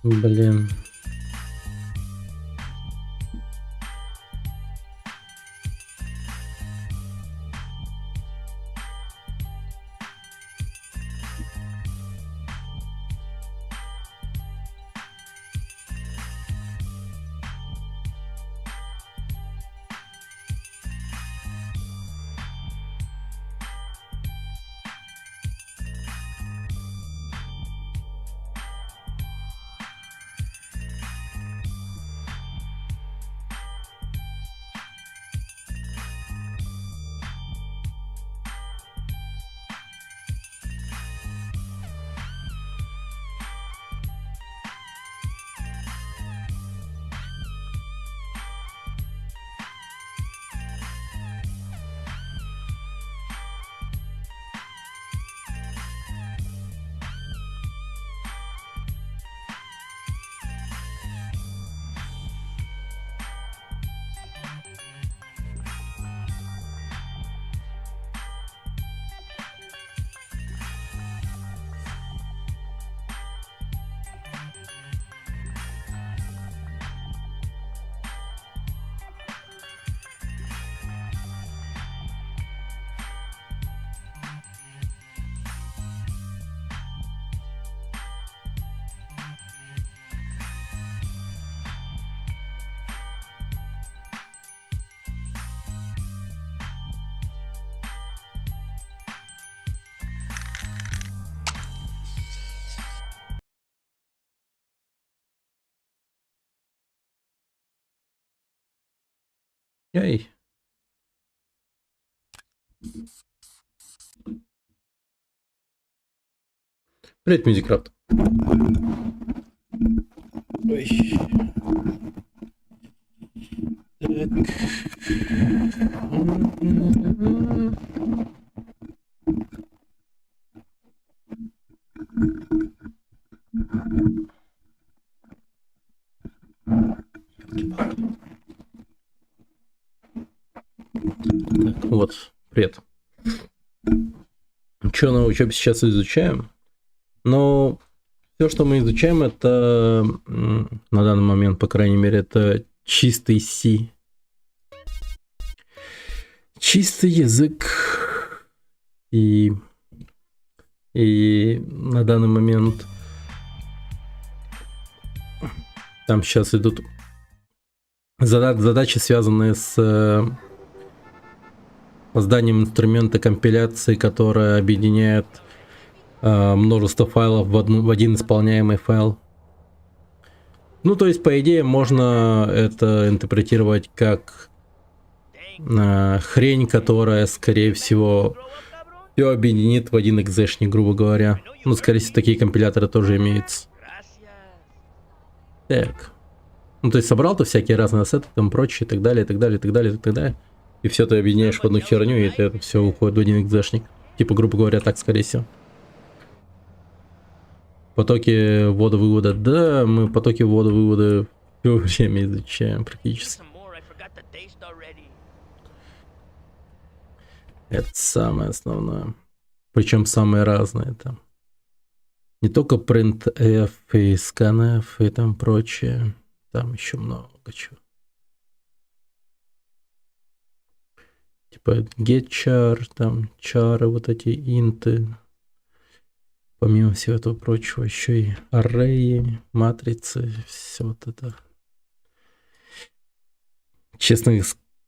Блин. Ей. Привет, Мюзикрафт. Ой. Так, вот, привет. Что на учебе сейчас изучаем? Но все, что мы изучаем, это на данный момент, по крайней мере, это чистый C. Чистый язык. И на данный момент там сейчас идут задачи, связанные с созданием инструмента компиляции, которая объединяет множество файлов в один исполняемый файл. Ну, то есть, по идее, можно это интерпретировать как хрень, которая, скорее всего, все объединит в один экзешник, грубо говоря. Ну, скорее всего, такие компиляторы тоже имеются. Так. Ну, то есть собрал ты всякие разные ассеты, там прочее, и так далее, и так далее, и так далее, и так далее. И все ты объединяешь в одну херню, и это все уходит в один экзешник. Типа, грубо говоря, так, скорее всего. Потоки ввода-вывода. Да, мы потоки ввода-вывода все время изучаем практически. Это самое основное. Причем самые разные там. Не только printf и scanf и там прочее. Там еще много чего. Типа getChar, там чары, вот эти инты. Помимо всего этого прочего, еще и array, матрицы, все вот это. Честно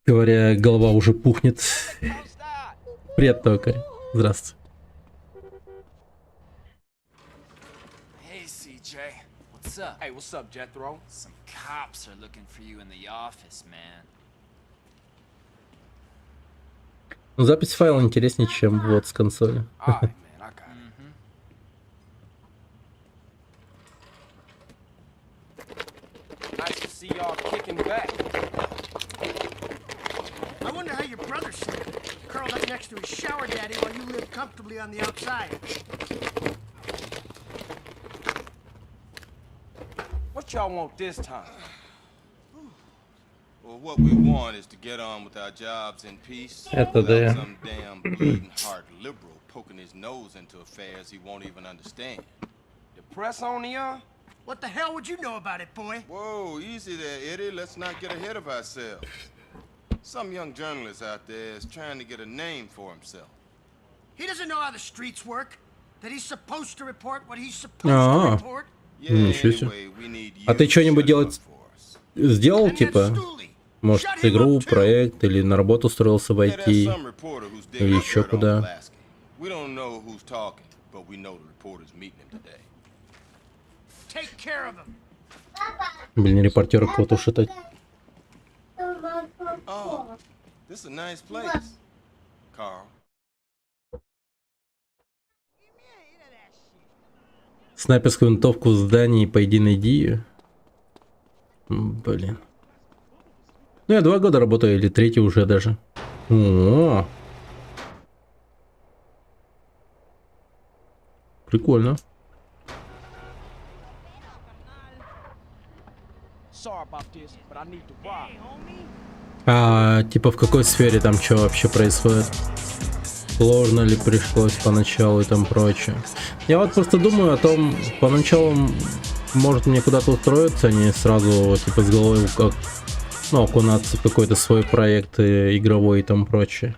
говоря, голова уже пухнет. Привет, токарь. Здравствуй. Hey, CJ. What's up? Hey, what's up, Jethro? Some cops are looking for you in the office, man. Ну, запись файла интереснее, чем вот с консоли. All right, man, I got it. Nice to see y'all kicking back. I wonder how your brother slept, curled up next to his shower daddy while you lived comfortably on the outside. What y'all want this time? Well, what we want is to get on with our jobs in peace. Это да. Without some damn bleeding heart liberal poking his nose into affairs he won't even understand. The press on y'all? What the hell would you know about it, boy? Whoa, easy there, Eddie. Let's not get ahead of ourselves. Some young journalist out there is trying to get a name for himself. He doesn't know how the streets work. That he's supposed to report what he's supposed to report. Yeah, Ничего себе. anyway, we need you А ты to что-нибудь shut him делать up for us. сделал, And then типа? Stooley. Может, Shut him игру, up, too. проект, или на работу устроился в Yeah, there's IT? some reporter who's Или digging еще dirt on куда? Pulaski. We don't know who's talking, but we know the reporter's meeting him today. Take care of him. Блин, репортера кого-то шатать. Oh, this is a nice place, Carl. Снайперскую винтовку в здании, пойди найди ее. Блин. Ну, я 2 года работаю, или 3 уже даже. О, прикольно. Sorry about this, but I need to rob. А типа в какой сфере там что вообще происходит? Сложно ли пришлось поначалу и там прочее? Я вот просто думаю о том, поначалу может мне куда-то устроиться, а не сразу типа с головой как, ну, окунаться в какой-то свой проект игровой и там прочее.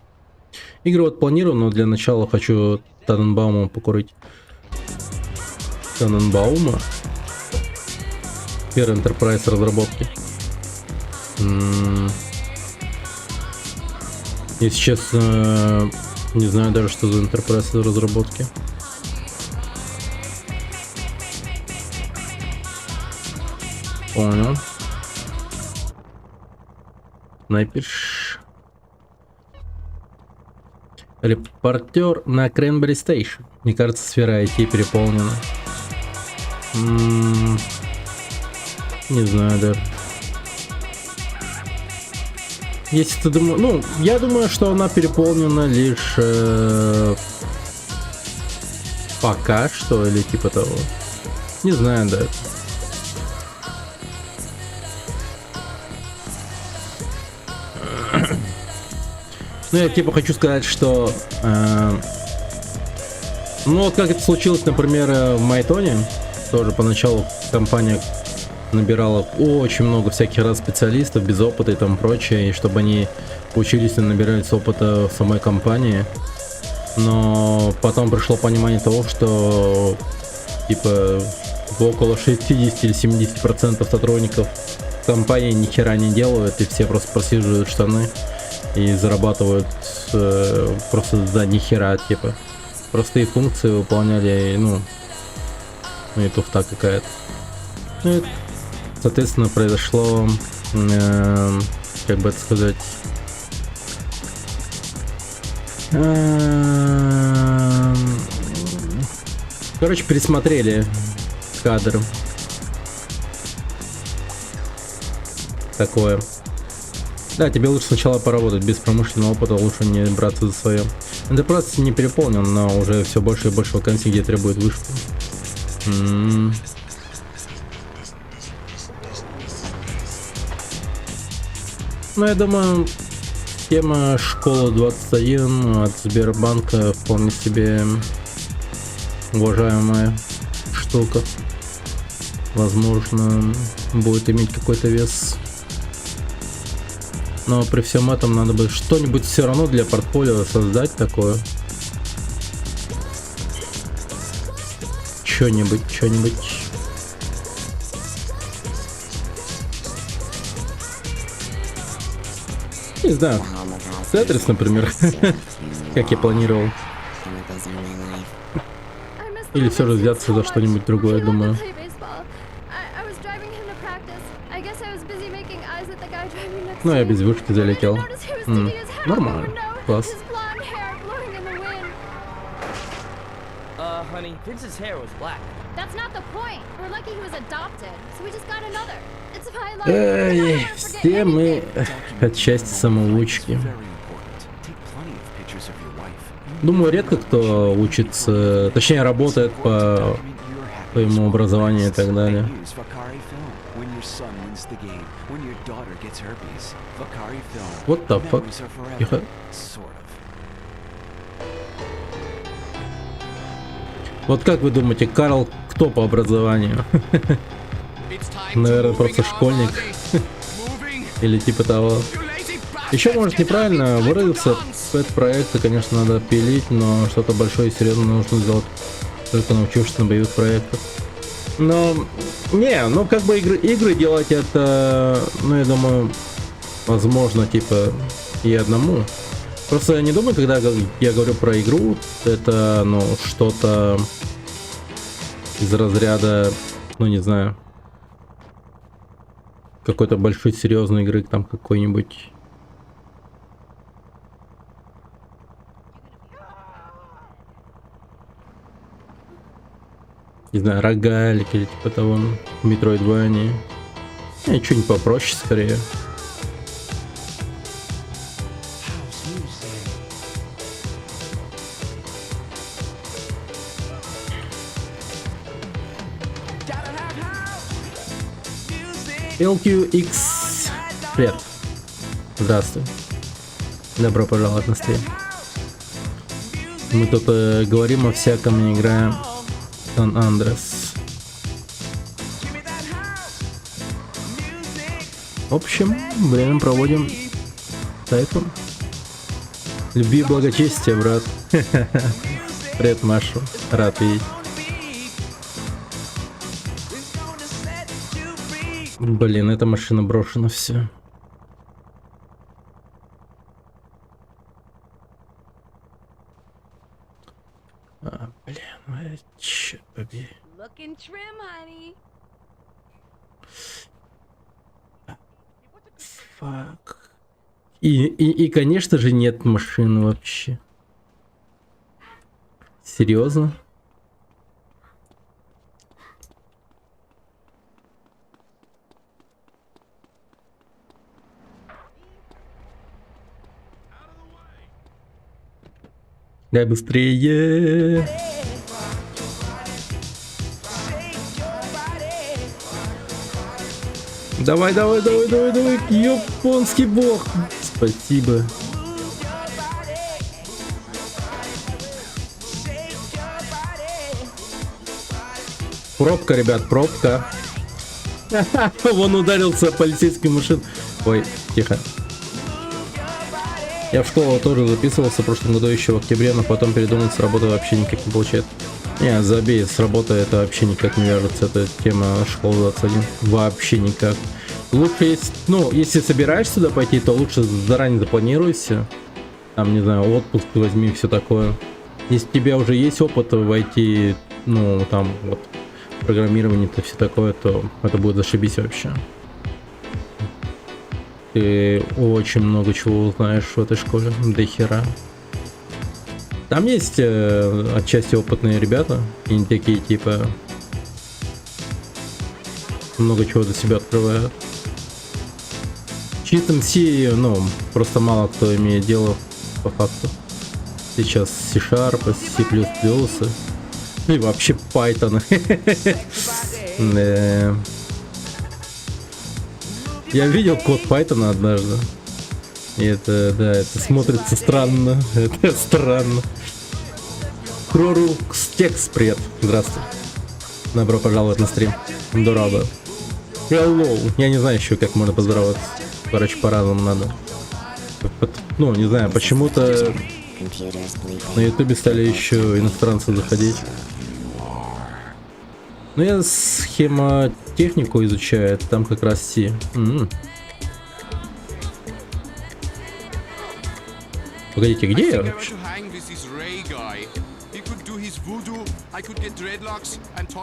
Игры вот планирую, но для начала хочу Таненбаума покурить. Таненбаума? Первый Enterprise разработки. Если честно, не знаю даже, что за Enterprise разработки. Понял. Снайперш. Репортер на Кренбери Стейшн. Мне кажется, сфера IT переполнена. Не знаю даже. Если ты думаешь... Ну, я думаю, что она переполнена лишь... пока что, или типа того. Не знаю, да. Ну, я типа хочу сказать, что... ну, вот как это случилось, например, в Майтоне. Тоже поначалу компания набирала очень много всяких раз специалистов без опыта и там прочее, и чтобы они учились и набирались опыта в самой компании. Но потом пришло понимание того, что типа около 60 или 70% сотрудников компании ни хера не делают, и все просто просиживают штаны и зарабатывают просто за ни хера, типа простые функции выполняли, ну и туфта какая-то. Ну, соответственно, произошло, как бы это сказать, Короче, пересмотрели кадр. Такое. Да, тебе лучше сначала поработать. Без промышленного опыта лучше не браться за свое. Enterprise не переполнен, но уже все больше и больше вакансий, где требует вышку. Ну, я думаю, тема школа 21 от Сбербанка вполне себе уважаемая штука. Возможно, будет иметь какой-то вес. Но при всем этом надо бы что-нибудь все равно для портфолио создать такое. Что-нибудь. Не знаю. Тетрис, например. Как я планировал. Или все же взяться за что-нибудь другое, думаю. Ну, я без вышки залетел. Нормально. Класс. Honey, Vince's hair was black. That's not the point. We're lucky he was adopted, so we just got another. It's my life. Эй, все мы отчасти самоучки. Думаю, редко кто учится, точнее работает по своему образованию и так далее. What the fuck? Тихо. Вот как вы думаете, Карл кто по образованию? Наверное, просто школьник. Или типа того. Еще, может, неправильно выразился, пэт-проекты, конечно, надо пилить, но что-то большое и серьезное нужно сделать, только научившись на боевых проектах. Но, ну как бы игры делать это, ну я думаю, возможно, типа и одному. Просто я не думаю, когда я говорю про игру, это, ну, что-то из разряда, ну, не знаю, какой-то большой серьезной игры, там какой-нибудь. Не знаю, рогалик или типа того, Metroidvania. Что-нибудь попроще, скорее. LQX. Привет. Здравствуй. Добро пожаловать на стрим. Мы тут говорим о всяком, не играем Сан Андрес. В общем, время проводим тайпом. Любви и благочестия, брат. Привет, Машу. Рад видеть. Блин, эта машина брошена, все. Блин, черт побери. Фак. И, конечно же, нет машины вообще. Серьезно? Дай быстрее. Давай, японский бог. Спасибо. Пробка, ребят, пробка. Вон ударился полицейский машин. Ой, тихо. Я в школу тоже записывался в прошлом году еще в октябре, но потом передумал, с работы вообще никак не получается. Не, забей, с работы это вообще никак не вяжется, эта тема школы 21. Вообще никак. Лучше, если собираешься сюда пойти, то лучше заранее запланируйся. Там, не знаю, отпуск возьми, все такое. Если у тебя уже есть опыт войти, ну, там, вот, программирование, то все такое, то это будет зашибись вообще. Ты очень много чего узнаешь в этой школе, до хера. Там есть отчасти опытные ребята, и не такие типа много чего для себя открывают. Cheat MC, ну, просто мало кто имеет дело по факту. Сейчас C-Sharp, C++, и вообще Python. Я видел код Python однажды. И это, да, это смотрится странно. Это странно. Крорукс Текс, привет. Здравствуй. Добро пожаловать на стрим. Здорово. Hello. Я не знаю еще, как можно поздороваться. Короче, по-разному надо. Ну, не знаю, почему-то на ютубе стали еще иностранцы заходить. Ну, я схемотехнику изучаю, там как раз C. Погодите, где я вообще?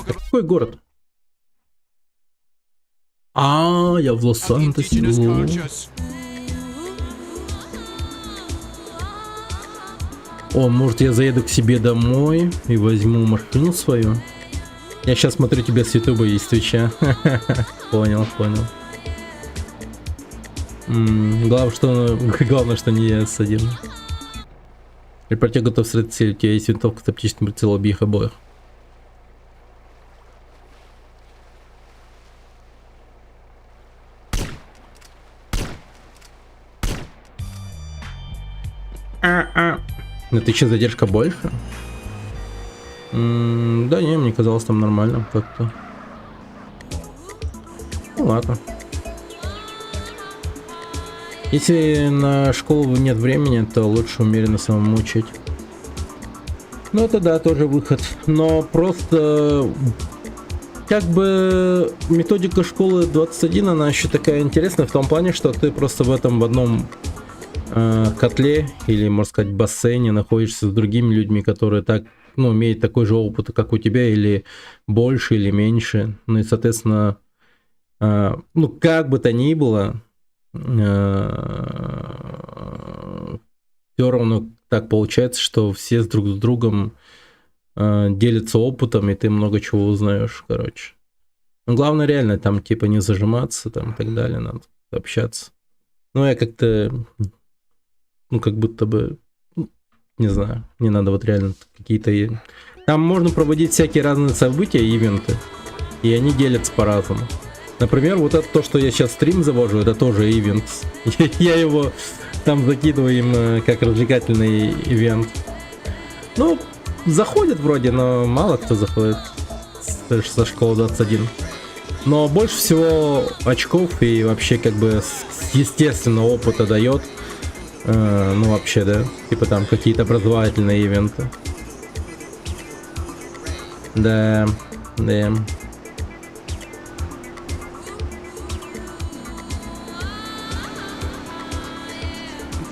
Какой город? А, я в Лос-Сантосе. О, может я заеду к себе домой и возьму машину свою? Я сейчас смотрю тебя с ютуба и с твича. Понял, понял. Главное, что не я S1. Репортер готов встретить цель. У тебя есть винтовка с оптическим прицелом, убей их обоих. На ты задержка больше? Да не, мне казалось там нормально как-то. Ну ладно. Если на школу нет времени, то лучше умеренно самому учить. Ну это да, тоже выход. Но просто как бы методика школы 21, она еще такая интересная в том плане, что ты просто в одном котле или, можно сказать, бассейне находишься с другими людьми, которые так, ну, имеют такой же опыт, как у тебя, или больше, или меньше. Ну и, соответственно, ну, как бы то ни было, все равно так получается, что все друг с другом делятся опытом, и ты много чего узнаешь, короче. Но главное реально там типа не зажиматься, там и так далее, надо общаться. Ну, я как-то, ну, как будто бы, не знаю, не надо вот реально какие-то... Там можно проводить всякие разные события, ивенты, и они делятся по-разному. Например, вот это то, что я сейчас стрим завожу, это тоже ивент. Я его там закидываю им как развлекательный ивент. Ну, заходит вроде, но мало кто заходит со школы 21. Но больше всего очков и вообще как бы естественно опыта дает. Ну вообще, да, типа там какие-то образовательные ивенты. Да, да.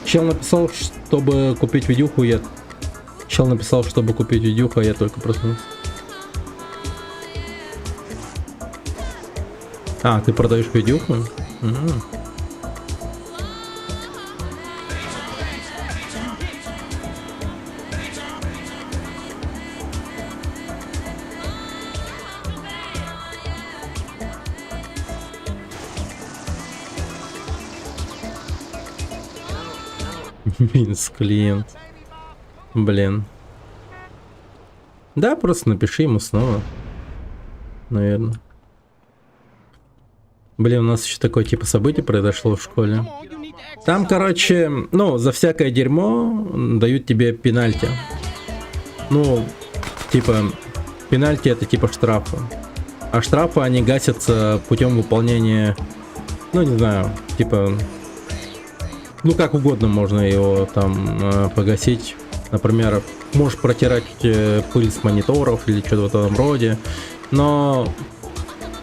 Чел написал, чтобы купить видюху, я только проснулся. А, ты продаешь видюху? Минс клиент. Блин. Да, просто напиши ему снова. Наверное. Блин, у нас еще такое типа событие произошло в школе. Там, короче, ну, за всякое дерьмо дают тебе пенальти. Ну, типа, пенальти это типа штрафы. А штрафы они гасятся путем выполнения, ну, не знаю, типа... Ну, как угодно можно его там погасить. Например, можешь протирать пыль с мониторов или что-то в этом роде. Но,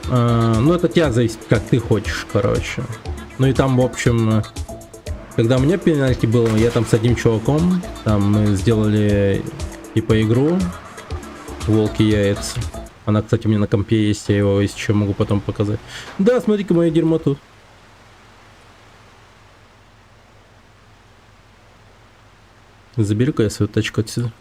ну, это от тебя зависит, как ты хочешь, короче. Ну и там, в общем, когда у меня пенальти было, я там с одним чуваком, там мы сделали типа игру «Волки яйца». Она, кстати, у меня на компе есть, я его, если что, могу потом показать. Да, смотри-ка, мое дерьмо тут. Заберу-ка я свою тачку отсюда.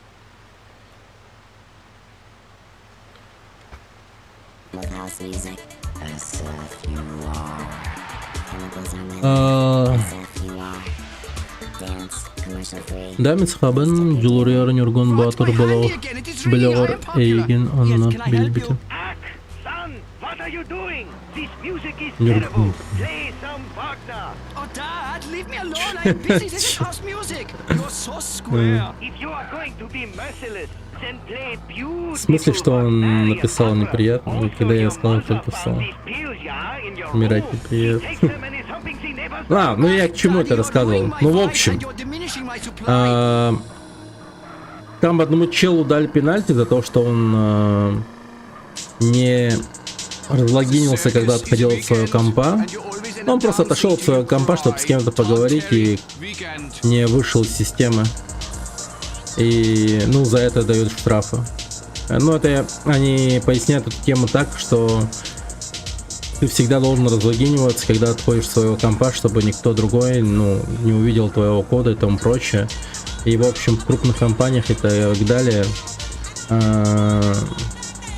Дамец хабын жулуриярын юргон батыр балагар эйген анна билбите. What are you doing? This music is You're- terrible. Play some Wagner. Oh, Dad, leave me alone. I'm busy. This is house music. You're so square. If you are going to be merciless, then play beautiful. В смысле, что он Wagner. написал неприятно, Also когда я your сказал mother только found слово. these pills, yeah, in your Умирать room. неприятно. She takes them and is hoping she never А, ну я к чему это Daddy, you're рассказывал? ruining my Ну, в voice общем, and you're diminishing my supply. Там одному челу дали пенальти за то, что он не разлогинился, когда отходил от своего компа. Он просто отошел от своего компа, чтобы с кем-то поговорить, и не вышел из системы. И, ну, за это дают штрафы. Ну, это они поясняют эту тему так, что ты всегда должен разлогиниваться, когда отходишь от своего компа, чтобы никто другой, ну, не увидел твоего кода и тому прочее. И, в общем, в крупных компаниях и так далее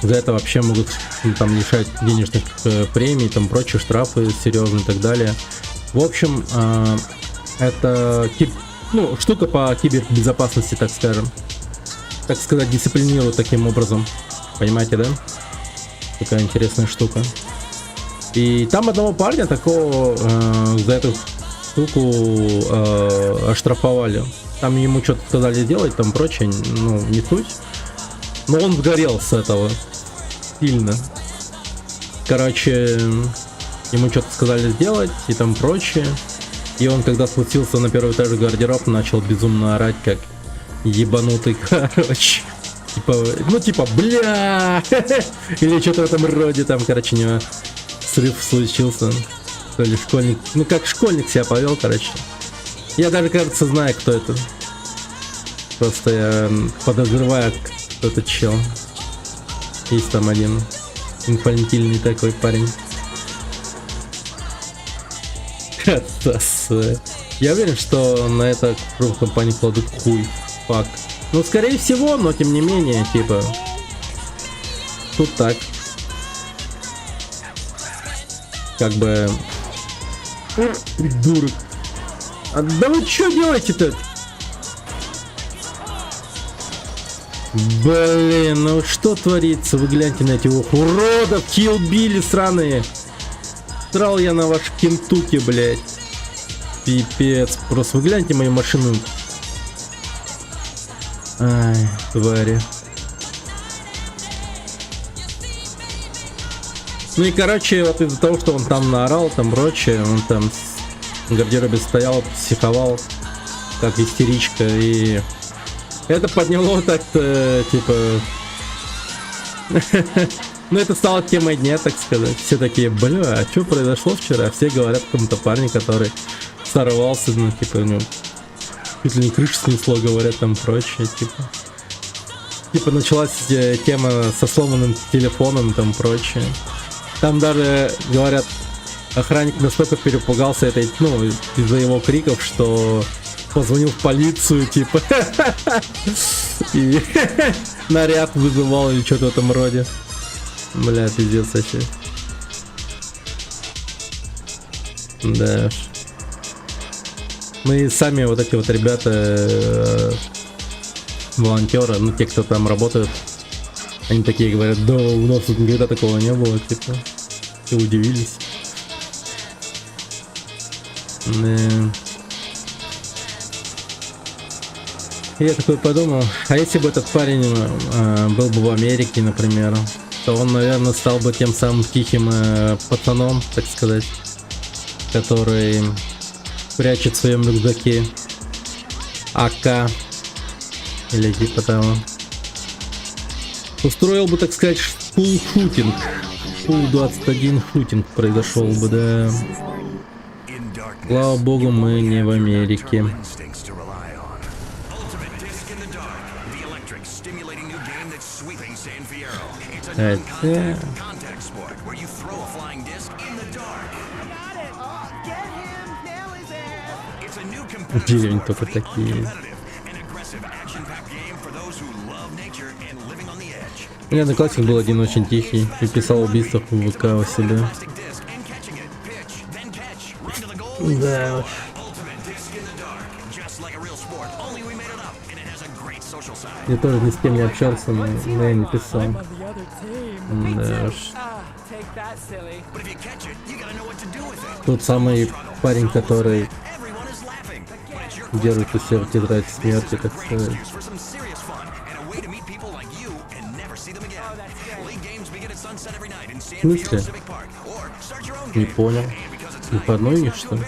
за это вообще могут там лишать денежных премий, там прочие штрафы серьезные и так далее. В общем, это ну, штука по кибербезопасности, так скажем. Так сказать, дисциплинируют таким образом. Понимаете, да? Такая интересная штука. И там одного парня такого за эту штуку оштрафовали. Там ему что-то сказали сделать, там прочее, ну, не суть. Но он сгорел с этого сильно. Короче, ему что-то сказали сделать и там прочее. И он, когда спустился на первый этаж гардероб, начал безумно орать, как ебанутый, короче. Типа, ну типа, бля! Или что-то в этом роде, там, короче, у него срыв случился. То ли школьник, ну как школьник себя повел, короче. Я даже, кажется, знаю, кто это. Просто я подозреваю, кто это чел. Есть там один инфантильный такой парень. Я уверен, что на это в компании кладут хуй. Факт. Ну, скорее всего, но тем не менее, типа, тут так. Как бы... Придурок. А да вы что делаете-то? Блин, ну что творится? Вы гляньте на этих уродов, киллбили сраные. Срал я на ваш Кентукки, блядь. Пипец. Просто вы гляньте мою машину. Ай, твари. Ну и короче, вот из-за того, что он там наорал, там прочее, он там в гардеробе стоял, психовал, как истеричка, и это подняло так-то, типа... Ну это стало темой дня, так сказать. Все такие, бля, а что произошло вчера? Все говорят о каком-то парне, который сорвался, ну типа, ну, чуть ли не крышу снесло, говорят там прочее, типа. Типа началась тема со сломанным телефоном, там прочее. Там даже, говорят, охранник настолько перепугался этой, ну, из-за его криков, что позвонил в полицию, типа. И наряд вызывал или что-то в этом роде. Бля, пиздец вообще. Да уж. Ну и сами вот эти вот ребята, волонтеры, ну те, кто там работают, они такие говорят, да, у нас тут никогда такого не было, типа. Все удивились. Да. Я такой подумал, а если бы этот парень был бы в Америке, например, то он, наверное, стал бы тем самым тихим пацаном, так сказать, который прячет в своем рюкзаке АК или типа того. Устроил бы, так сказать, шутинг. Фул 21 шутинг произошел бы, да. Слава богу, мы не в Америке. Хотя... Деревни только такие. У меня одноклассник был один очень тихий и писал убийство в ВК у себя. Да. Я тоже ни с кем не общался, но я не писал. Да уж. Тот самый парень, который держит у себя в тетрадь смерти, так сказать. В смысле? Не понял. Не по одной у них, что ли?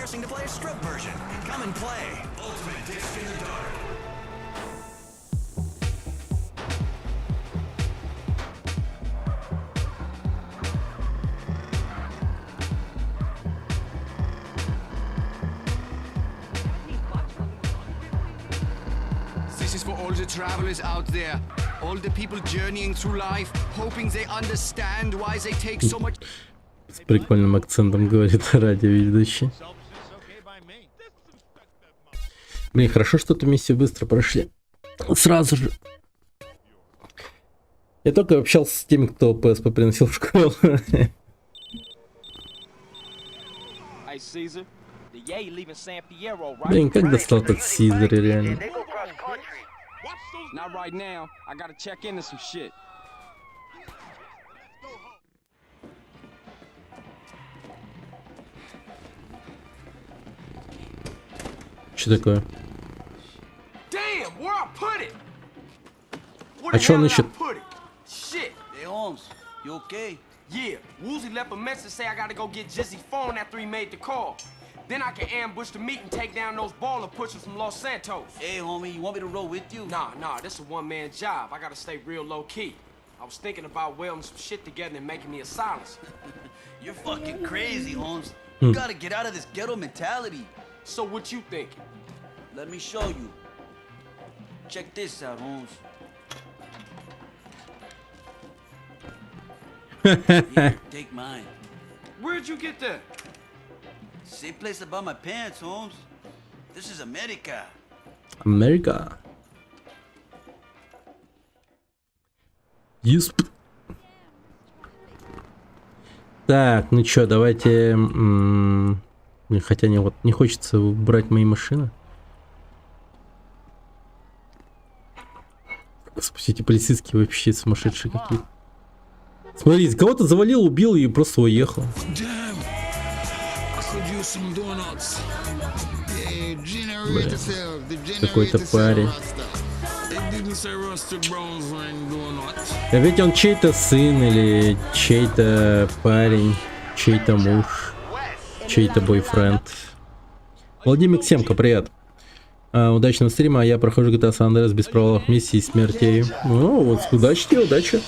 This is for all the travelers out there, all the people journeying through life, hoping they understand why they take so much. С прикольным акцентом говорит радиоведущий. Блин, хорошо, что эту миссию быстро прошли. Сразу же. Я только общался с теми, кто ПСП приносил в школу. Блин, как достал этот Сизер, реально. Not right now. I gotta check into some shit. Что такое? Damn, where I put it? А чё он ищет? Shit. Hey Holmes, you okay? Yeah, Woozy left a message say I gotta go get Jizzy's phone after he made the call. Then I can ambush the meet and take down those baller pushers from Los Santos. Hey, homie, you want me to roll with you? Nah, this is a one-man job. I gotta stay real low-key. I was thinking about welding some shit together and making me a silencer. You're fucking crazy, Holmes. You gotta get out of this ghetto mentality. So what you thinking? Let me show you. Check this out, Holmes. Here, take mine. Where'd you get that? Same place I bought my pants, Holmes. This is America. Америка. Юсп. Так, ну чё, давайте... Хотя не, вот, не хочется убрать мои машины. Господи, эти полицейские вообще сумасшедшие какие-то. Смотрите, кого-то завалил, убил и просто уехал. Какой-то парень. А ведь он чей-то сын или чей-то парень, чей-то муж, чей-то бойфренд. Владимир Семко, привет. Удачного стрима, я прохожу GTA San Andreas без провалов, миссий и смертей. Ну, вот, удачи тебе, удачи.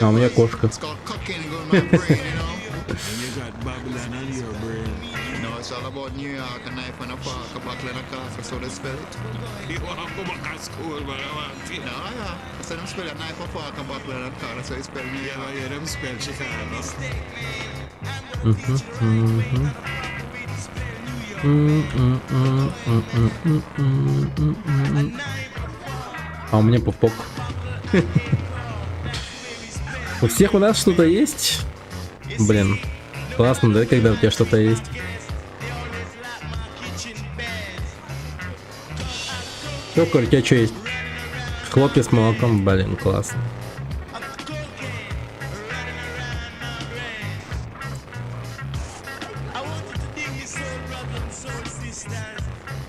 А у меня кошка. А у меня пупок. У всех у нас что-то есть? Блин, классно, да, когда у тебя что-то есть. Что, Коль, у тебя что есть? Хлопья с молоком, блин, классно.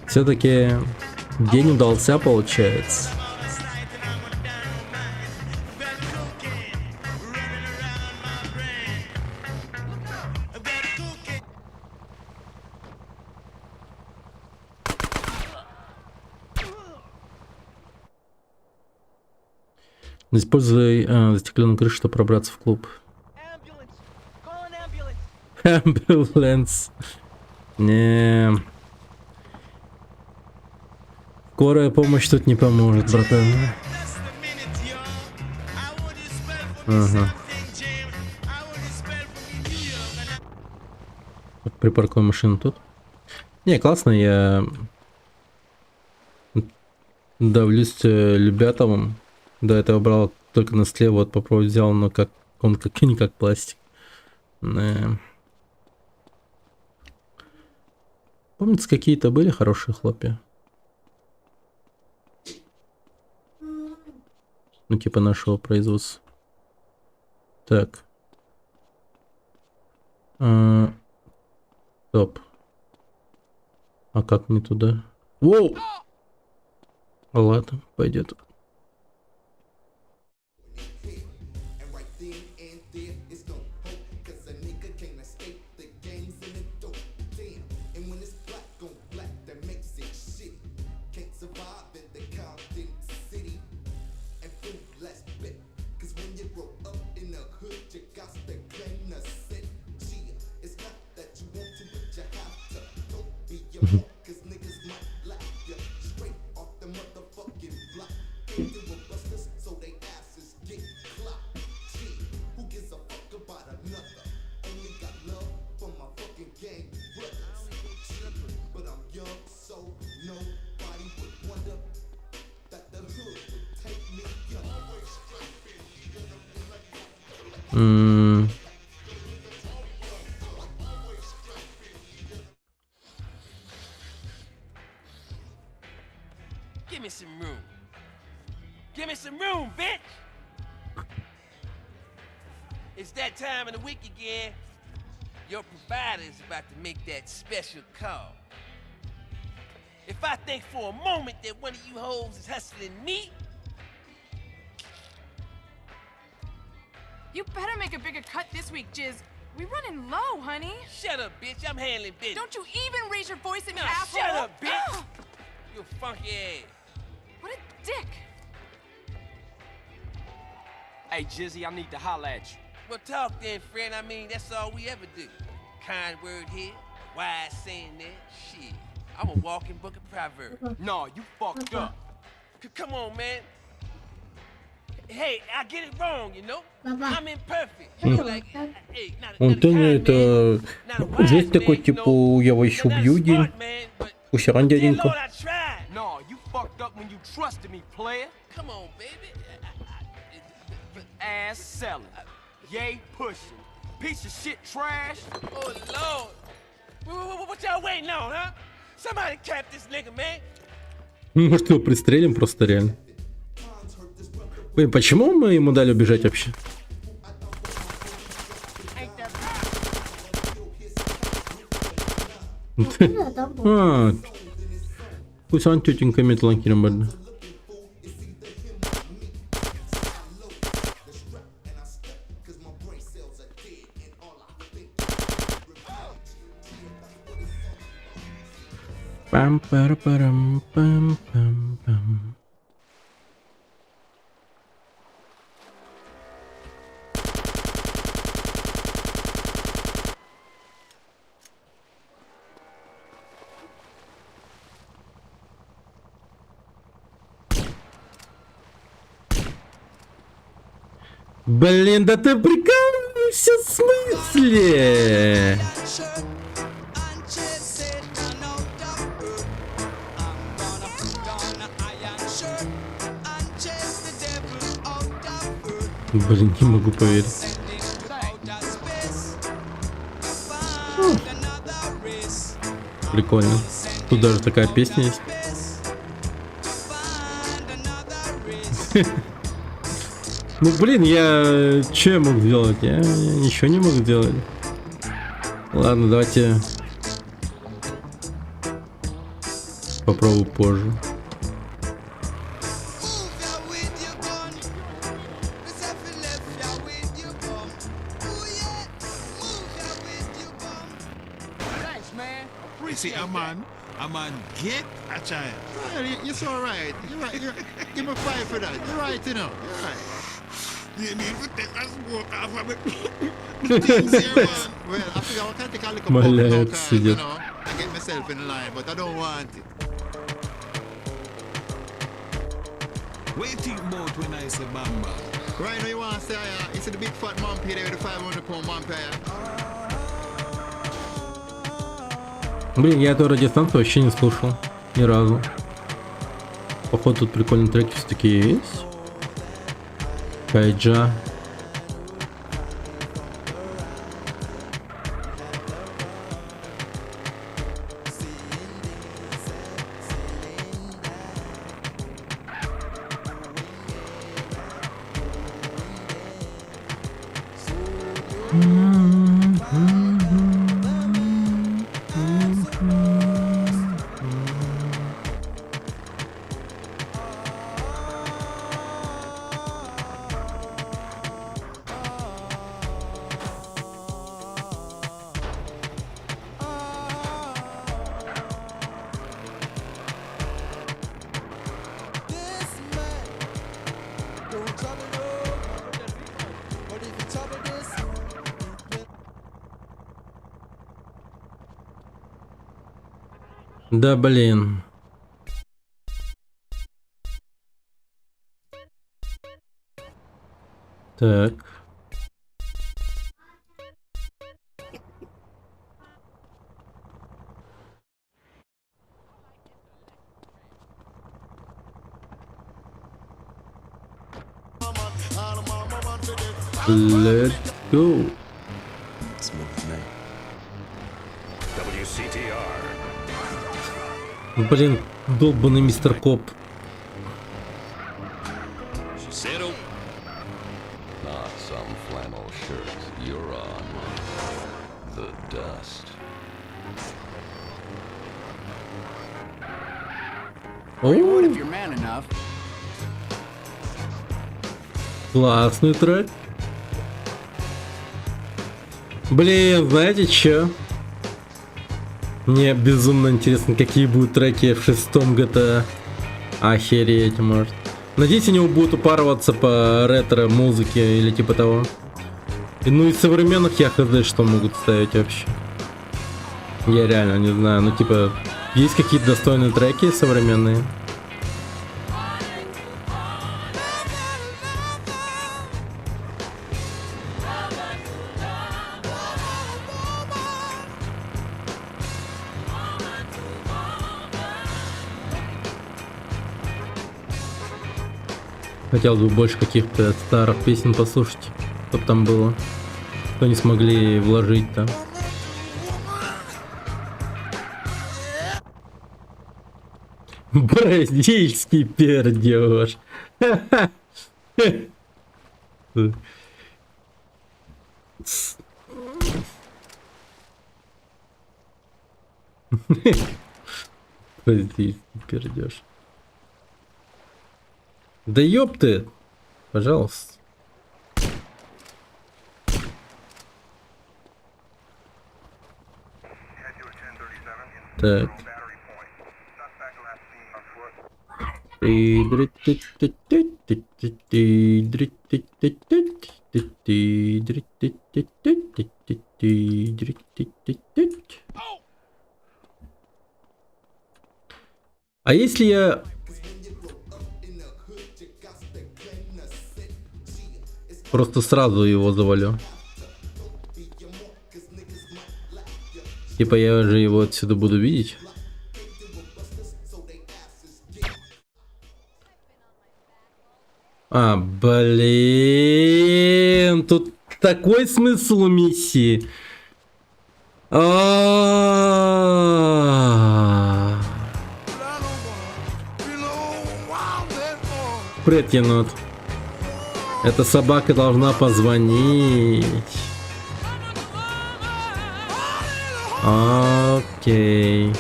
Все-таки день удался, получается. Используй застекленную крышу, чтобы пробраться в клуб. Ambulance. Не. Скорая помощь тут не поможет, братан. Ага. В Припаркую машину тут. Не, классно, я давлюсь Любятовым. До этого брал только на слева, вот попробовал взял, но как он как пластик. Помнится, какие-то были хорошие хлопья. Ну, типа нашего производства. Так. Стоп. А как мне туда? Воу! Ладно, пойдет. Give me some room. Give me some room, bitch! It's that time of the week again. Your provider is about to make that special call. If I think for a moment that one of you hoes is hustling me, you better make a bigger cut this week, Jizz. We running low, honey. shut up, bitch. I'm handling business. Don't you even raise your voice at me, Nah, asshole. shut up, bitch. Ugh, You funky ass. what a dick. Hey, Jizzy, I need to holler at you. Well, talk then, friend. I mean, that's all we ever do. Kind word here, wise saying there. Shit, I'm a walking book of proverbs. No, you fucked up. Come on, man. Hey, I get it wrong, you know? I'm imperfect. You know, like, hey, not a Антония, kind man, это not a wise жесть такой, man, you типа, know, я вас еще not a убью день. smart man, but Усеран, dear дяденька. Lord, I tried. No, you fucked up when you trusted me, player. Come on, baby. Ass selling. Yay pushing. Piece of shit trash. Oh, Lord. What y'all waiting on, huh? Somebody cap this nigga, man. Может, его пристрелим просто реально. Блин, почему мы ему дали убежать вообще? Пусть он тетеньками таланкиром больно. Пам-пара-парам-пам-пам-пам. Блин, да ты прикалываешься в смысле? Блин, не могу поверить. Прикольно. Тут даже такая песня есть. Ну блин, что я мог сделать? Я ничего не мог сделать. Ладно, давайте попробую позже. See, a man get a child. You're so right. You're right. Give me 5 for that. You're right, you know. You're right. You need to take a smoke off of me. Things here, man. Well, I figure I can take a look at it, you know, and get myself in line, but I don't want it. What you think about when I say Bamba? Right now you want to say, you see the big fat man there with the 500 pound man Блин, я эту радиостанцию вообще не слушал ни разу. Походу тут прикольные треки все-таки есть. Кайджа. Да блин. Так. Let's go. Блин, долбаный мистер Коп. Классный трек. Блин, знаете чё? Мне безумно интересно, какие будут треки в 6-м GTA. Охереть, может. Надеюсь, они будут упарываться по ретро-музыке или типа того. И, ну, из современных я хз, что могут ставить вообще. Я реально не знаю. Ну, типа, есть какие-то достойные треки современные? Хотел бы больше каких-то старых песен послушать, чтоб там было, что не смогли вложить там. Бразильский пердеж. Бразильский пердеж. Да ёб ты, пожалуйста. Так. А если я просто сразу его завалю? Типа я же его отсюда буду видеть. А, блин, тут такой смысл у миссии. Привет, енот. Эта собака должна позвонить. Окей.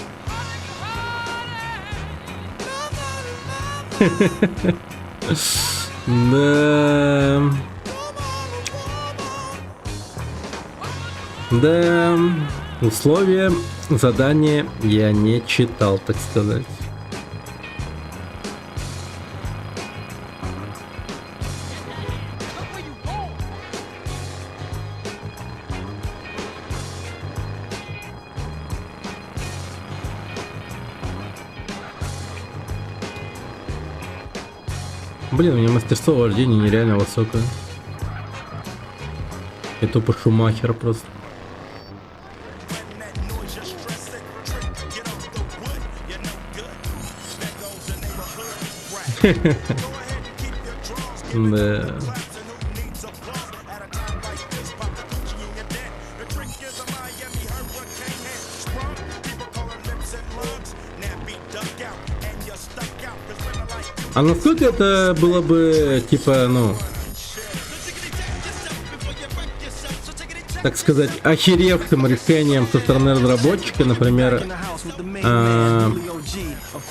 Да. Да. Условия задания я не читал, так сказать. Блин, у меня мастерство вождения нереально высокое. Я тупо Шумахер просто. Да. А насколько это было бы, типа, ну, так сказать, охеревшим решением со стороны разработчика, например,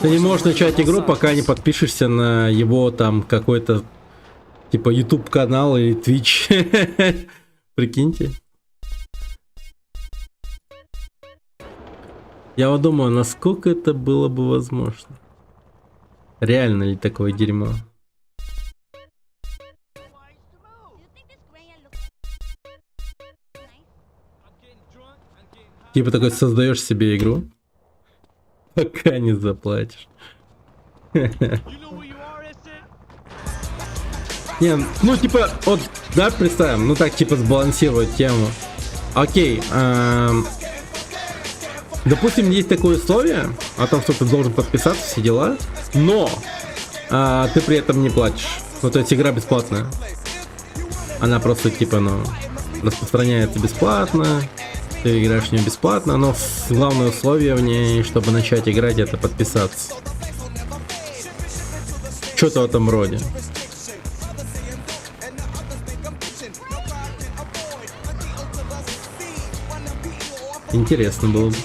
ты не можешь начать игру, пока не подпишешься на его там какой-то, типа, YouTube канал или Twitch. Прикиньте. Я вот думаю, насколько это было бы возможно. Реально ли такое дерьмо? Типа такой создаешь себе игру, пока не заплатишь. Не, ну типа, вот, да, представим, ну так типа сбалансировать тему. Окей, допустим, есть такое условие о том, что ты должен подписаться, все дела, но ты при этом не платишь. Ну, то есть игра бесплатная. Она просто типа, ну, распространяется бесплатно, ты играешь в нее бесплатно, но главное условие в ней, чтобы начать играть, это подписаться. Что-то в этом роде. Интересно было бы.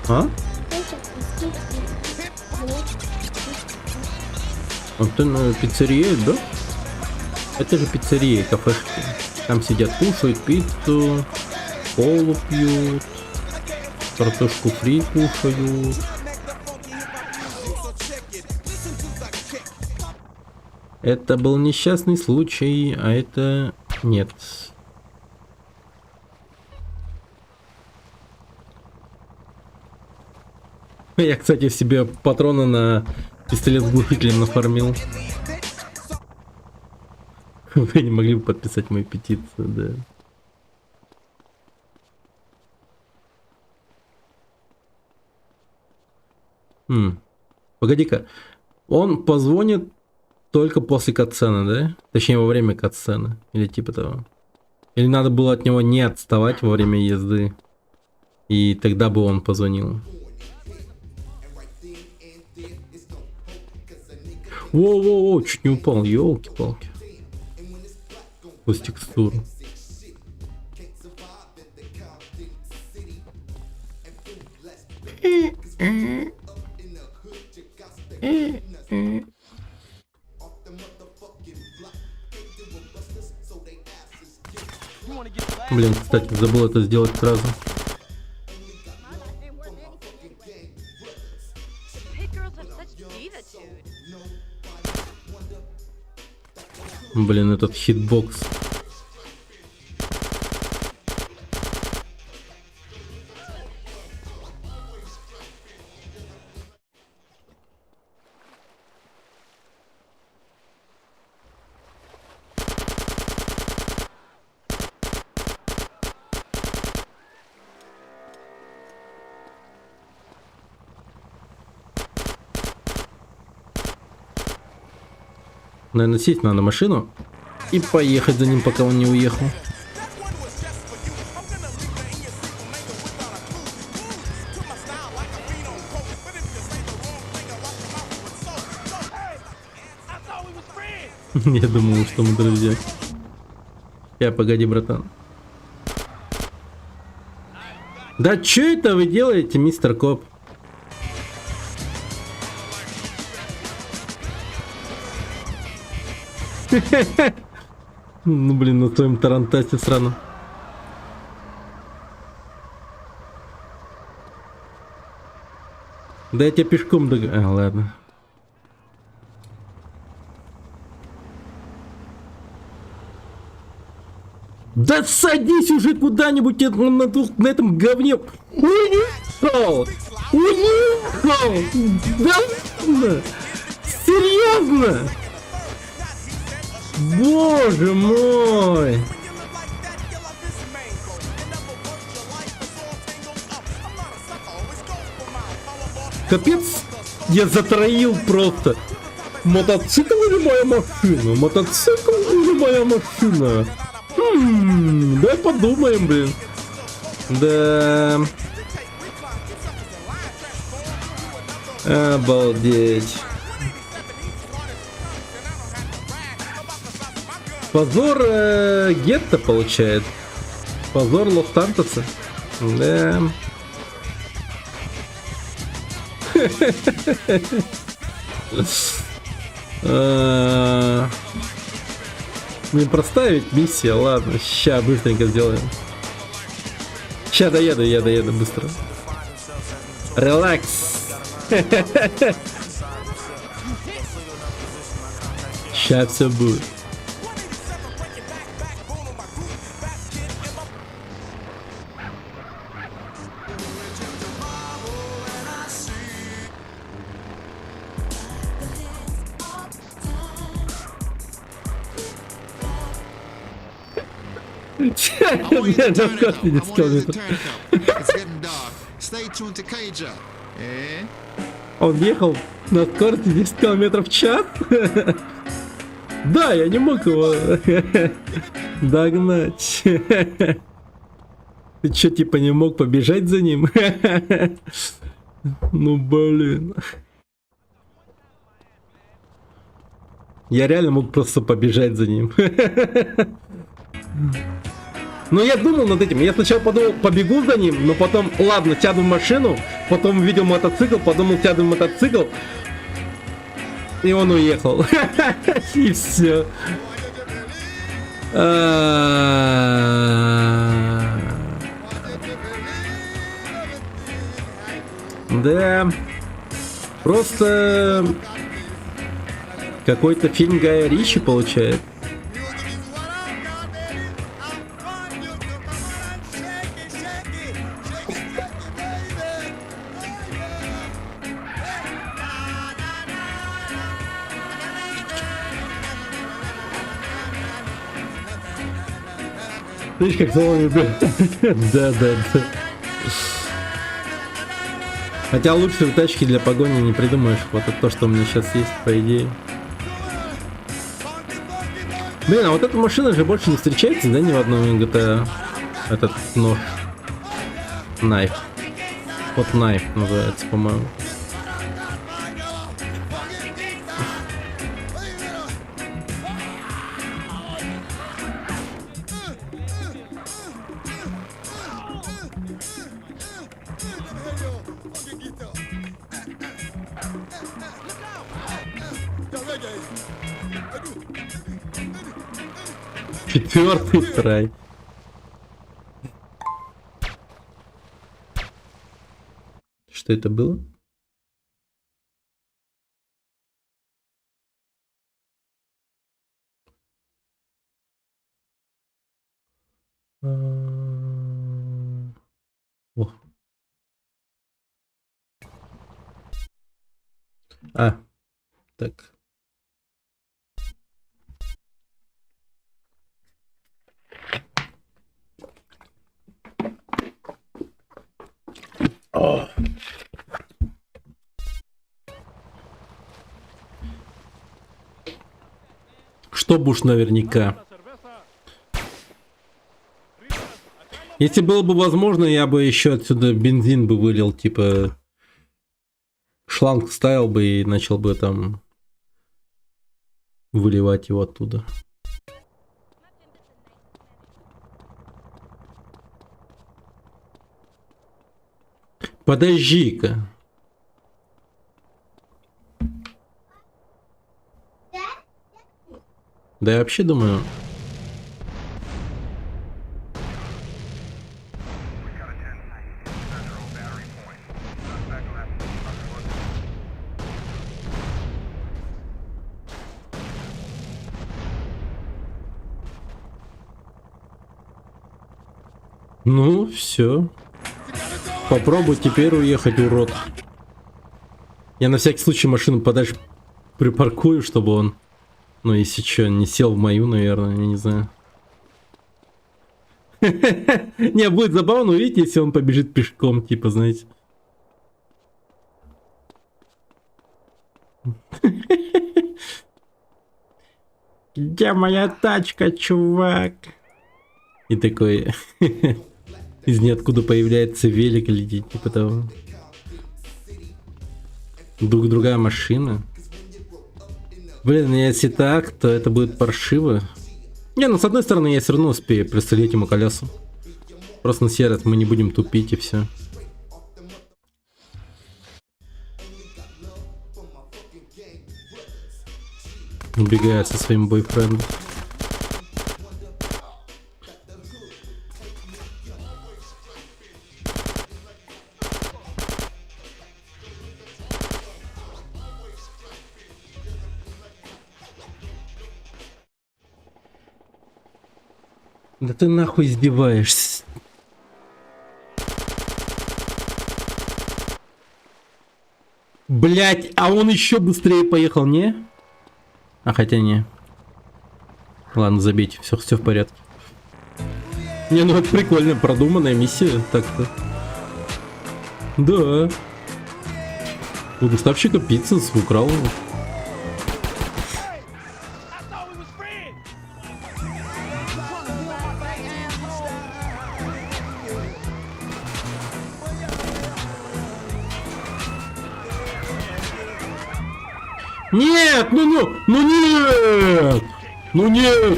А? Это на пиццерии, да? Это же пиццерия, кафешки. Там сидят, кушают пиццу, колу пьют, картошку фри кушают. Это был несчастный случай, а это нет. Я, кстати, себе патроны на пистолет с глушителем нафармил. Вы не могли бы подписать мою петицию, да. Погоди-ка. Он позвонит только после катсцены, да? Точнее, во время катсцены. Или типа того. Или надо было от него не отставать во время езды. И тогда бы он позвонил. Воу-воу-воу, чуть не упал, ёлки-палки. С текстуры. Блин, кстати, забыл это сделать сразу. Блин, этот хитбокс. Наверное, сесть надо на машину и поехать за ним, пока он не уехал. Я думал, что мы друзья. Погоди, братан. Да что это вы делаете, мистер Коп? Ну блин, на своем тарантасе сраном. Да я тебя пешком ладно. Да садись уже куда-нибудь на этом говне. Уехал! Да ладно? Серьезно? Боже мой! Капец, я затроил просто. Мотоцикл или моя машина? Мотоцикл или моя машина? Давай подумаем, блин. Да. Обалдеть. Позор гетто получает. Позор Лос-Сантоса. Да. Мне проставить миссия, ладно, ща быстренько сделаем. Ща доеду, я доеду быстро. Релакс. Ща все будет. Он ехал на скорости 10 км в час? Да, я не мог его догнать. Ты чё, типа не мог побежать за ним? Ну блин. Я реально мог просто побежать за ним. Но я думал над этим. Я сначала подумал, побегу за ним, но потом, ладно, сяду в машину, потом увидел мотоцикл, подумал, сяду в мотоцикл, и он уехал. И все. Да. Просто какой-то фильм Гая Ричи получает. Видишь, как словами был. Да. Хотя лучшие тачки для погони не придумаешь. Вот это то, что у меня сейчас есть, по идее. Блин, а вот эта машина же больше не встречается, да, ни в одном GTA. Этот нож. Найф. Вот найф называется, по-моему. Четвертый трай. Что это было? О. Так. О. Чтоб уж наверняка. Если было бы возможно, я бы еще отсюда бензин бы вылил, типа шланг вставил бы и начал бы там выливать его оттуда. Подожди-ка. Да я вообще думаю... Ну, все. Попробуй теперь уехать, урод. Я на всякий случай машину подальше припаркую, чтобы он, ну если что, не сел в мою, наверное, я не знаю. Не, будет забавно увидеть, если он побежит пешком, типа, знаете. Где моя тачка, чувак? И такой из ниоткуда появляется велик или типа того. Другая машина. Блин, если так, то это будет паршиво. Не, ну с одной стороны я все равно успею пристрелить ему колесо. Просто на сей раз мы не будем тупить и все. Убегает со своим бойфрендом. Да ты нахуй издеваешься. Блять, а он еще быстрее поехал, не? А хотя не. Ладно, забейте, все в порядке. Не, ну это прикольная, продуманная миссия, так-то. Да. У доставщика пиццы украл. Нет, ну нет! Ну нет! Ну нет!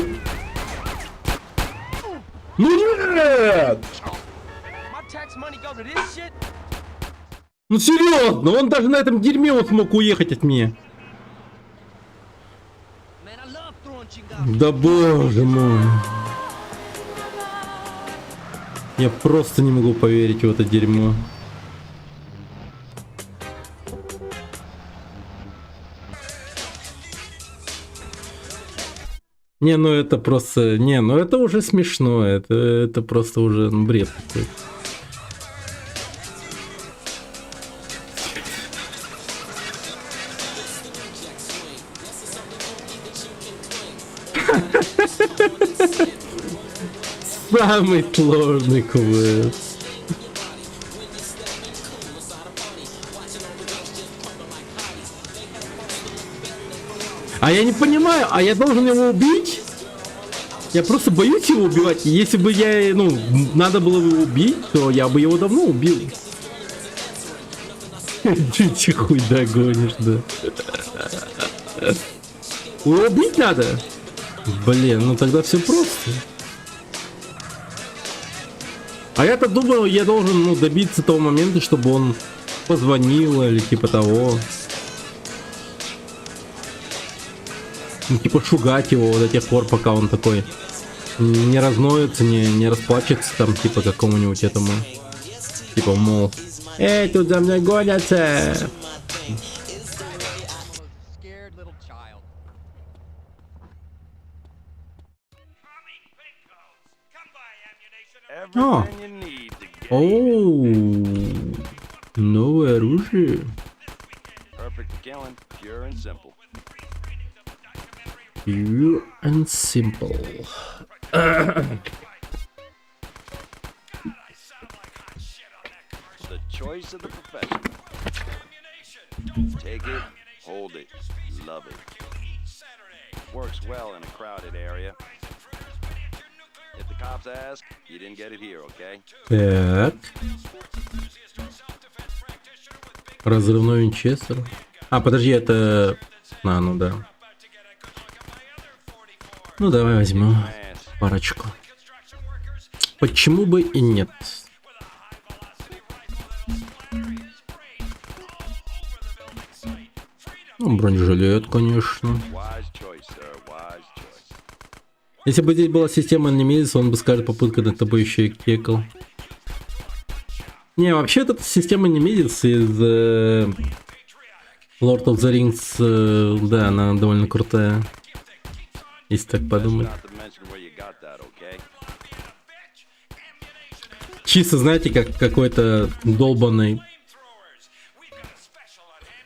Ну серьезно, он даже на этом дерьме вот смог уехать от меня. Да боже мой. Я просто не могу поверить в это дерьмо. Не, ну это просто... Не, ну это уже смешно. Это просто уже бред какой-то. Самый сложный квест. А я не понимаю, а я должен его убить? Я просто боюсь его убивать. Если бы я, ну, надо было его убить, то я бы его давно убил. Чуть хуй догонишь, да. Его убить надо? Блин, ну тогда все просто. А я-то думал, я должен, ну, добиться того момента, чтобы он позвонил или типа того. Ну, типа шугать его до тех пор, пока он такой не разноется, не расплачется там, типа какому-нибудь этому. Типа, мол, эй, тут за мной гонятся. О! Оу! Новое оружие. Pure and simple. The choice of the profession. Take it, hold it, love it. Works well in a crowded area. If the cops ask, you didn't get it here, okay? Так. Разрывной винчестер. А, подожди, это... А, ну да. Ну давай возьму парочку. Почему бы и нет? Ну, бронежилет, конечно. Если бы здесь была система Немезис, он бы сказал, попытка над тобой еще и кекал. Не, вообще эта система Немезис из Lord of the Rings, да, она довольно крутая. Если так подумать. Чисто, знаете, как какой-то долбанный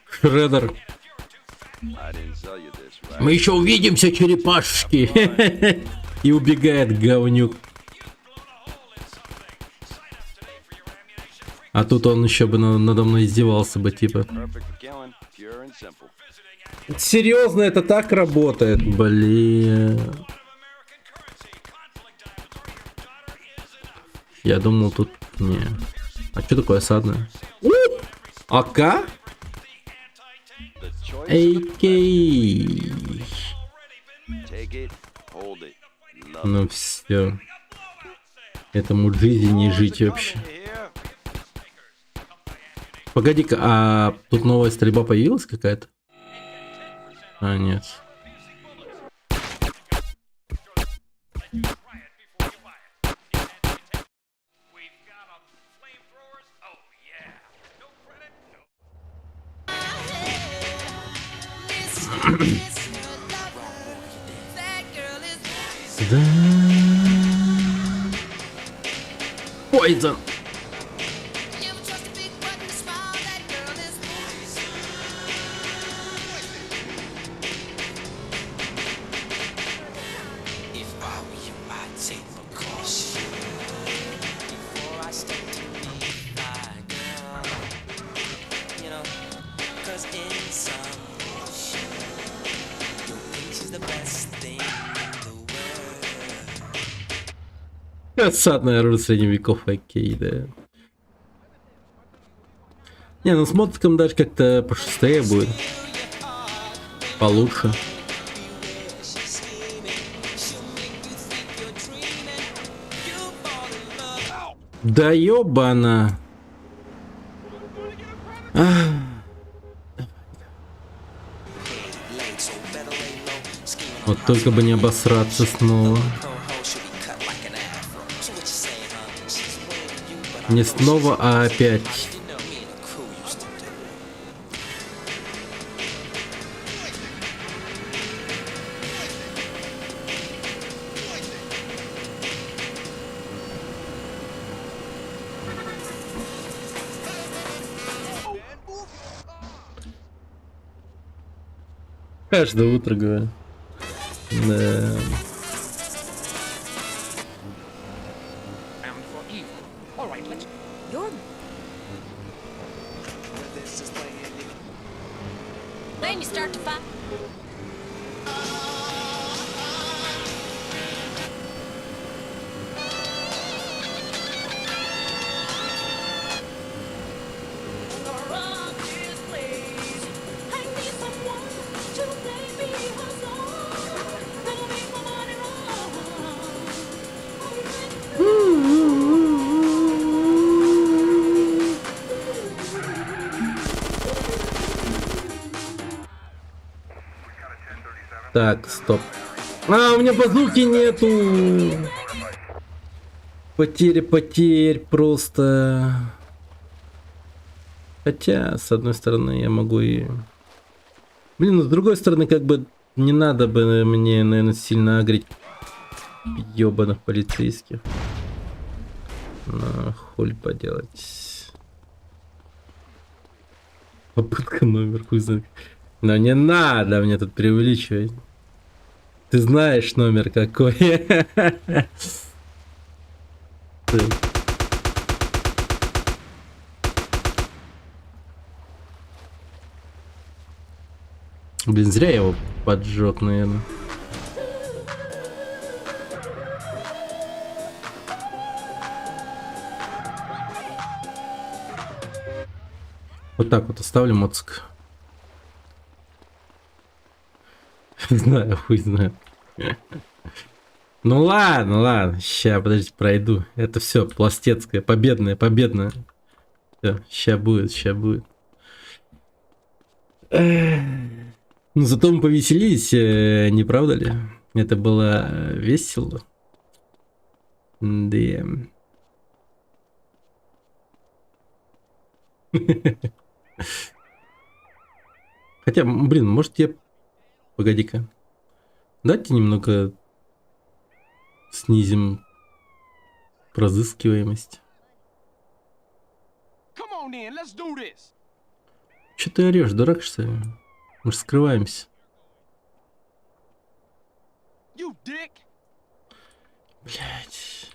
шредер. Мы еще увидимся, черепашки. И убегает говнюк. А тут он еще бы надо мной издевался бы, типа. Серьезно, это так работает? Блин. Я думал, тут... Не. А что такое осадное? АК? Окей. Ну все. Этому Джизи не жить вообще. Погоди-ка, а тут новая стрельба появилась какая-то? А, нет. Да. Poison. Осадное оружие средневеков, окей, да. Не, ну с мотиком даже как-то пошустрее будет. Получше. Да ёбана. Вот только бы не обосраться снова. Не снова, а опять. Каждое утро, говорю. Да. Then you start to fight. Так, стоп. А, у меня базуки нету. Потерь просто. Хотя, с одной стороны, я могу и... Блин, ну с другой стороны, как бы не надо бы мне, наверное, сильно агрить ёбаных полицейских. Ну, хуй поделать. Попытка номер, хуй знает. Но не надо мне тут преувеличивать. Ты знаешь номер какой. Блин, зря я его поджег, наверное. Вот так вот оставлю моцик. Знаю, хуй знаю. Ну ладно, ща, подождите, пройду. Это все пластецкое, победное. Все, ща будет. Ну зато мы повеселились, не правда ли? Это было весело. Да. Хотя, блин, может я... Погоди-ка. Давайте немного снизим разыскиваемость. then. Let's do this. Че ты орешь, дурак, что ли? Мы же скрываемся. You dick. Блять.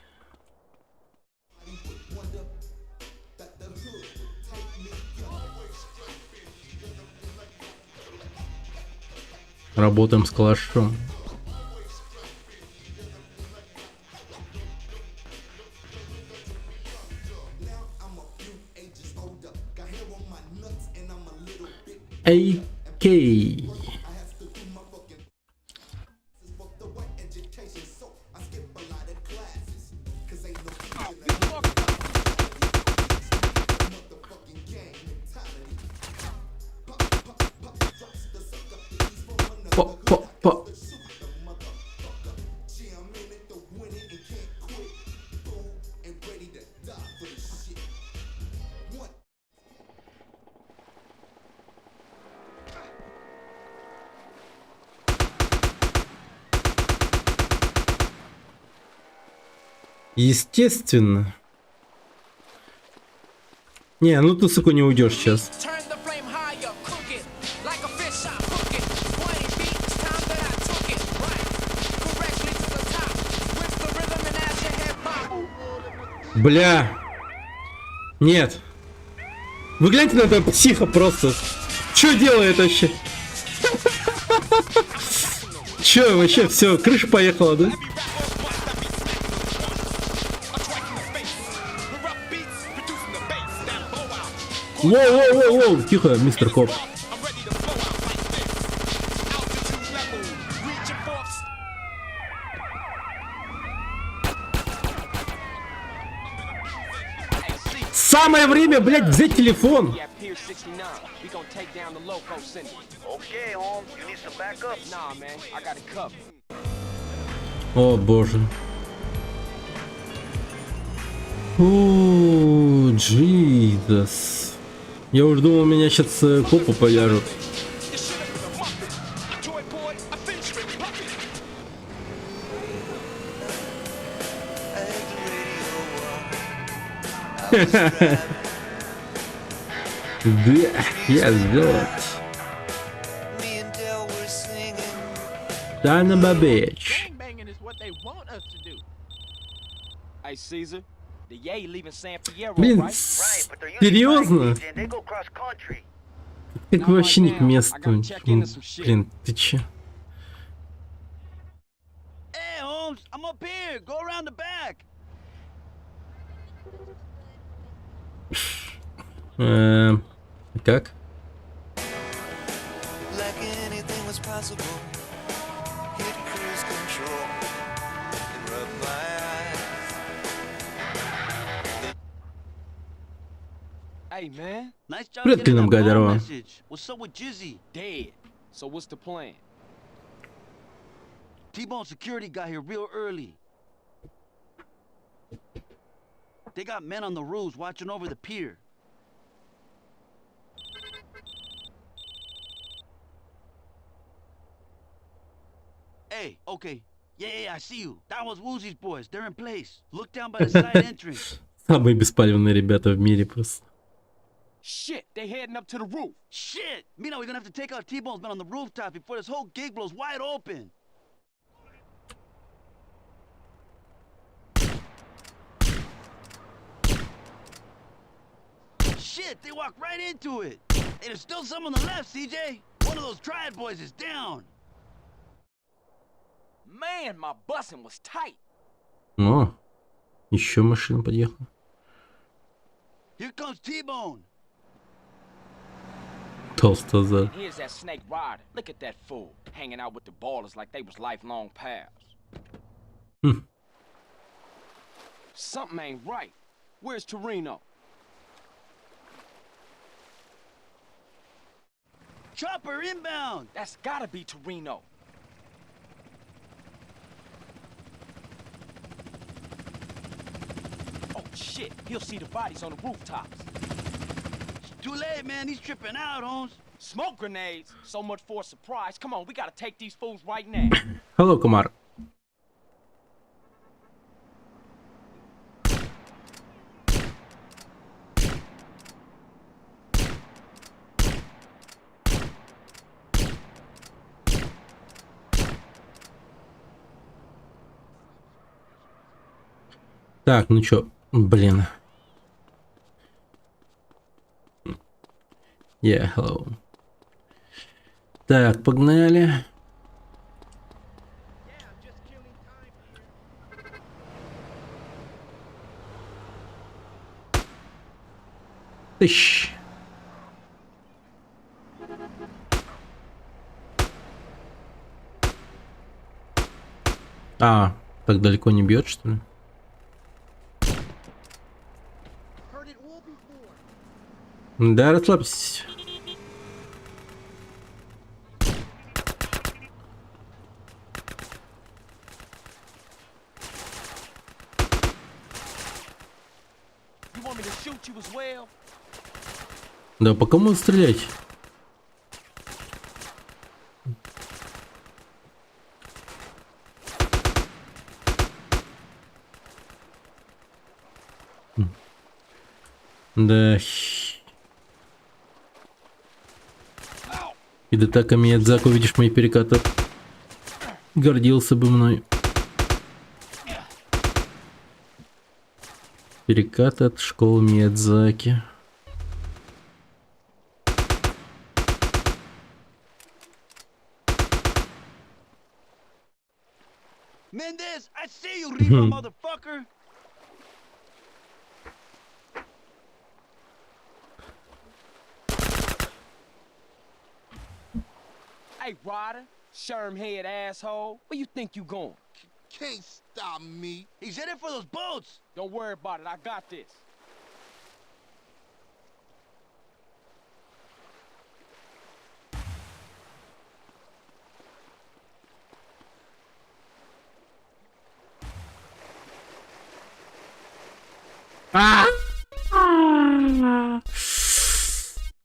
Работаем с калашом. AK. По. Естественно. Не, ну ты, сука, не уйдешь сейчас. Бля. Нет. Вы гляньте на этого психа просто. Что делает вообще? Че вообще, все, крыша поехала, да? Воу, тихо, мистер Коп. Самое время, блядь, взять телефон. О, боже. О, Джизус. Я уже думал, меня сейчас копы повяжут. Да, я сделал. Son of a bitch. Блин, серьезно? Как вообще не к месту. Блин, ты че? Как? Hey man, nice job. Привет, Клином Гадарова. What's up with Jizzy? Dead. So what's the plan? T-Bone security got here real early. They got men on the roofs watching over the pier. Hey, okay. Yeah, I see you. That was Woozy's boys. They're in place. Look down by the side entrance. Самые беспалевные ребята в мире просто. Shit, they heading up to the roof. Shit! Mina, we're gonna have to take out T-Bone's men on the rooftop before this whole gig blows wide open. Shit, they walked right into it. Hey, there's still some on the left, CJ. One of those Triad boys is down. Man, my busing was tight. О, еще машина подъехала. Here comes T-Bone. Толстый зад. Here's that snake rider. Look at that fool hanging out with the ballers like they was lifelong pals. Something ain't right. Where's Torino? Chopper inbound. That's gotta be Torino. Oh shit! He'll see the bodies on the rooftops. Too late, man. He's tripping out, Holmes. Smoke grenades? So much for a surprise. Come on, we gotta take these fools right now. Hello, Kumar. Так, ну чё, блин. Yeah, hello. Так, погнали. Тыщ. А, так далеко не бьет, что ли? Да, расслабься. Да, по кому стрелять? Да. И да так, Миядзаки, видишь мои перекаты. Гордился бы мной. Перекаты от школы Миядзаки. Mendez, I see you, Reaper, motherfucker. Hey, Ryder, Sherm-head asshole, where you think you going? Can't stop me. He's headed for those boats. Don't worry about it, I got this.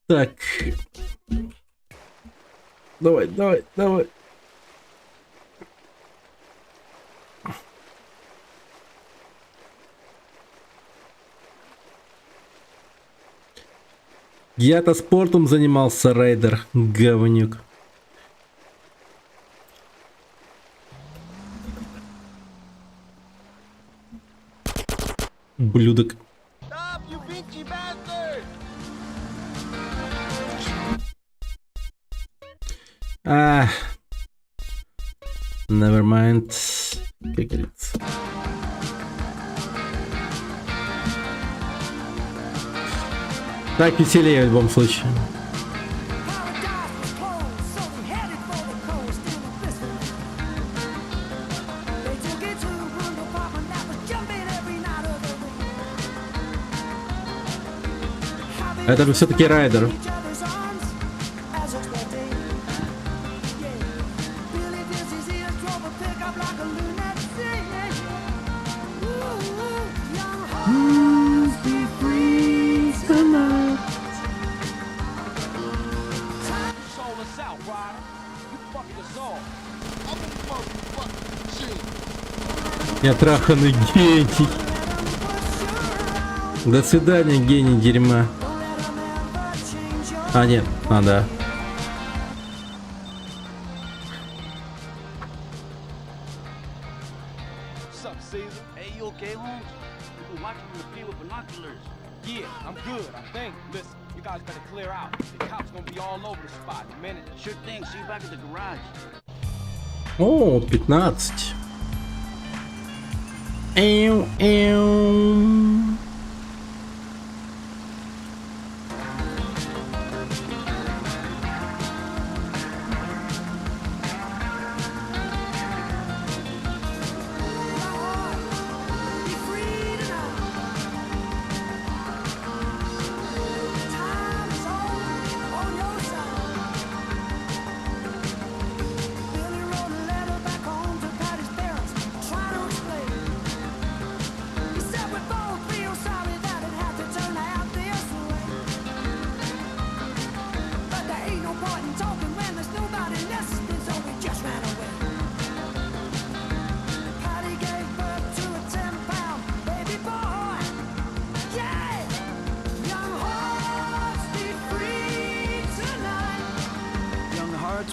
Так. Давай, давай, давай. Я-то спортом занимался, рейдер, говнюк. Ублюдок. Never mind. Как говорится. Так веселее в любом случае. Это же все-таки райдер. Я траханный гений. До свидания, гений дерьма. А, нет, да. Hey, you okay, Holmes? We've been watching the field with binoculars. Yeah, I'm good, I think. Listen, you guys better clear out. The cops gonna be all over the spot in a minute. Sure thing, see you back at the garage. О, 15. Эу, эу.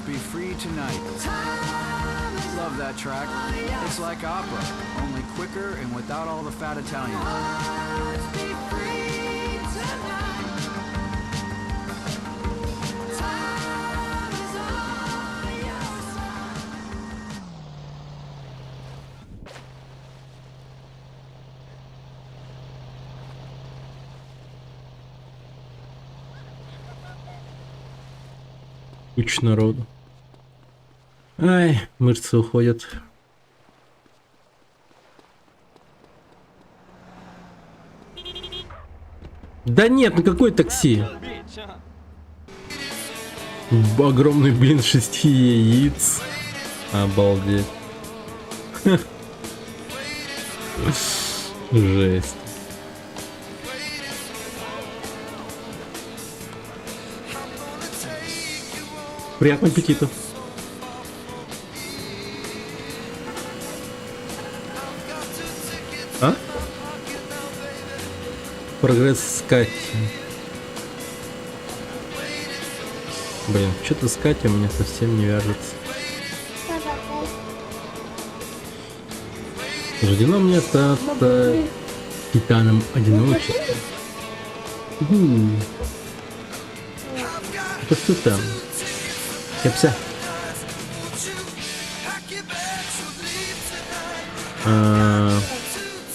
Be free tonight. love that track. It's like opera, only quicker and without all the fat Italians. Куча народу. Ай, мышцы уходят. Да нет, ну какое такси? Огромный блин 6 яиц. Обалдеть. Жесть. Приятного аппетита. А? Прогресс скать. Блин, что-то с Катей у меня совсем не вяжется. Суждено мне остаться титаном одиночества. Это что там? Кепся.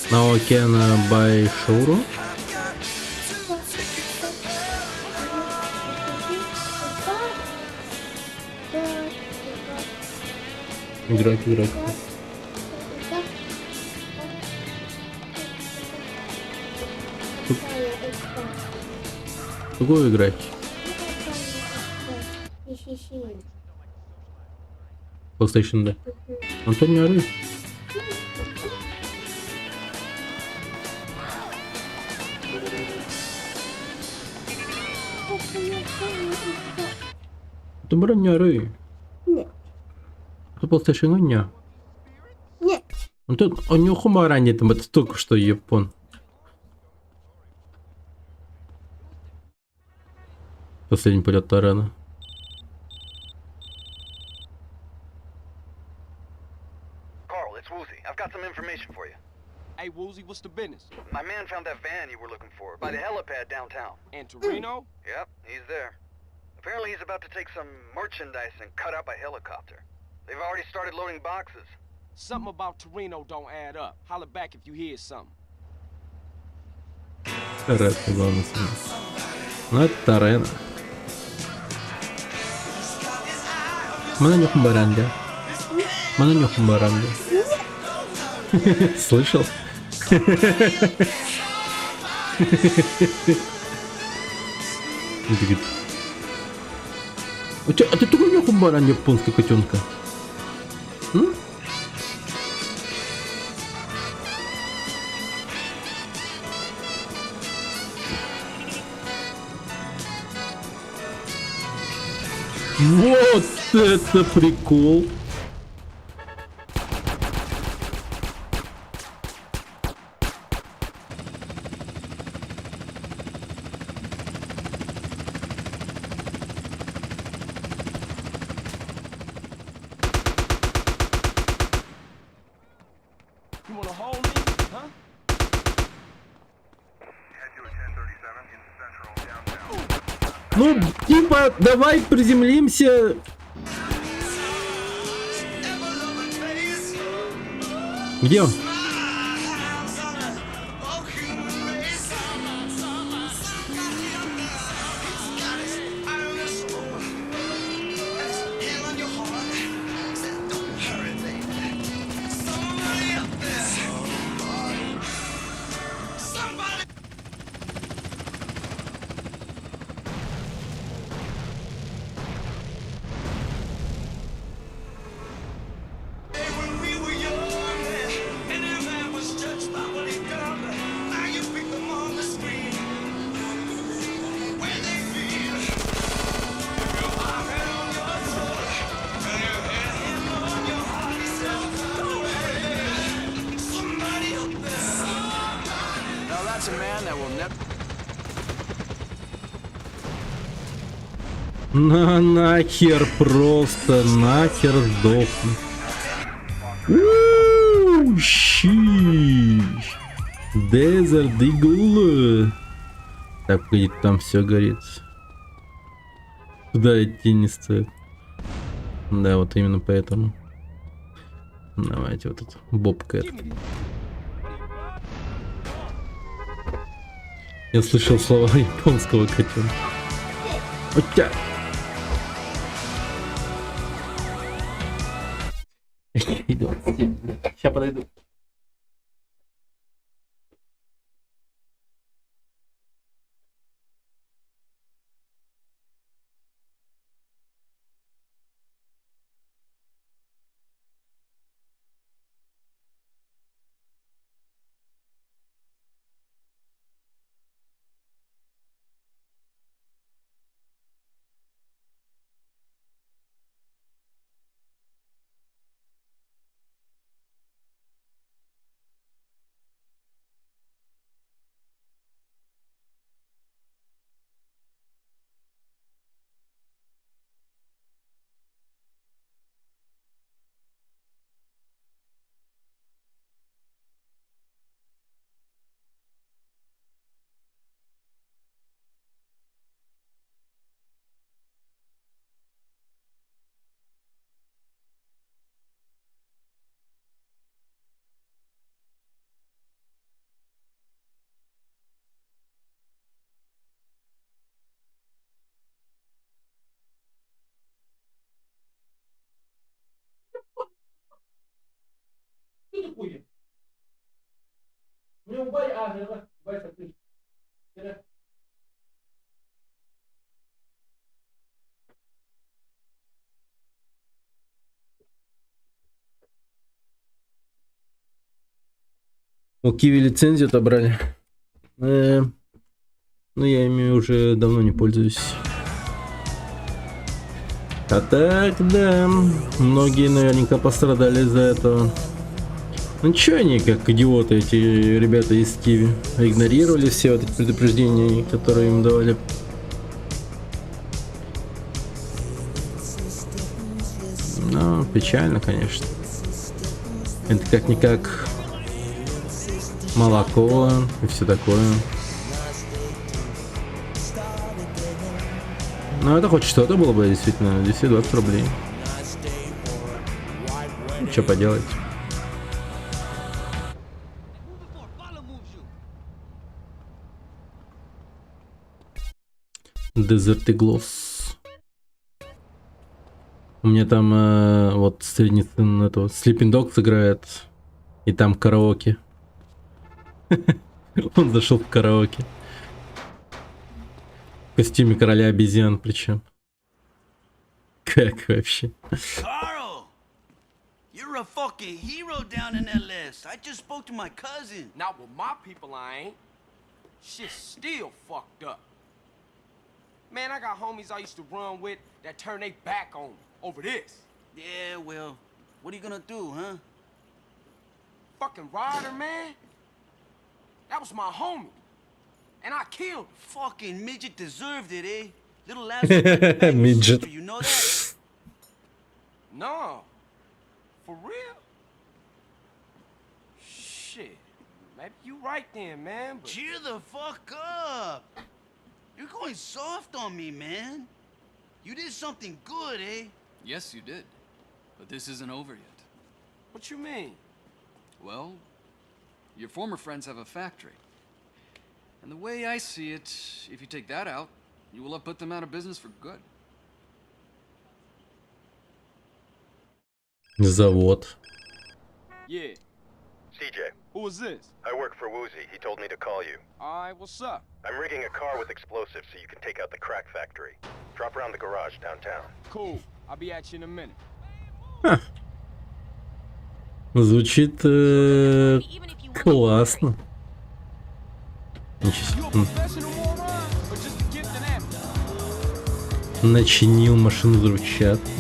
Наокена Байшуру. Играть. Какую играть? PlayStation, да. Антон не ори. Ты брат не ори. Нет. Это PlayStation не. Нет. Антон, у него хумора нет, это только что япон. Последний полет тарана. I've got some information for you. Hey, Woozy, what's the business? My man found that van you were looking for by the helipad downtown. In Torino? Yep, he's there. Apparently he's about to take some merchandise and cut out by helicopter. They've already started loading boxes. Something about Torino don't add up. Holler back if you hear something. Ну это Торено. Mana нюхом баранга. Mana нюхом баранга. Слышал? А ты только нюхом баран японская котенка? Вот это прикол! Ну, типа, давай приземлимся. Где он? Нахер просто, нахер сдохнуть. Щищ. Desert Eagle. Так, погоди, там все горит. Туда идти не стоит. Да, вот именно поэтому. Давайте вот это. Бобкэт. Я слышал слова японского котенка. Отя! Иду. Сейчас подойду. У Киви лицензию отобрали. Ну, я ими уже давно не пользуюсь. А так, да, многие наверняка пострадали из-за этого. Ну чё они, как идиоты, эти ребята из Киви, игнорировали все вот эти предупреждения, которые им давали. Ну, печально, конечно. Это как-никак молоко и все такое. Ну, это хоть что-то было бы, действительно, 220 рублей. Что поделать? Desert Eagles. У меня там вот средний сын этого Sleeping Dogs играет, и там караоке. Он зашел в караоке. В костюме короля обезьян причем. Как вообще? Carl! You're a fucking hero down in that list. I just spoke to my cousin. Not with my people, I ain't. Shit's still fucked up. Man, I got homies I used to run with that turn their back on me over this. Yeah, well, what are you gonna do, huh? Fucking Ryder, man. That was my homie. And I killed him. Fucking midget deserved it, eh? Little asshole. Midget. You know that? No. For real? Shit. Maybe you right then, man. But... Cheer the fuck up. You're going soft on me, man. You did something good, eh? Yes, you did. But this isn't over yet. What you mean? Well, your former friends have a factory. And the way I see it, if you take that out, you will have put them out of business for good. Завод. Yeah. CJ, Who is this? I work for Woozy. He told me to call you. Alright, what's up? I'm rigging a car with explosives so you can take out the crack factory. Drop around the garage downtown. Cool. I'll be at you in a minute. Звучит классно. Начинил машину взрывчаткой.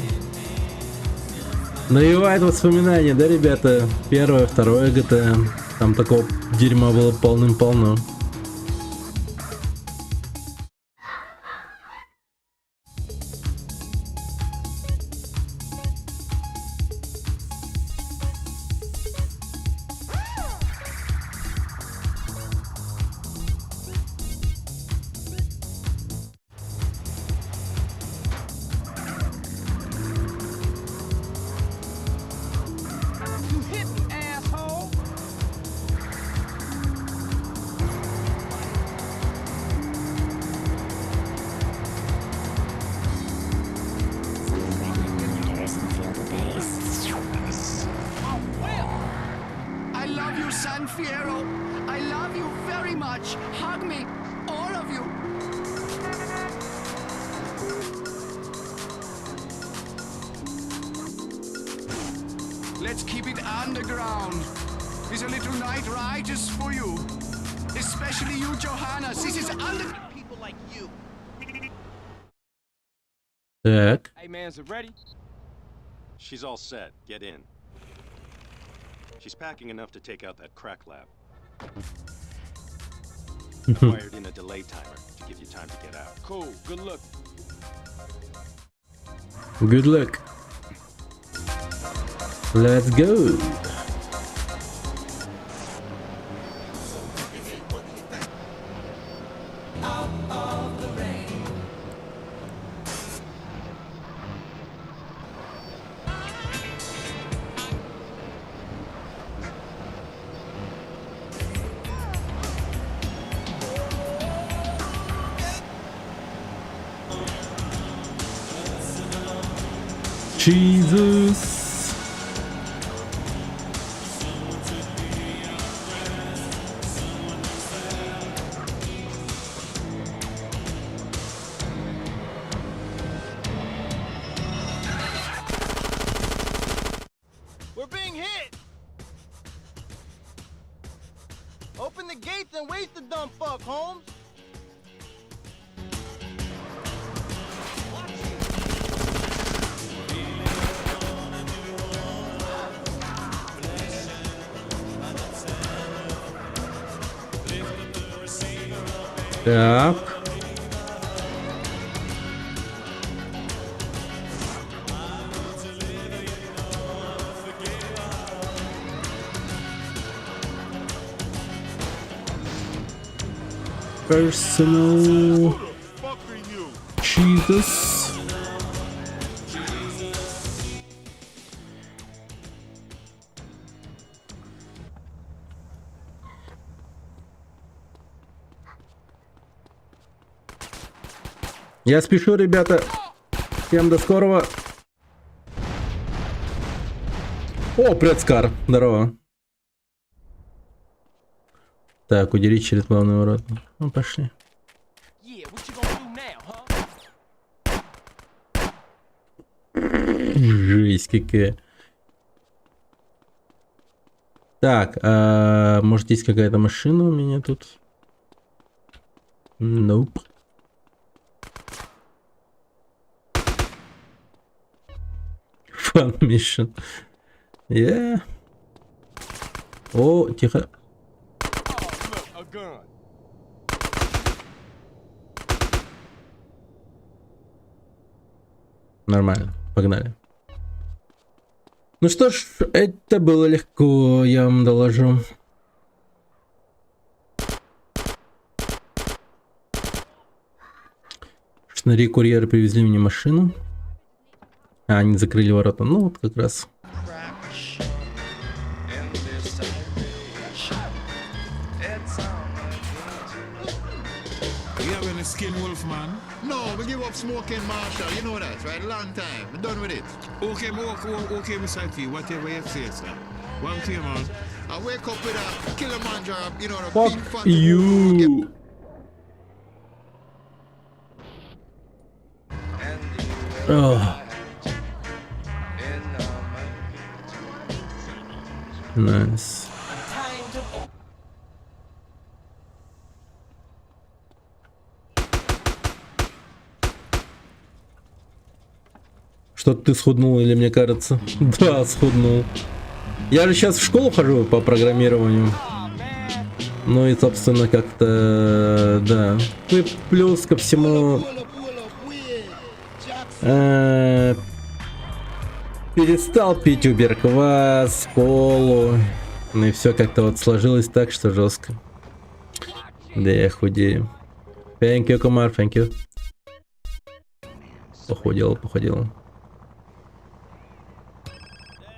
Навевает воспоминания, да, ребята? Первое, второе GTA. Там такого дерьма было полным-полно. you, San Fierro. I love you very much. Hug me, all of you. Let's keep it underground. This a little night ride is for you. Especially you, Johannes. This is under... People like you. Так. Hey, man, is it ready? She's all set. Get in. She's packing enough to take out that crack lab. Wired in a delay timer to give you time to get out. Cool. Good luck. Good luck. Let's go. Jesus. We're being hit! Open the gates and waste the dumb fuck, Holmes! Так. Personal Jesus. Я спешу, ребята. Всем до скорого. О, предскар. Здорово. Так, удерить через главные ворота. Ну, пошли. Жесть какая. Так, может есть какая-то машина у меня тут? Nope. Fun mission. Yeah. О, тихо. Нормально, погнали. Ну что ж, это было легко, я вам доложу. Шнари курьеры привезли мне машину. А, они закрыли ворота. Ну вот как раз. Skin wolf, man. No, we give up smoking, Marshall. You know that, right? Long time. We're done with it. Okay, okay, Mr. T. Whatever you say, sir. One thing, man. I wake up with a Kilimanjaro, you know, the Fuck big fat... you. Oh. Nice. Что-то ты схуднул, или мне кажется? Да, схуднул. Я же сейчас в школу хожу по программированию. Ну и, собственно, как-то, да. И плюс ко всему... перестал пить убер-квас, колу. Ну и все как-то вот сложилось так, что жестко. Да я худею. Thank you, Kumar, thank you. Похудел.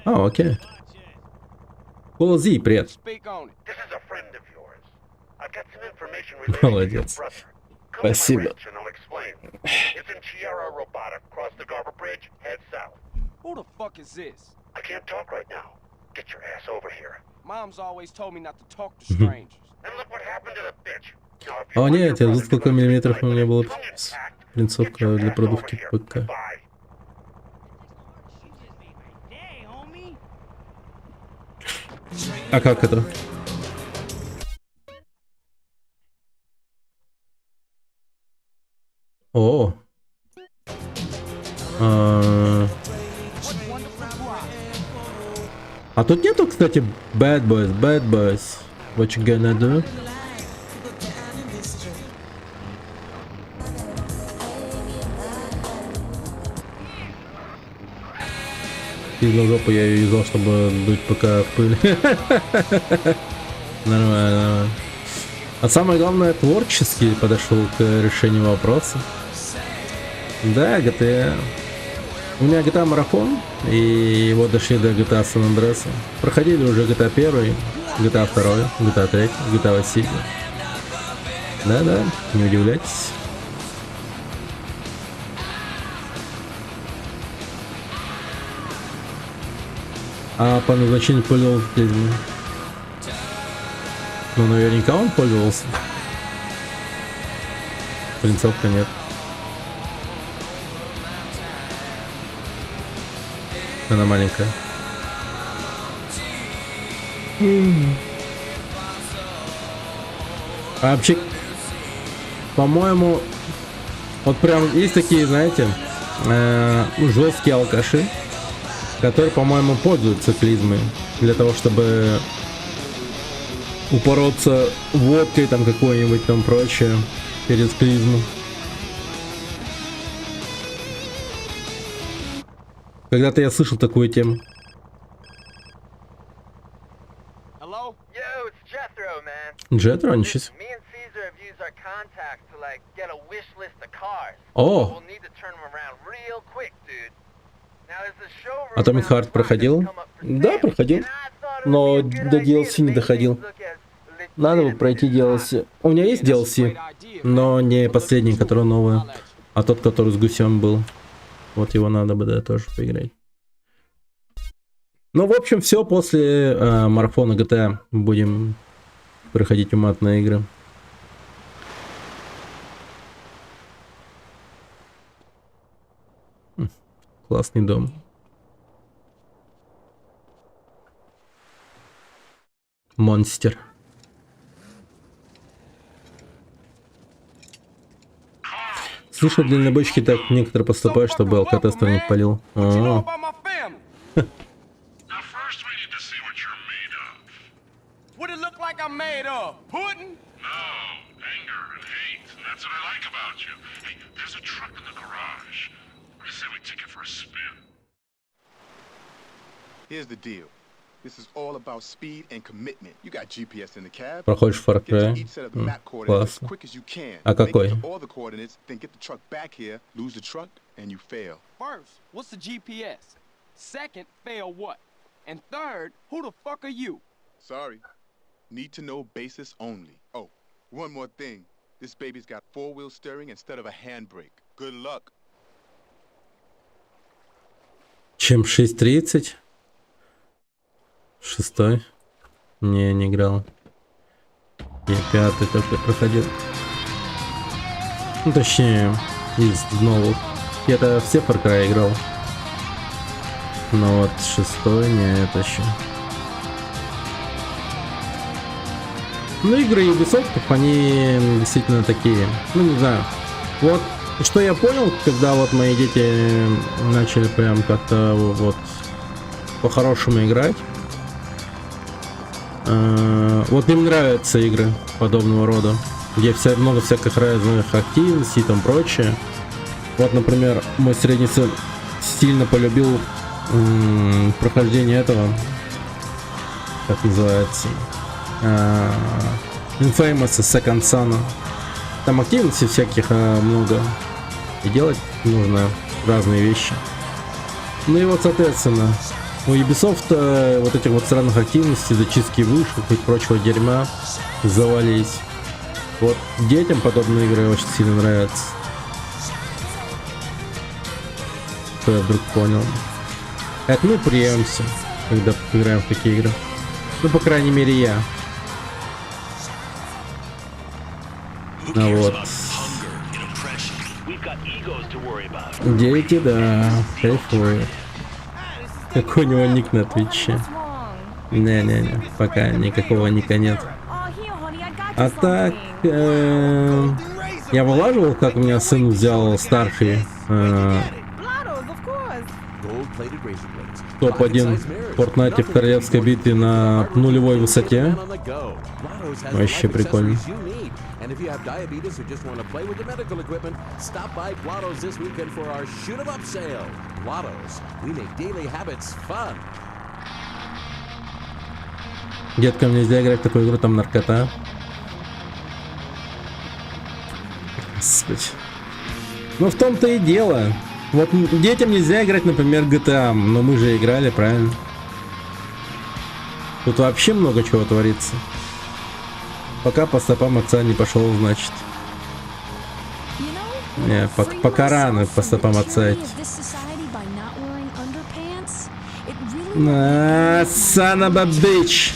А, окей. Ползи, привет. Молодец. Спасибо. Who the fuck is this? I can't talk right now. Get your ass over here. Mom's always told me not to talk to strangers. And look what happened to the bitch. О нет, я тут сколько миллиметров у меня было принцовка для продувки ПК. А как это? О. А тут нету, кстати, Bad Boys. What you gonna do? Из жопу я ее юзал, чтобы дуть ПК в пыль. Нормально. А самое главное, творчески подошел к решению вопроса. Да, GTA. У меня GTA марафон, и вот дошли до GTA San Andreas. Проходили уже GTA 1, GTA 2, GTA 3, GTA Vice City. Да-да, не удивляйтесь. А по назначению пользовался клизмой. Ну, наверняка он пользовался. Принцовка нет. Она маленькая. А вообще, по-моему, вот прям есть такие, знаете, жесткие алкаши, которые, по-моему, пользуются клизмой для того, чтобы упороться водкой там какой-нибудь там прочее перед клизму. Когда-то я слышал такую тему. Джетро, ничего себе. О! Atomic Heart проходил? Да, проходил. Но до DLC не доходил. Надо бы пройти DLC. У меня есть DLC, но не последний, который новый, а тот, который с гусем был. Вот его надо бы, да, тоже поиграть. Ну, в общем, все. После марафона GTA будем проходить уматные игры. Классный дом. Монстр. Слышал, дальнобойщики так некоторые поступают, чтобы алкотестер не палил. What it look like I'm made of? Pudding? No, anger and hate. And that's what I like about you. Hey, there's a truck in the garage. I say we take it for a spin. Here's the deal. This is all about speed and commitment. You got GPS in the cab. Проходишь Far Cry. Классно. А какой? All the coordinates, then get the truck back here, lose the truck, and you fail. First, what's the GPS? Second, fail what? And third, who the fuck are you? Sorry. Need to know basis only. Oh, one more thing. This baby's got four-wheel steering instead of a handbrake. Good luck. Чем 6.30? Шестой? Не играл. Я пятый только проходил. Ну, точнее, из новых. Я-то все Far Cry играл. Но вот шестой нет еще. Ну, игры Ubisoft, они действительно такие, ну, не знаю. Вот, что я понял, когда вот мои дети начали прям как-то вот по-хорошему играть. Вот им нравятся игры подобного рода, где много всяких разных активностей и там прочее. Вот, например, мой средний сын сильно полюбил прохождение этого, как называется, Infamous Second Son. Там активностей всяких много, и делать нужно разные вещи. Ну и вот, соответственно, у Ubisoft вот этих вот странных активностей, зачистки вышек и прочего дерьма завались. Вот детям подобные игры очень сильно нравятся. Что я вдруг понял. Это мы приемся, когда играем в такие игры. Ну, по крайней мере, я. Ну вот. Дети, да, кайфуют. Какой у него ник на Твиче? Не-не-не, пока никакого ника нет. А так, я вылаживал, как у меня сын взял Старфи. Топ-1 в Фортнайте в королевской битве на нулевой высоте. Вообще прикольно. And if you have diabetes or just want to play with your medical equipment, stop by Blotto's this weekend for our Shoot 'em Up sale. Blotto's, we make daily habits fun. Деткам нельзя играть в такую игру, там наркота. Господи. Ну в том-то и дело. Вот детям нельзя играть, например, GTA, но мы же играли, правильно? Тут вообще много чего творится. Пока по стопам отца не пошел, значит. Не, пока рано по стопам отца идти. Son of a bitch.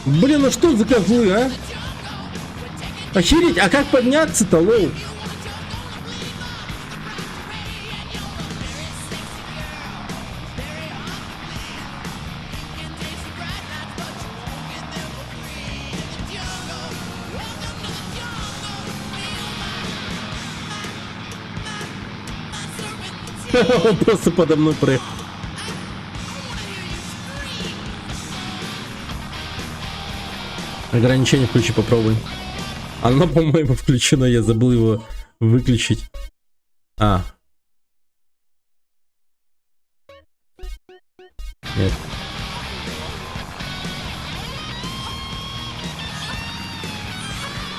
Блин, ну что за козлы, а? Охереть, а как подняться-то, лол? Он просто подо мной проехал. Ограничение включи, попробуй. Оно, по-моему, включено, я забыл его выключить. А. Нет.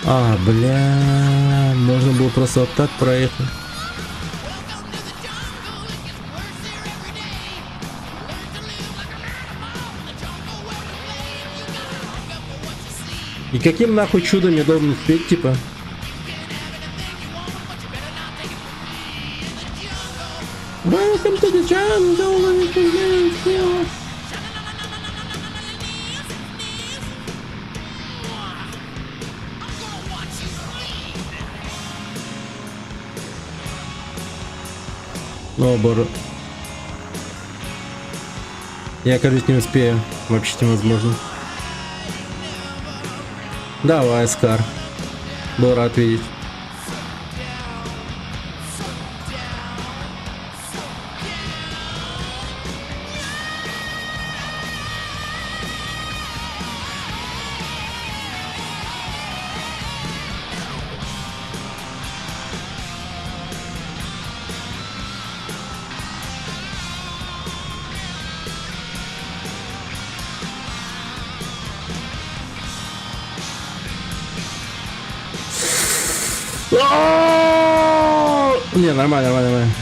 А, бля, можно было просто вот так проехать. И каким нахуй чудом я должен успеть, типа? Welcome to the jungle. О, боже. Я, кажется, не успею. Вообще невозможно. Давай, Скар. Был рад видеть. Не, нормально, нормально.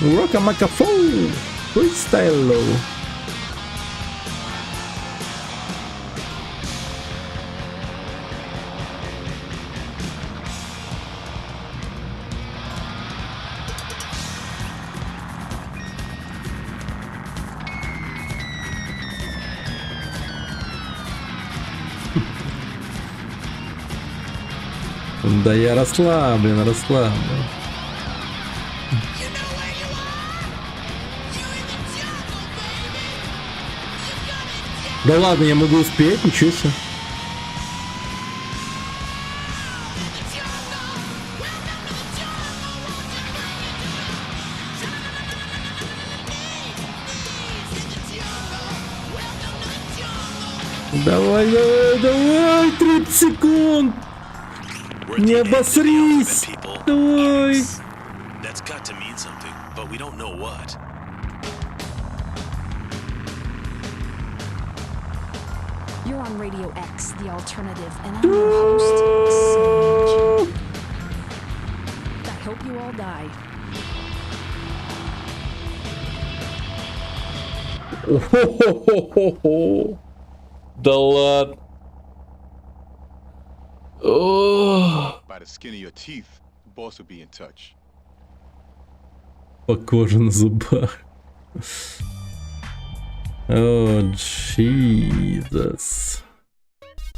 Рокамакафон. Фристайл. Да я расслаблен, расслаблен. Да ладно, я могу успеть, ничего себе. Давай, давай, давай, 30 секунд. Не обосрись! Давай! You're on Radio X, the alternative, and I'm your host, Sage. I hope you all die. Да ладно. By the skin of your teeth, the boss will be in touch. По коже на зубах. О, Jesus.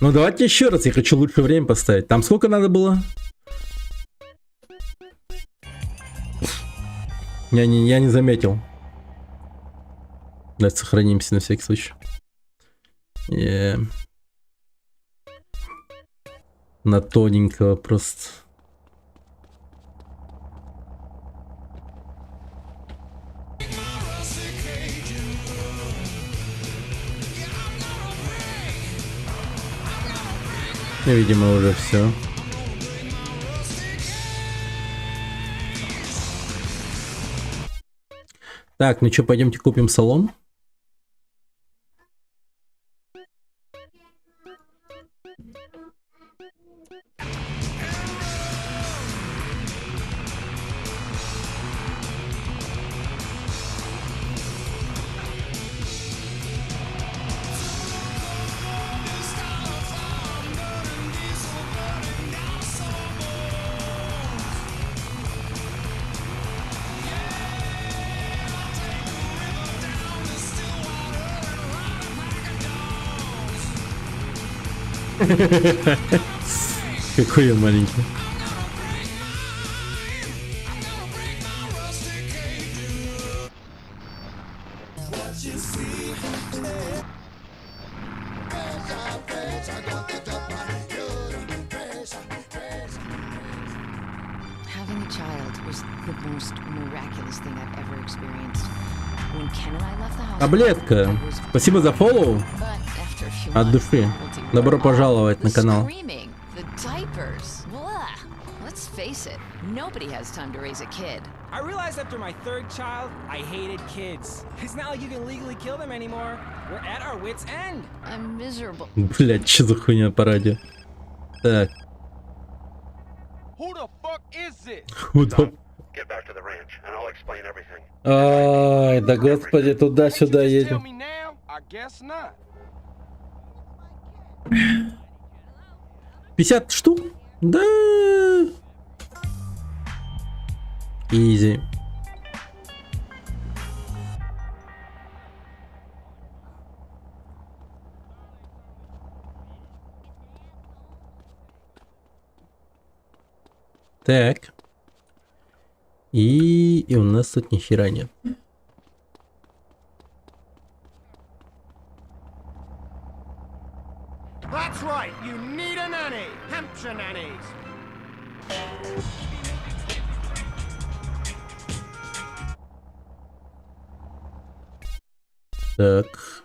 Ну давайте еще раз, я хочу лучше время поставить. Там сколько надо было? Я не заметил. Давайте сохранимся на всякий случай. На тоненького просто. Видимо, уже все. Так, ну что, пойдемте купим салон. Какой я маленький. Having a child was the most miraculous thing I've ever experienced. When Ken and I left the hospital, Таблетка. Спасибо за фоллоу. От души. Добро пожаловать на канал. the diapers. Blah. Let's face it, nobody has time to raise a kid. I realized after my third child, I hated kids. It's not like you can legally kill them anymore. We're at our wits' end. I'm miserable. Блять, что за хуйня по радио? Так. Who the fuck is this? Get back to the ranch, and I'll explain everything. Ай, да господи, туда-сюда едем. I guess not. 50 штук? Да. Изи. Так. И у нас тут ни хера нет. That's right, you need a nanny. Hampshire nannies. Так.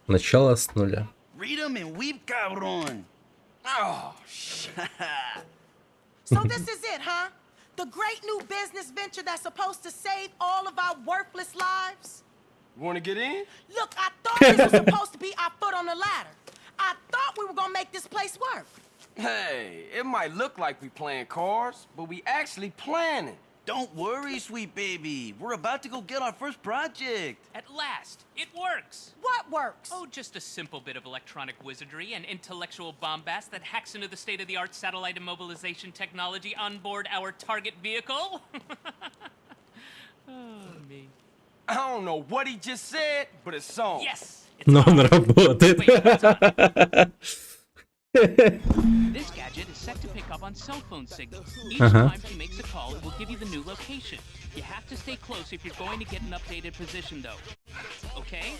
Начало с нуля. Read 'em and weep, cabron. Oh, shit. So this is it, huh? The great new business venture that's supposed to save all of our worthless lives? Want to get in? Look, I thought this was supposed to be our foot on the ladder. I thought we were gonna make this place work. Hey, it might look like we playing cards, but we actually planning. Don't worry, sweet baby. We're about to go get our first project. At last, it works. What works? Oh, just a simple bit of electronic wizardry and intellectual bombast that hacks into the state-of-the-art satellite immobilization technology on board our target vehicle. Oh, me. I don't know what he just said, but it's on. Yes! Но он работает. This gadget is set to pick up on cell phone signals. Each time she makes a call, it will give you the new location. You have to stay close if you're going to get an updated position, though. Okay?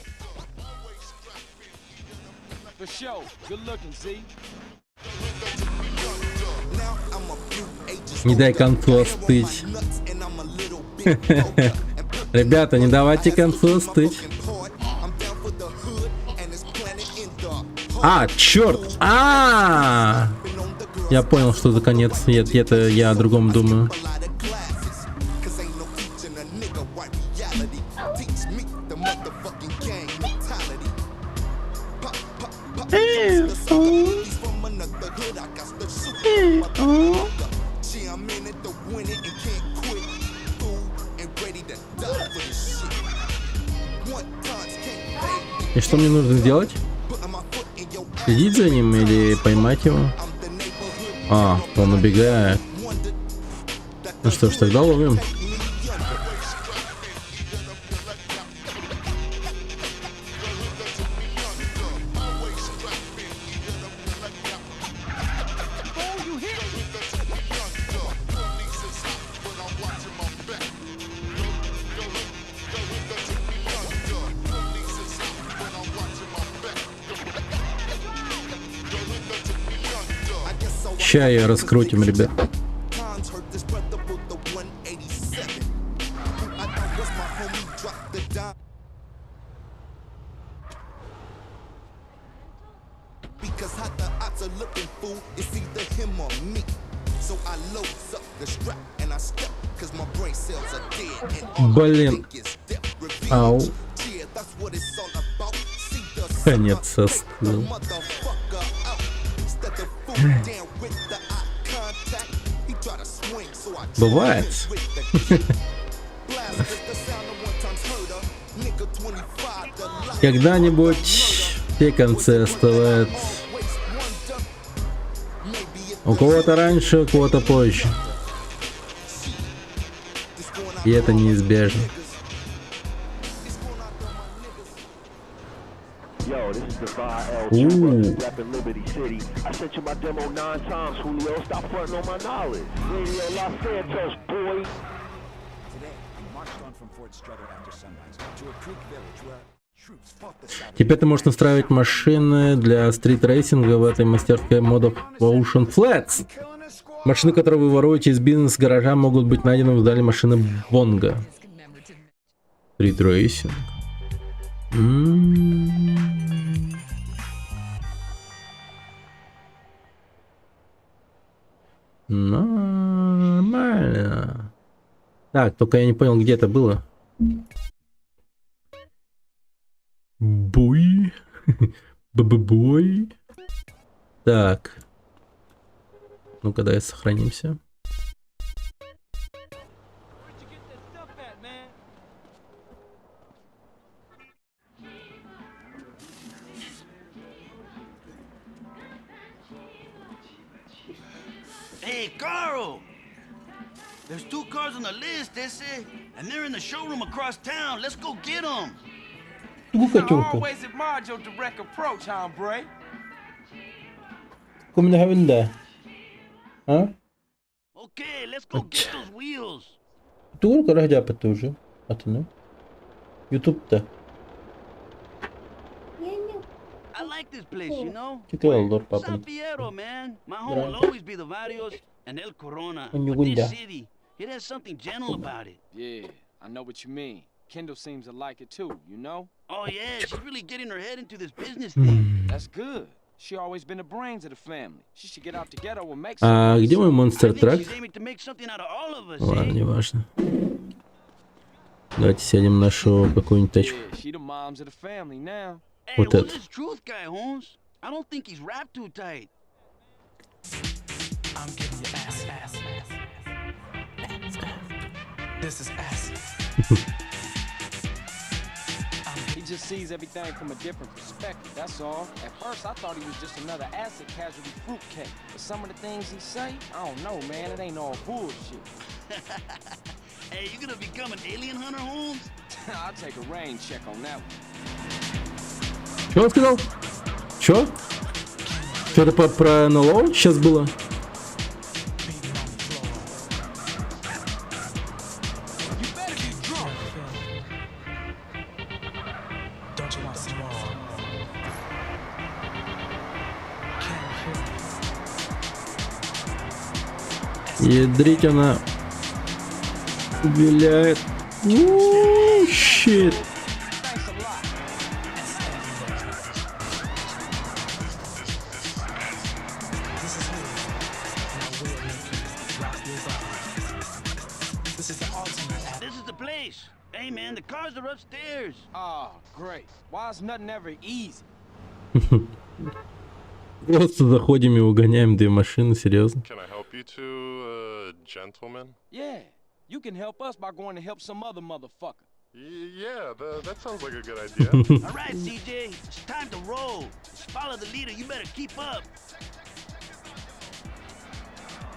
For sure. Good looking, see? Не дай концу остыть. Ребята, не давайте концу остыть. А, черт! Я понял, что за конец. Это я о другом думаю. И что мне нужно сделать? Следить за ним или поймать его? А, он убегает. Ну что ж, тогда ловим. Ща ее раскрутим, ребят. Блин. Ау. Конец состыл. Бывает. Когда-нибудь все концы оставят. У кого-то раньше, у кого-то позже. И это неизбежно. Yo, this is Divide L. Trooper, repping Liberty City. I sent you my demo 9 times, Julio. Stop fronting on my knowledge. Radio Los Santos, boy. Today, we marched on from Fort Strother after sunrise to a creek village where troops fought the South. Теперь ты можешь настраивать машины для стрит-рейсинга в этой мастерской модов Ocean Flats. Машины, которые вы воруете из бизнес-гаража, могут быть найдены в зале машины Бонга. Стрит-рейсинг. Нормально. Так, только я не понял, где это было. Бой. Бой. Так. Ну-ка, давай сохранимся. Hey, Carl! There's 2 cars on the list, they say, and they're in the showroom across town. Let's go get them. I always admired your direct approach, hombre. Kom je hebben daar? Huh? Okay, let's go get those wheels. Тур ради аппета уже. А ты ну? YouTube-то. I like this place, you know? San Fierro, man. My home will always be the Barrios and El Corona. But this city, it has something gentle about it. Yeah, I know what you mean. Kendall seems to like it too, you know? Oh yeah, she's really getting her head into this business thing. That's good. She always been the brains of the family. She should get out the ghetto and make А где мой монстр трак? Ладно, не важно. Давайте сядем в нашу какую-нибудь тачку. Вот это. I don't think he's wrapped too tight. I'm giving you ass. This is ass. He just sees everything from a different perspective, that's all. At first, I thought he was just another acid casualty fruitcake. But some of the things he say, I don't know, man. It ain't all bullshit. Hey, you gonna become an alien hunter, Holmes? I'll take a rain check on that one. Что он сказал? Что? Что-то про НЛО сейчас было? Ядрить она виляет. Щит. This is the place. Hey man, the cars are upstairs. Oh, great. Why is nothing ever easy? Просто заходим и угоняем 2 машины, серьезно. Can I help you two, gentlemen? Yeah, you can help us by going to help some other motherfucker. Yeah, that sounds like a good idea. All right, CJ, it's time to roll. Just follow the leader. You better keep up.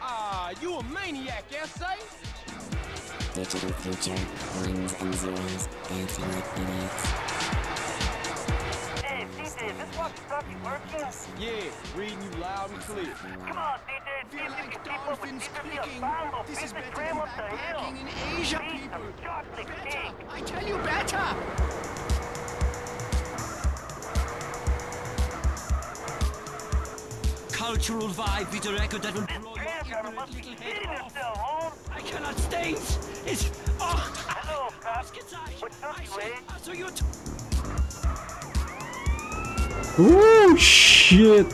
Ah, you a maniac, S.A.? Digital future, ones and zeros, dancing like idiots. Hey, CJ, is this walkie-talkie working? Yeah, reading you loud and clear. Come on, CJ, see if you can keep up with Peter's Bongo. This is Business better ram than up the hill. backpacking in Asia, Eat people. some chocolate Better. cake. I tell you, better. Cultural vibe, Peter Echo, that will blow your Driver must be little kidding head off. himself, Holmes. I cannot stay. It's... Oh! Hello, cop. What took you, eh? So you're... Oh, shit.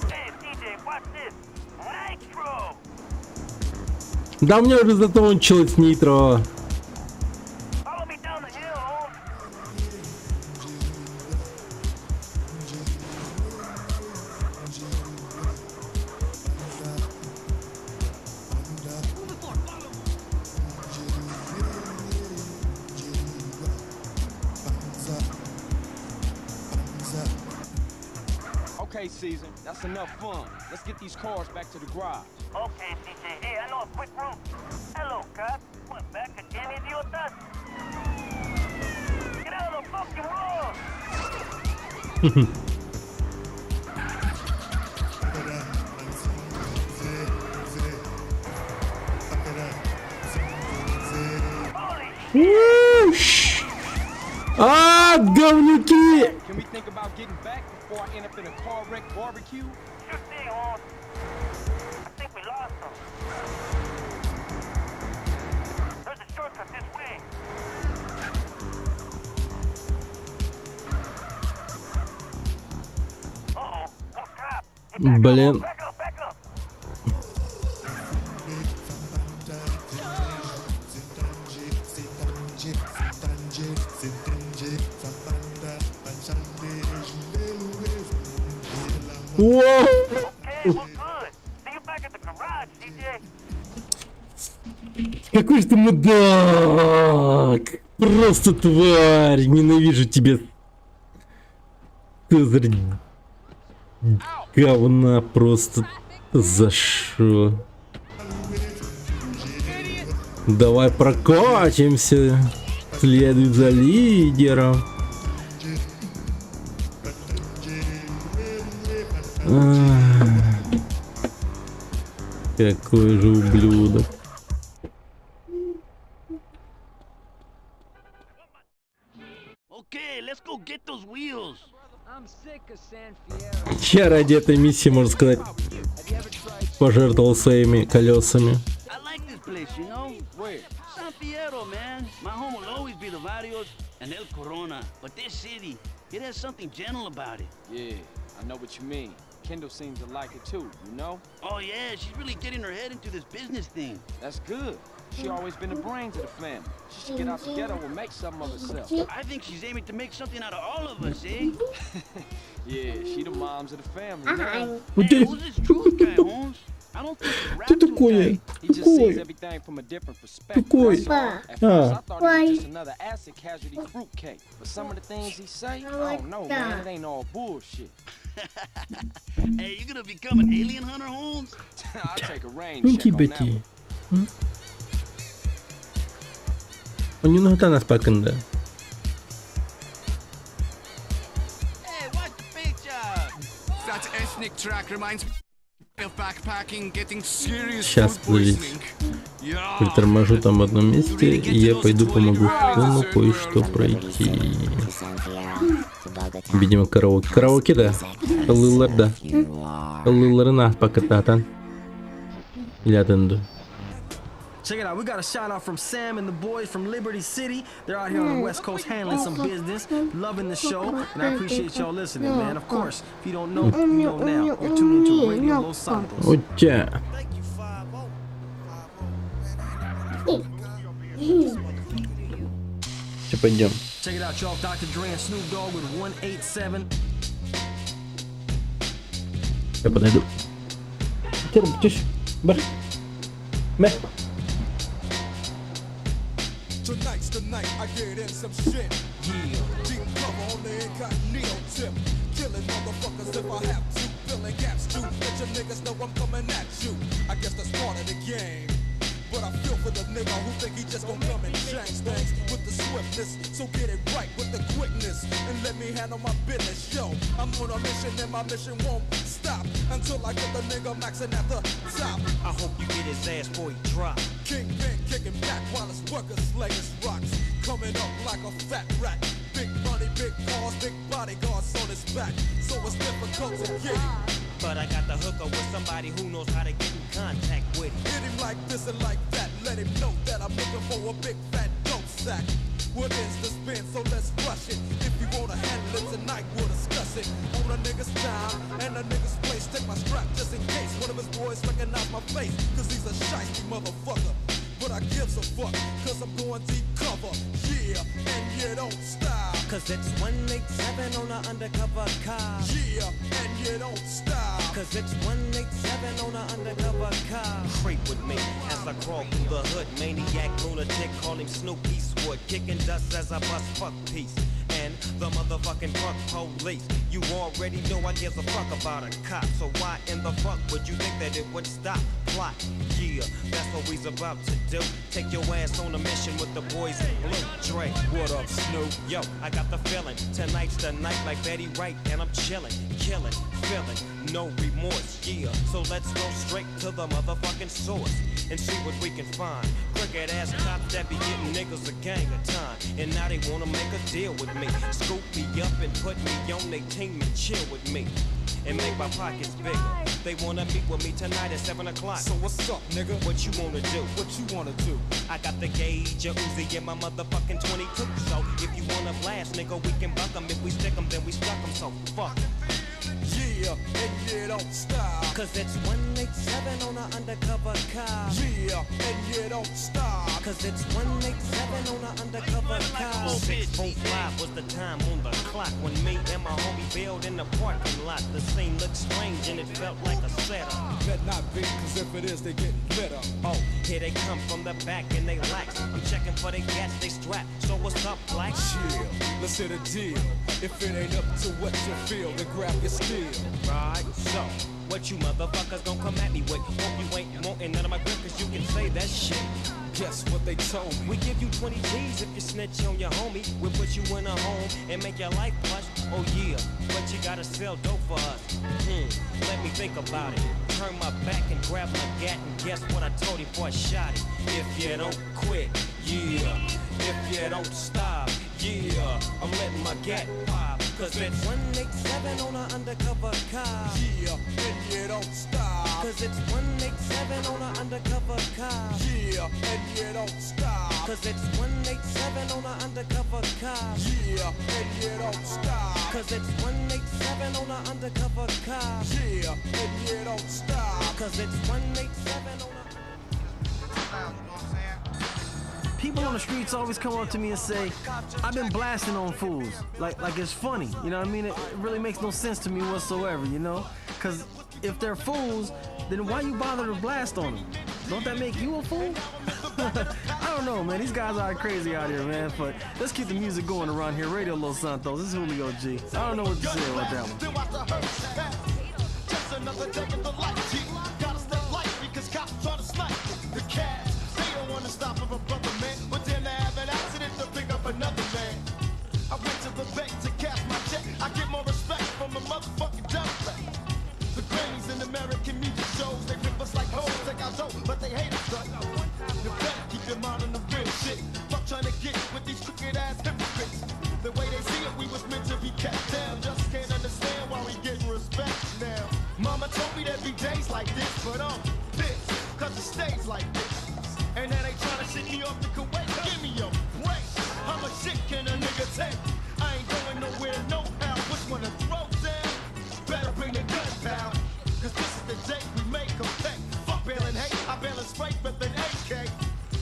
Hey, CJ, watch this. Nitro. Да у меня уже закончилось нитро. Follow me down the hill, Holmes. Okay, Caesar, that's enough fun. Let's get these cars back to the garage. Okay, CJ. Hey, I know a quick route. Hello, cop. What, back again, idiotas? Get out of the fucking road! А, говнюки! Can we think about getting back before I end up in a car wreck barbecue? Sure thing, Holmes. I think we lost him. There's a shortcut this way. Uh-oh. Oh, crap. Блин. Back up, back up. Воу! Okay, well, good. See you back at the garage, CJ. Какой же ты мудак! Просто тварь! Ненавижу тебя! Ты зря... Говна просто... За шо? Давай прокатимся! Следуй за лидером! Какой же ублюдок! Okay, let's go get those wheels. I'm sick of San Fierro. Я ради этой миссии, можно сказать, пожертвовал своими колесами. I like this place, you know? Where? San Fierro, man. My home will always be the Barrios and El Corona. But this city, it has something gentle about it. Yeah, I know what you mean. Kendall seems to like it too, you know? Oh yeah, she's really getting her head into this business thing. That's good. She always been the brains of the family. She should get out together and make something of herself. I think she's aiming to make something out of all of us, eh? Yeah, she the moms of the family. Now. Hey, who's this truth guy, Holmes? I don't think he's rap too tight. He just sees everything from a different perspective. That's all. At first, I thought he was just another acid casualty fruitcake. But some of the things he say, I don't know, man. It ain't all bullshit. Hey, you gonna become an alien hunter, Holmes? I'll take a rain Ну check on тебе that ти. one. Он иногда нас покинда. Hey, watch the picture! That ethnic track reminds me of backpacking, getting serious Сейчас, food подождите. poisoning. Yeah. Приторможу там в одном месте, и я пойду помогу Фону кое-что пройти. Видимо, караоке. Караоке, да? Калылар, да. Калыларына покататан. Лятенду. Check it out, we got a shout out from Sam and the boys from Liberty City. They're out here on the West Coast handling some business, loving the show, and I appreciate y'all listening, man. Of course, if you don't know, you know now. You're tuned into Radio Los Santos. Отча. Сейчас пойдем. Check it out, y'all. Dr. Dre and Snoop Dogg with 187. Я подойду. Бар. Мэ. Tonight's the night I get in some shit. Yeah. Deep cover on the incognito tip. Killing motherfuckers if I have to. Filling gaps too. Let your niggas know I'm coming at you. I guess that's part of the game. But I feel for the nigga who think he just gon' come and change things with the swiftness. So get it right with the quickness and let me handle my business. Yo, I'm on a mission and my mission won't stop until I get the nigga maxing at the top. I hope you get his ass before he drop. Kingpin kicking back while his workers slaying rocks. Coming up like a fat rat. Big money, big cars, big bodyguards on his back. So it's difficult to get him. But I got the hookup with somebody who knows how to get in contact with him. Hit him like this and like that. Let him know that I'm looking for a big fat dope sack. What is the spin? So let's rush it. If you wanna handle it tonight, we'll discuss it. On a nigga's time and a nigga's place. Take my strap just in case one of his boys recognize my face. Cause he's a shiesty motherfucker. But I gives a fuck, cause I'm going deep cover. Yeah, and you don't stop. Cause it's 187 on an undercover car. Yeah, and you don't stop. Cause it's 187 on an undercover car. Creep with me as I crawl through the hood. Maniac, lunatic, call him Snoop Eastwood. Kicking dust as I bust fuck peace. And the motherfucking fuck police. You already know I give a fuck about a cop. So why in the fuck would you think that it would stop? Plot, yeah, that's what we's about to do. Take your ass on a mission with the boys in blue. Dre, what up, Snoop? Yo, I got the feeling. Tonight's the night like Betty Wright, and I'm chilling, killing, feeling, no remorse, yeah. So let's go straight to the motherfucking source and see what we can find. Crooked ass cops that be getting niggas a gang of time, and now they wanna make a deal with me. Scoop me up and put me on their team and chill with me. And make my pockets bigger. They wanna meet with me tonight at 7 o'clock. So what's up, nigga? What you wanna do? What you wanna do? I got the gauge, a Uzi, and my motherfucking 22. So if you wanna blast, nigga, we can buck 'em. If we stick 'em, then we stuck 'em. So fuck 'em. Yeah, and you don't stop. Cause it's 187 on an undercover car. Yeah, and you don't stop. Cause it's 187 on an undercover car. 6:45 was the time on the clock when me and my homie bailed in the parking lot. The scene looked strange and it felt like a setup. Bet not be, cause if it is, they get lit up. Oh, here they come from the back and they lax. I'm checking for the gas, they strap. So what's up, black? Chill, let's hit a deal. If it ain't up to what you feel, then grab your steel. Right, so what you motherfuckers gon' come at me with? Hope you ain't wanting none of my grip, cause you can say that shit. Guess what they told me? We give you 20 G's if you snitch on your homie. We'll put you in a home and make your life plush. Oh yeah, but you gotta sell dope for us. Let me think about it. Turn my back and grab my gat, and guess what I told him before I shot it? If you don't quit, yeah. If you don't stop, yeah. I'm letting my gat pop. Cause it's 187 on an undercover car. Yeah, and you don't stop. Cause it's 187 on an undercover car. Yeah, and you don't stop. Cause it's 187 on an undercover car. Yeah, and you don't stop. Cause it's 187 on an undercover car. Yeah, and you don't stop. Cause it's 187 on a... People on the streets always come up to me and say, I've been blasting on fools. Like it's funny, you know what I mean? It really makes no sense to me whatsoever, you know? Cause if they're fools, then why you bother to blast on them? Don't that make you a fool? I don't know, man. These guys are crazy out here, man. But let's keep the music going around here. Radio Los Santos. This is Julio G. I don't know what to say about that one. Just another day in the life, G. Gotta step light because cops try to snipe the cash. They don't wanna stop for a brother, man. But then they have an accident to pick up another man. I went to the bank to cash my check. I get more respect from a motherfucking Democrat. The Grammys in American music shows, they rip us like hoes, take our dough, but they hate us, though. You better keep your mind on the real shit. Fuck trying to get with these crooked ass hypocrites. The way they see it, we was meant to be kept down. Just can't understand why we getting respect now. Mama told me there'd be days like this, but I'm pissed, cause it stays like this. And now they trying to shit me off the Kuwait. Give me a break. How much shit can a nigga take? I ain't going nowhere, no how. Which one to throw down? Better bring the gun down. Cause this is the day we make them pay. Fuck bailing hate, I bail a straight with an AK.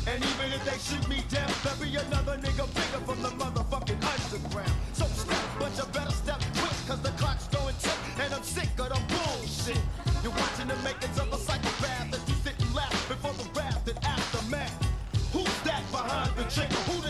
And even if they shoot me down, there'll be another nigga bigger from the motherfucking underground. So step, but you better step quick, cause the clock's going tick, and I'm sick of the bullshit. You're watching the makings of a psychopath as you sit and laugh before the wrath and aftermath. Who's that behind the trigger? Who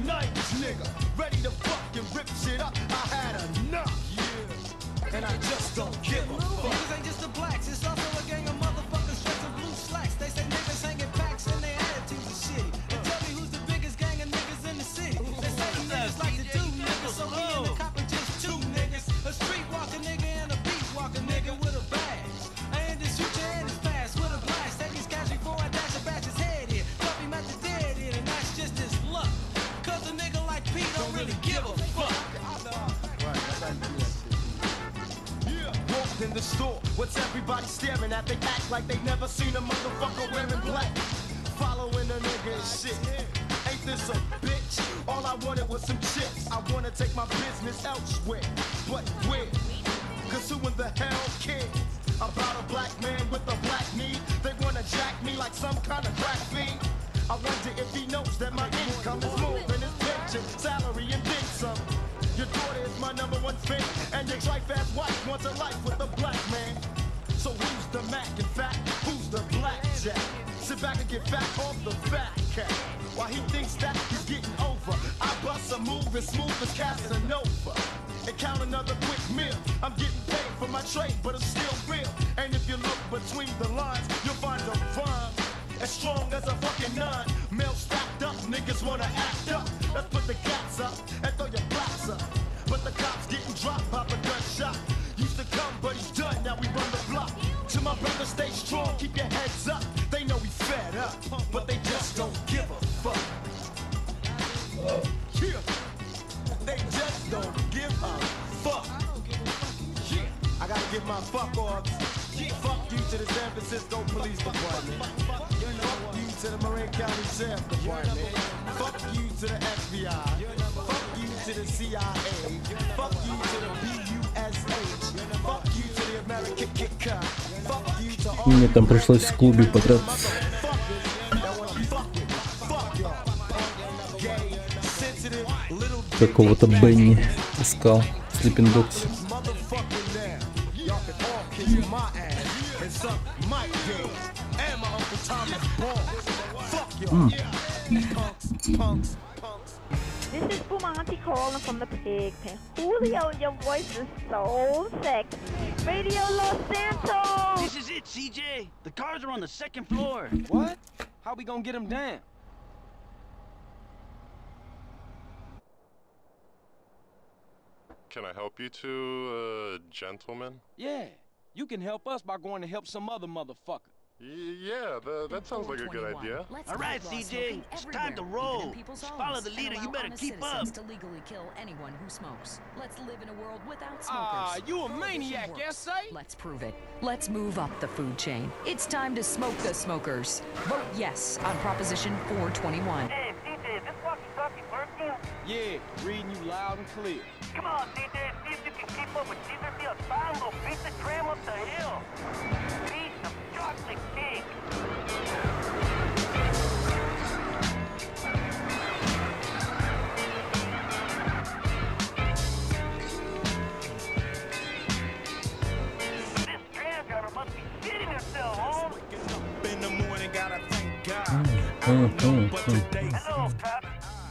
90s nigga, ready to fucking rip shit up. I had enough, yeah, and I just don't give a fuck. Niggas ain't just the blacks, it's also a gang of motherfuckers dressed in blue slacks. They say niggas hanging packs and their attitudes are shitty. They tell me who's the biggest gang of niggas in the city. They say niggas like to do niggas, so me and the cop are just two niggas. A streetwalker nigga and a beach walker nigga with a badge. And just shoot your head as fast with a blast. Take his cash before I dash a batch his head in. Drop him at the dead end, and that's just his luck. Cause a nigga like Pete don't really give a fuck. Walked in the store, what's everybody staring at? They act like they never seen a motherfucker wearing black. Following a nigga and shit. Ain't this a bitch? All I wanted was some chips. I wanna take my business elsewhere. But where? Cause who in the hell cares about a black man with a black need? They wanna jack me like some kind of crack fiend. I wonder if he knows that my income is more than his pension, salary, and then some. Your daughter is my number one fan, and your trife-ass wife wants a life with a black man. So who's the Mac in fact? Who's the blackjack? Sit back and get back off the fat cat. While he thinks that he's getting over, I bust a move as smooth as Casanova. And count another quick meal. I'm getting paid for my trade, but it's still real. And if you look between the lines, you'll find a rhyme as strong as a fucking nine. Mail stacked up, niggas wanna act up. Let's put the cats up and throw your blacks up. But the cops getting dropped, pop a gunshot. Used to come, but he's done, now we run the block. To my brother, stay strong, keep your heads up. They know we fed up, but they just don't give a fuck. Yeah. They just don't give a fuck. Yeah. I gotta get my fuck off. Fuck you to the San Francisco Police Department. Fuck you to the Marin County Sheriff Department. Fuck you to the FBI. Fuck you to the CIA. Fuck you to the BUSH. Fuck you to the American Kit Kat. Fuck you to all. Мне там пришлось в клубе потратить. Какого-то Бенни искал в Sleeping Dogs. This is Bumanti calling from the pig pen. Julio, your voice is so sexy. Radio Los Santos! This is it, CJ. The cars are on the second floor. What? How we gonna get them down? Can I help you two, gentlemen? Yeah, you can help us by going to help some other motherfucker. Yeah, that sounds like a good idea. All right, CJ, it's time to roll. Follow the leader, you better keep up. To legally kill anyone who smokes. Let's live in a world without smokers. Ah, you a maniac, S.A.? Let's prove it. Let's move up the food chain. It's time to smoke the smokers. Vote yes on Proposition 421. Hey, CJ, is this walkie-talkie working? Yeah, reading you loud and clear. Come on, CJ, see if you can keep up with Caesar Field. Find little piece of tram up the hill. Piece of chocolate cake. This tram driver must be shitting herself, home. In the morning, gotta thank God. I don't know, but today. Hello, cop.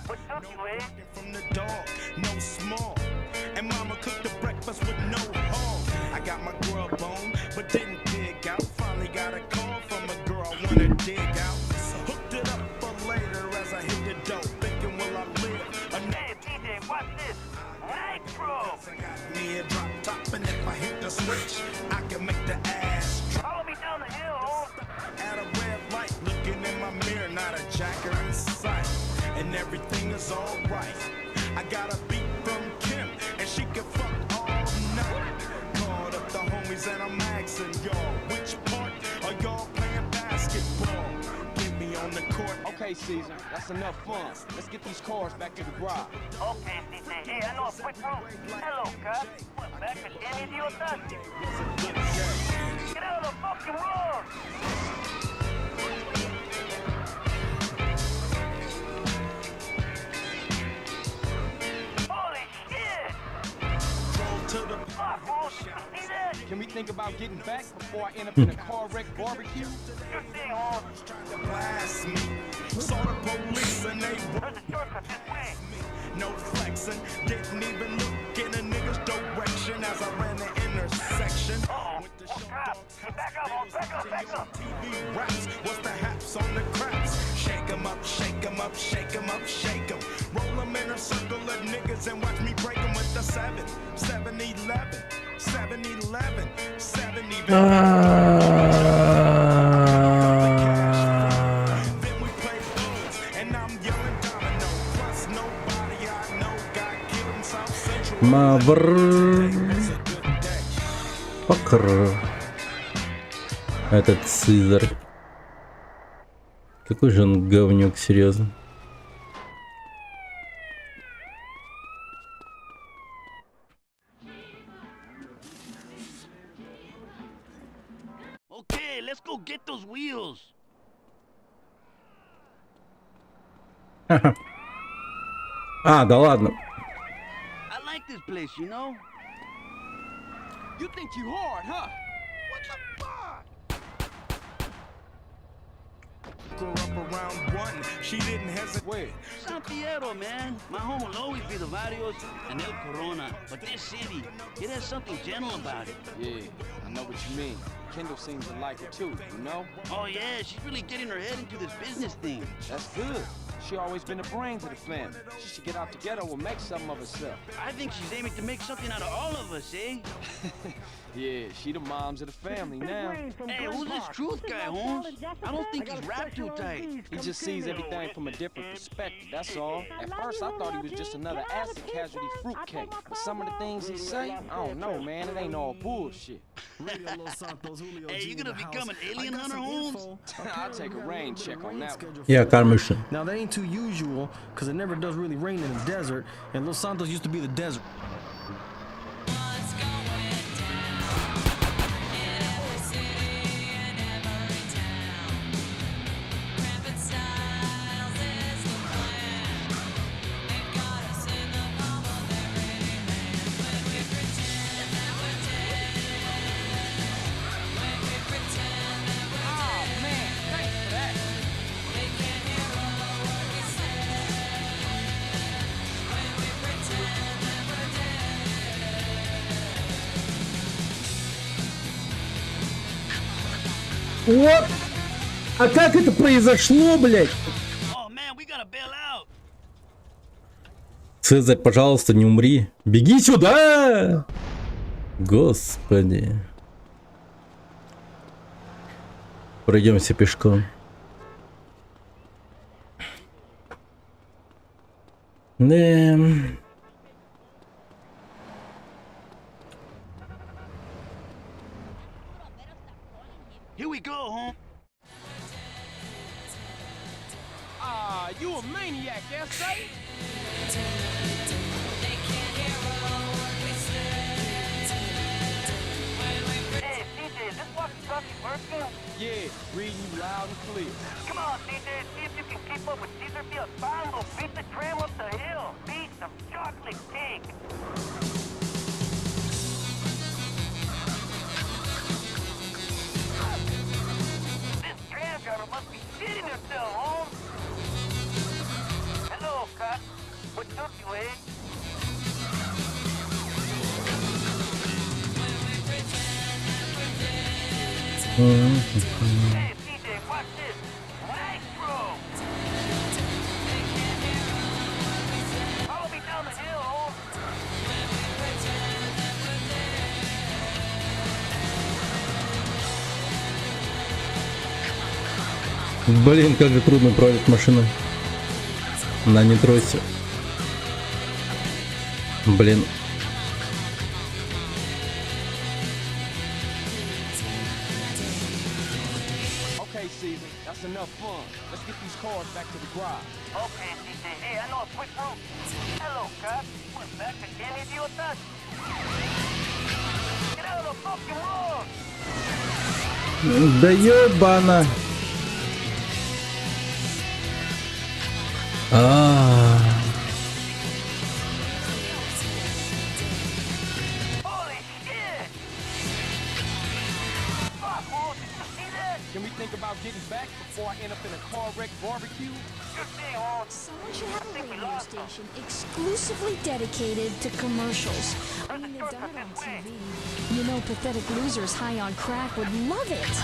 What took you, eh? From the dog, no small. And mama cooked the breakfast with no hog. I got my grub on, but didn't dig out. Finally got a call from a girl I wanna dig out. Hooked it up for later as I hit the dope. Thinking, will I live? Hey, PJ, watch this. Nitro! Me a drop top, and if I hit the switch, I can make the ass drop. Follow me down the hill, home. At a red light, looking in my mirror, not a jacker in sight. And everything is alright. I got a beat from Kim, and she can fuck all night. Called up the homies, and I'm asking y'all, which part are y'all playing basketball? Get me on the court. Okay, Caesar, that's enough fun. Let's get these cars back to the garage. Okay, CJ, hey, I know a quick route. Hello, cop. What, back to Danny Diotati? Get out of the fucking road! Holy shit! To the fuck, fool! See that? Can we think about getting back before I end up in a car wreck barbecue? Saw the police and they no flexing, didn't even look in a nigga's direction as I ran the intersection. With the show dogs, back up. TV raps, what's the haps on the craps? Shake 'em up, shake 'em up, shake 'em up, shake 'em. Roll 'em in a circle of niggas and watch me break 'em with the 7-11, 7-11, 7-11. Покр. Этот Цезарь. Какой же он говнюк, серьезно. Okay, let's go get those wheels. А, да ладно. I like this place, you know? You think you hard, huh? What the fuck? Up around one, she didn't hesitate. San Fierro, man. My home will always be the Barrios and El Corona. But this city, it has something gentle about it. Yeah, I know what you mean. Kendall seems to like it too, you know? Oh yeah, she's really getting her head into this business thing. That's good. She always been the brains of the family. She should get out together and make something of herself. I think she's aiming to make something out of all of us, eh? Yeah, she the moms of the family now. Hey, who's this Truth guy, Holmes? I don't think he's wrapped too tight. He just sees everything from a different perspective, that's all. At first, I thought he was just another acid casualty fruitcake. But some of the things he say, I don't know, man. It ain't all bullshit. Hey, you gonna become an alien hunter, Holmes? I'll take a rain check on that one. Yeah, car mission. Now that ain't too usual, because it never does really rain in the desert, and Los Santos used to be the desert. Вот! А как это произошло, блядь? Цезарь, пожалуйста, не умри. Беги сюда! Господи. Пройдемся пешком. Да. Here we go, home. Ah, you a maniac, S.A.? Hey, CJ, is this walkie-talkie working? Yeah, reading you loud and clear. Come on, CJ, see if you can keep up with Caesar Field. Follow, beat the tram up the hill. Beat some chocolate cake. This tram driver must be shitting himself, Holmes. Hello, Cut. What took you, eh? Hey, CJ, watch this. Nitro! Follow me down the hill, Holmes. Блин, как же трудно управлять машиной на нитросе. Блин. Okay, Caesar, that's enough fun. Let's get these cars back to the garage. Okay, CJ, hey, I know a quick route. Hello, Cut. We're back again, idiotas. Get out of the fucking road! Да ёбана. Can we think about getting back before I end up in a car wreck barbecue? Someone should have a radio station exclusively dedicated to commercials. I mean, they've done it on TV. You know, pathetic losers high on crack would love it.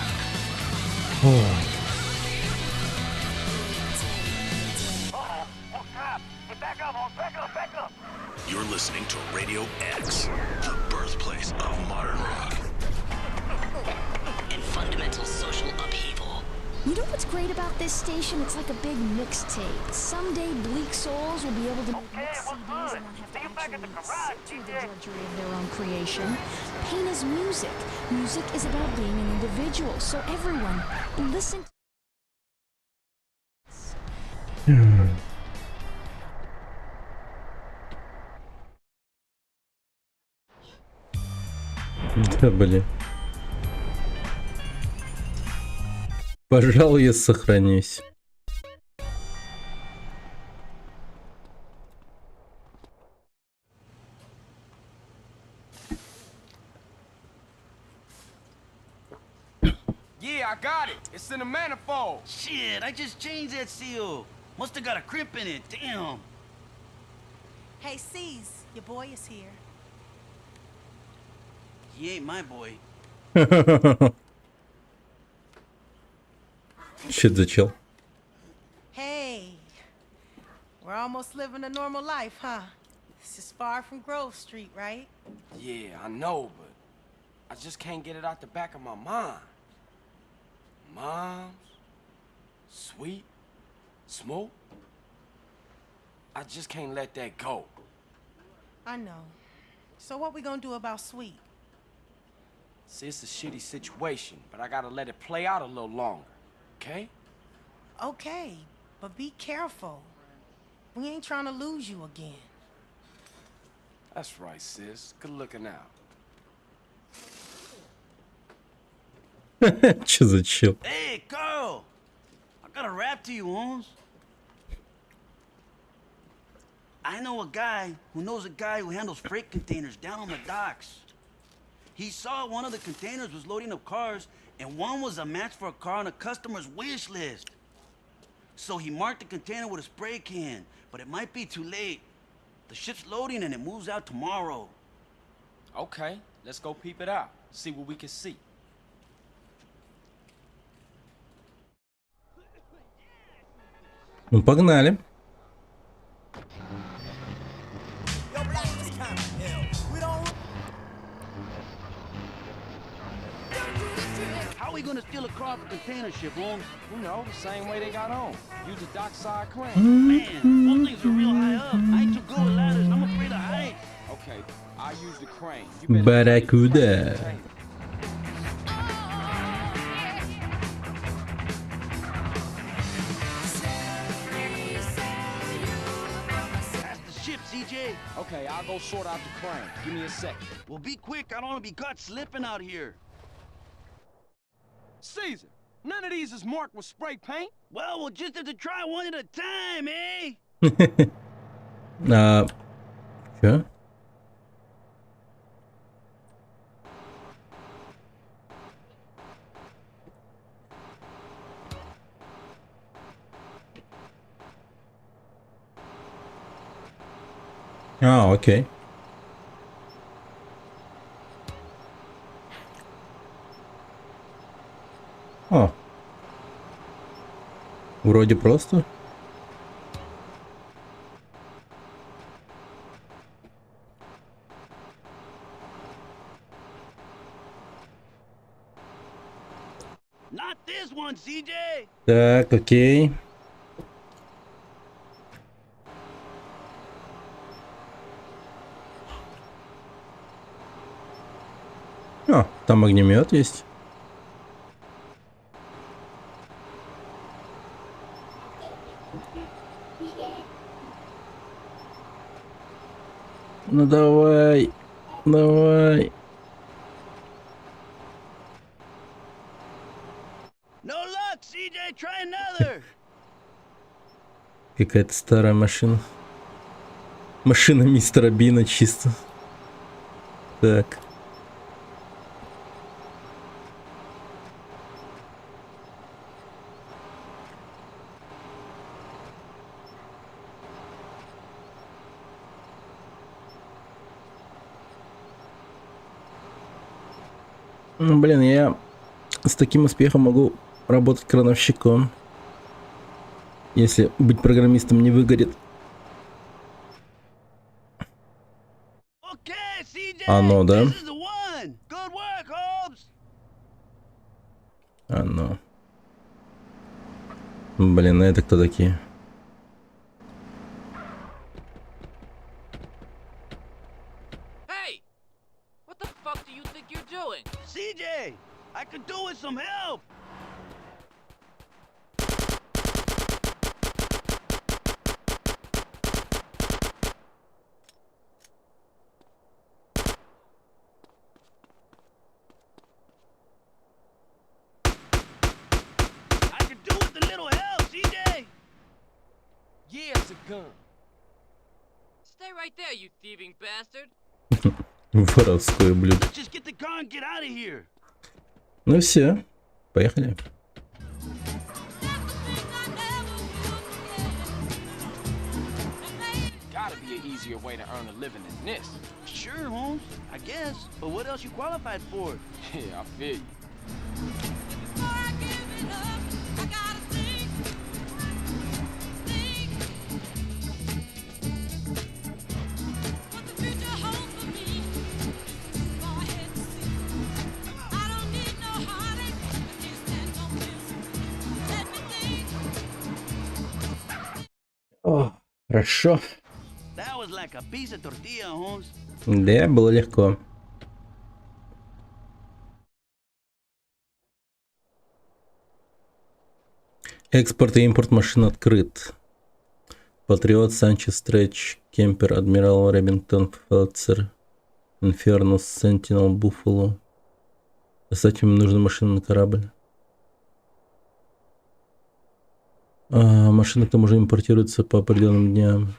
You're listening to Radio X, the birthplace of modern rock. And fundamental social upheaval. You know what's great about this station? It's like a big mixtape. Someday bleak souls will be able to make mix CDs and not have to actually sit through the drudgery of their own creation. Pain is music. Music is about being an individual. So everyone, listen to Да, блин. Пожалуй, я сохранюсь. Yeah, I got it. It's in the manifold. Shit, I just changed that seal. Must have got a crimp in it. Damn. Hey, C's, your boy is here. He ain't my boy. Shit за чел. Hey, we're almost living a normal life, huh? This is far from Grove Street, right? Yeah, I know, but I just can't get it out the back of my mind. Moms, Sweet, Smoke. I just can't let that go. I know. So what we gonna do about Sweet? See, it's a shitty situation, but I gotta let it play out a little longer, okay? Okay, but be careful. We ain't trying to lose you again. That's right, sis. Good looking out. Че за чел? Hey, Carl! I got a rap to you, Holmes. I know a guy who knows a guy who handles freight containers down on the docks. He saw one of the containers was loading up cars, and one was a match for a car on a customer's wish list. So he marked the container with a spray can, but it might be too late. The ship's loading and it moves out tomorrow. Okay, let's go peep it out. See what we can see. Ну, погнали. How are we gonna steal a car off a container ship, Holmes? You know, the same way they got on. Use a dockside crane. Man, those things are real high up. I ain't too good with ladders, and I'm afraid of heights. Okay, I'll use the crane. You better Барракуда. That's the ship, CJ. Okay, I'll go sort out the crane. Give me a second. Well, be quick. I don't want to be caught slipping out here. Caesar, none of these is marked with spray paint. Well, we'll just have to try one at a time, eh? Чё? Окей. О. Вроде просто. Not this one, CJ. Так, окей. О, там огнемет есть. Ну давай, давай. No luck, CJ. Try another. Какая-то старая машина. Машина мистера Бина чисто. Так. Блин, я с таким успехом могу работать крановщиком. Если быть программистом не выгорит. Оно, да? Оно. Блин, это кто такие? Hey! What the fuck do you think you're doing? CJ, I could do with some help. I could do with a little help, CJ. Yeah, it's a gun. Stay right there, you thieving bastard. Воровское блюдо. Just get the car and get out of here. Ну все, поехали. Gotta be an easier way to earn a living than this. Sure, Holmes, I guess. But what else you qualified for? Yeah, I feel you. О, хорошо. That was like a piece of tortilla, Holmes. Да, было легко. Экспорт и импорт машин открыт. Патриот, Санчес, Стретч, Кемпер, Адмирал, Ребингтон, Фелцер, Инфернус, Сентинел, Буффало. Кстати, им нужны машины на корабль. Машины к тому же импортируются по определенным дням.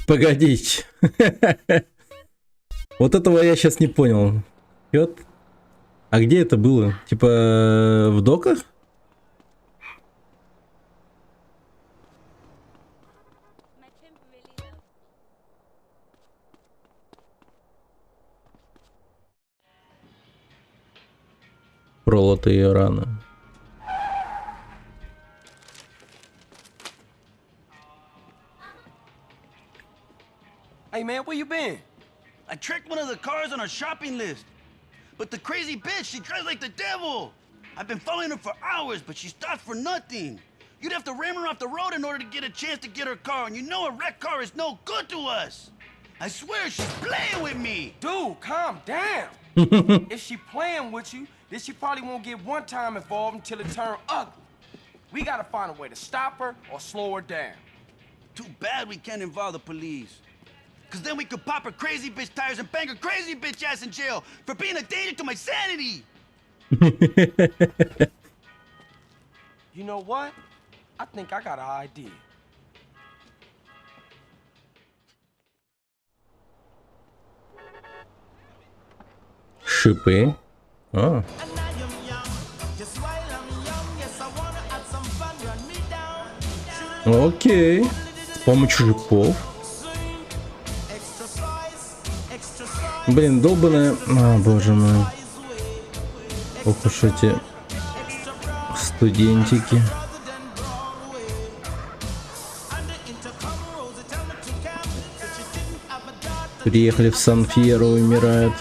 Погодите. Вот этого я сейчас не понял. Вот. А где это было? Типа в доках? Пролотые раны. Hey man, where you been? I tracked one of the cars on our shopping list. But the crazy bitch, she drives like the devil. I've been following her for hours, but she stops for nothing. You'd have to ram her off the road in order to get a chance to get her car, and you know a wrecked car is no good to us. I swear she's playing with me. Dude, calm down. If she playing with you, then she probably won't get one time involved until it turn ugly. We gotta find a way to stop her or slow her down. Too bad we can't involve the police. Cause then we could pop her crazy bitch tires and bang her crazy bitch ass in jail for being a danger to my sanity. You know what? I think I got an idea. Шипы. А. Окей. С помощью шипов. Блин, долбаная... А, боже мой. Ох уж эти студентики. Приехали в Сан-Фьеро, умирают.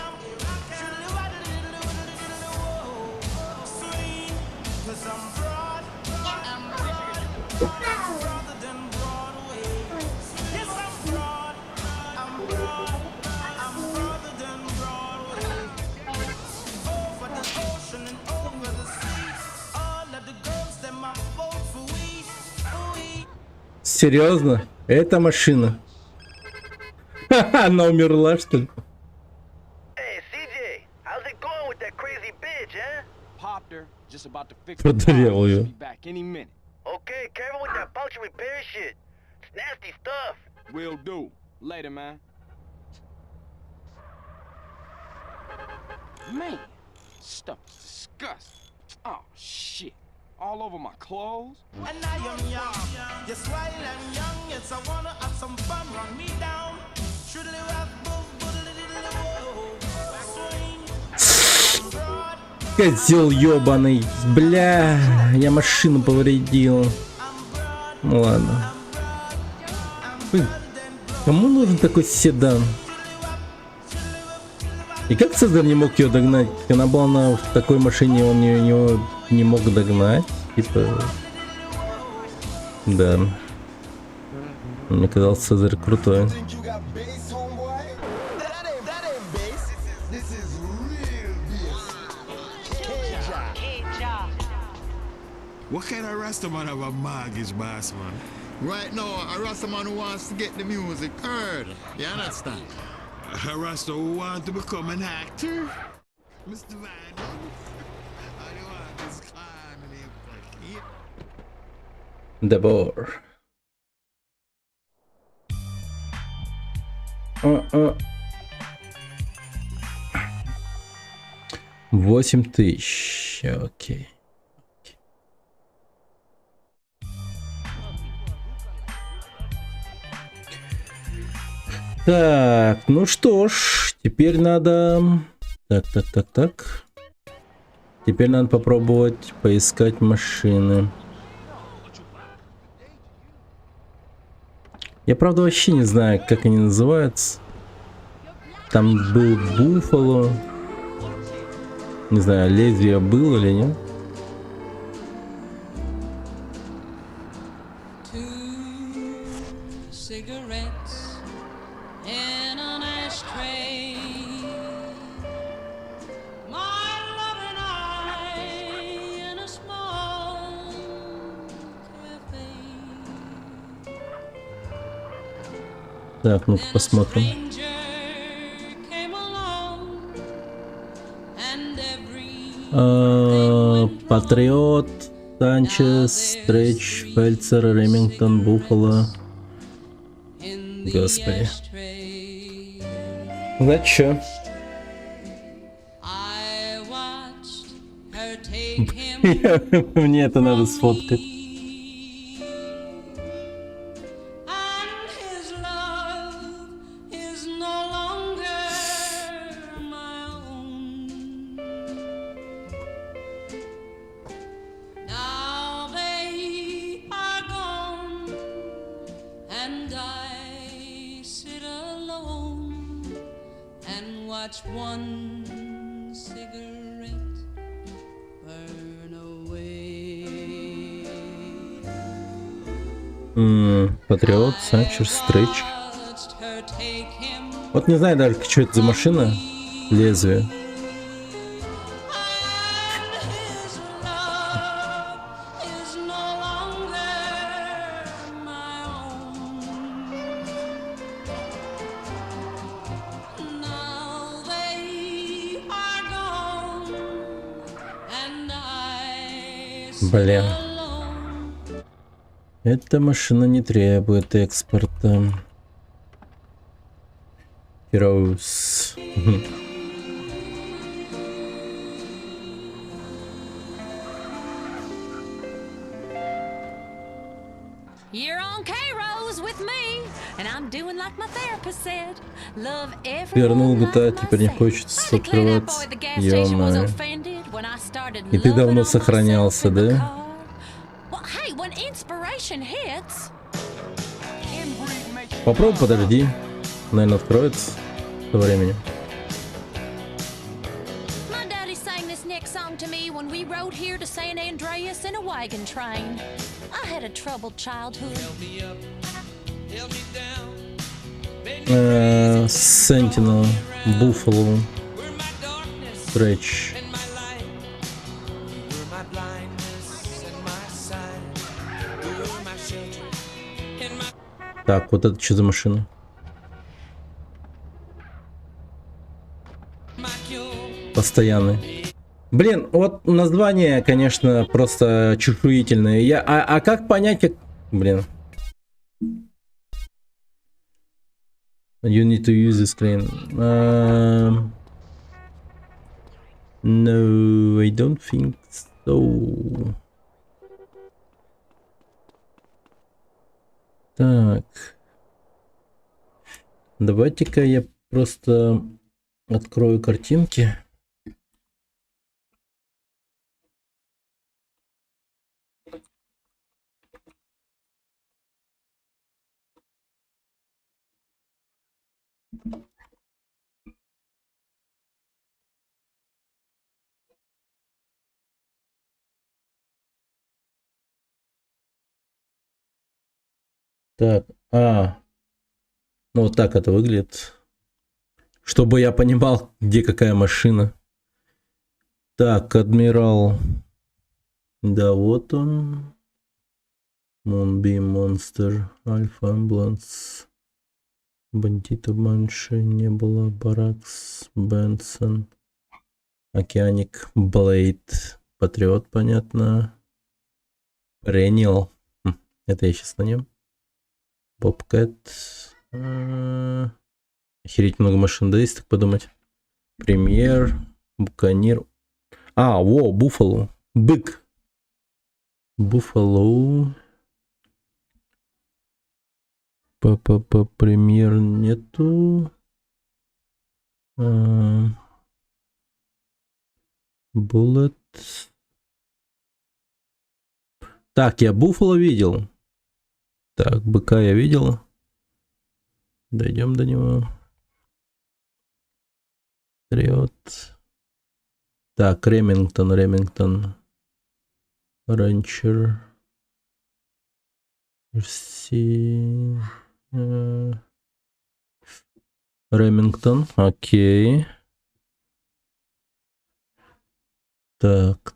Серьезно? Это машина? Она умерла, что ли? Hey, CJ, how's it going with that crazy bitch, eh? Popped her, just about to fix Продырявил ее. Be back any minute. Okay, careful with that puncture repair shit. It's nasty stuff. Will do. Later, man. Man, stuff is disgusting. Oh, shit. all over my clothes. And I am young, yes, while I'm young, yes, I wanna have some fun, run me down. Shoodly rock, boom, Козел ёбаный. Бля, я машину повредил. Ну ладно. Блин, кому нужен такой седан? И как Цезарь не мог ее догнать? Она была в такой машине, он ее не мог догнать. Типа... Да. Мне казалось, Цезарь крутой. What kind of Rastaman have a mortgage, boss, man? Right now, a Rastaman who wants to get the music heard. You understand? A Rasta who wants to become an actor? Mr. Van, I don't want this kind of Дебор. 8000. Окей. Так, ну что ж, теперь надо... Так. Теперь надо попробовать поискать машины. Я, правда, вообще не знаю, как они называются. Там был Буффало. Не знаю, лезвие было или нет. Так, ну-ка посмотрим. Патриот, Санчес, Стрэч, Фельдсер, Ремингтон, Буффало. Господи. Значит, чё? Мне это надо сфоткать. Патриот, Санчес, Стрэч. Вот не знаю даже, что это за машина. Лезвие. Блин. Эта машина не требует экспорта. Heroes. You're on K-Rose with me, and I'm doing like my therapist said. Love Вернул GTA, теперь не хочется открываться. Ё-моё. И ты давно сохранялся, да? Попробуй, подожди. Наверное, откроется со временем. My daddy sang this next song to me when we rode here to San Andreas in a wagon train. I had a troubled childhood. Sentinel, Buffalo, Stretch. Так, вот это что за машина? Постоянный. Блин, вот название, конечно, просто чешуительное. А как понять, как... Блин. You need to use the screen. No, I don't think so. Так. Давайте-ка я просто открою картинки. Так, ну вот так это выглядит. Чтобы я понимал, где какая машина. Так, адмирал. Да, вот он. Moonbeam Monster, Альфа Амбуланс. Бандитов больше не было. Баракс, Бенсон. Океаник, Блейд. Патриот, понятно. Рениал. Это я сейчас на нем. Бобкэт. Охереть много машин, да, если так подумать. Премьер. Буканир. Во, Буффало. Бык. Буффало. Премьер нету. Буллет. Так, я Буффало видел. Так, быка я видел. Дойдем до него. Вперед. Так, Ремингтон. Ранчер. Ремингтон, окей. Так.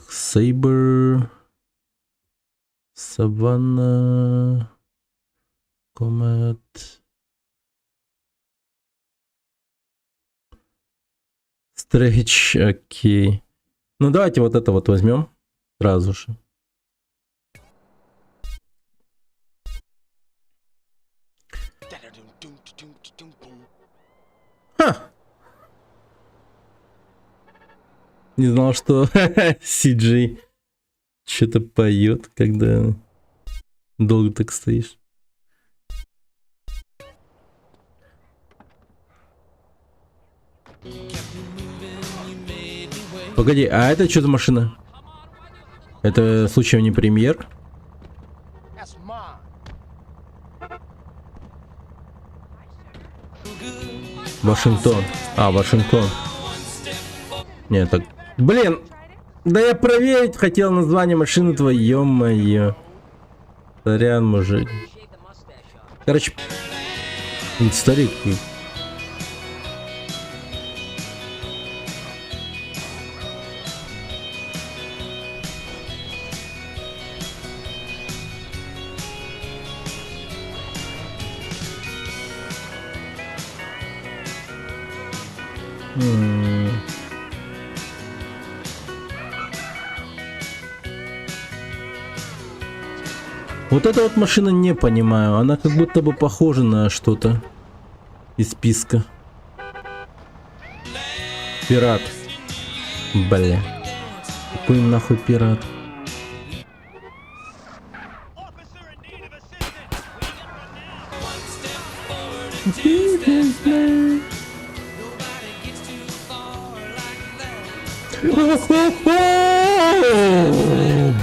Сейбр. Саванна. Комет. Стрэч, окей. Ну давайте вот это вот возьмем сразу же. Ха! Не знал, что CG что-то поет, когда долго так стоишь. Погоди, а это что за машина? Это случаем не премьер? Вашингтон. Вашингтон. Нет, так... Блин! Да я проверить хотел название машины твоей, ё-моё. Сорян, мужик. Короче... Старик. Вот эта вот машина не понимаю, она как будто бы похожа на что-то из списка. Пират. Бля. Какой нахуй пират?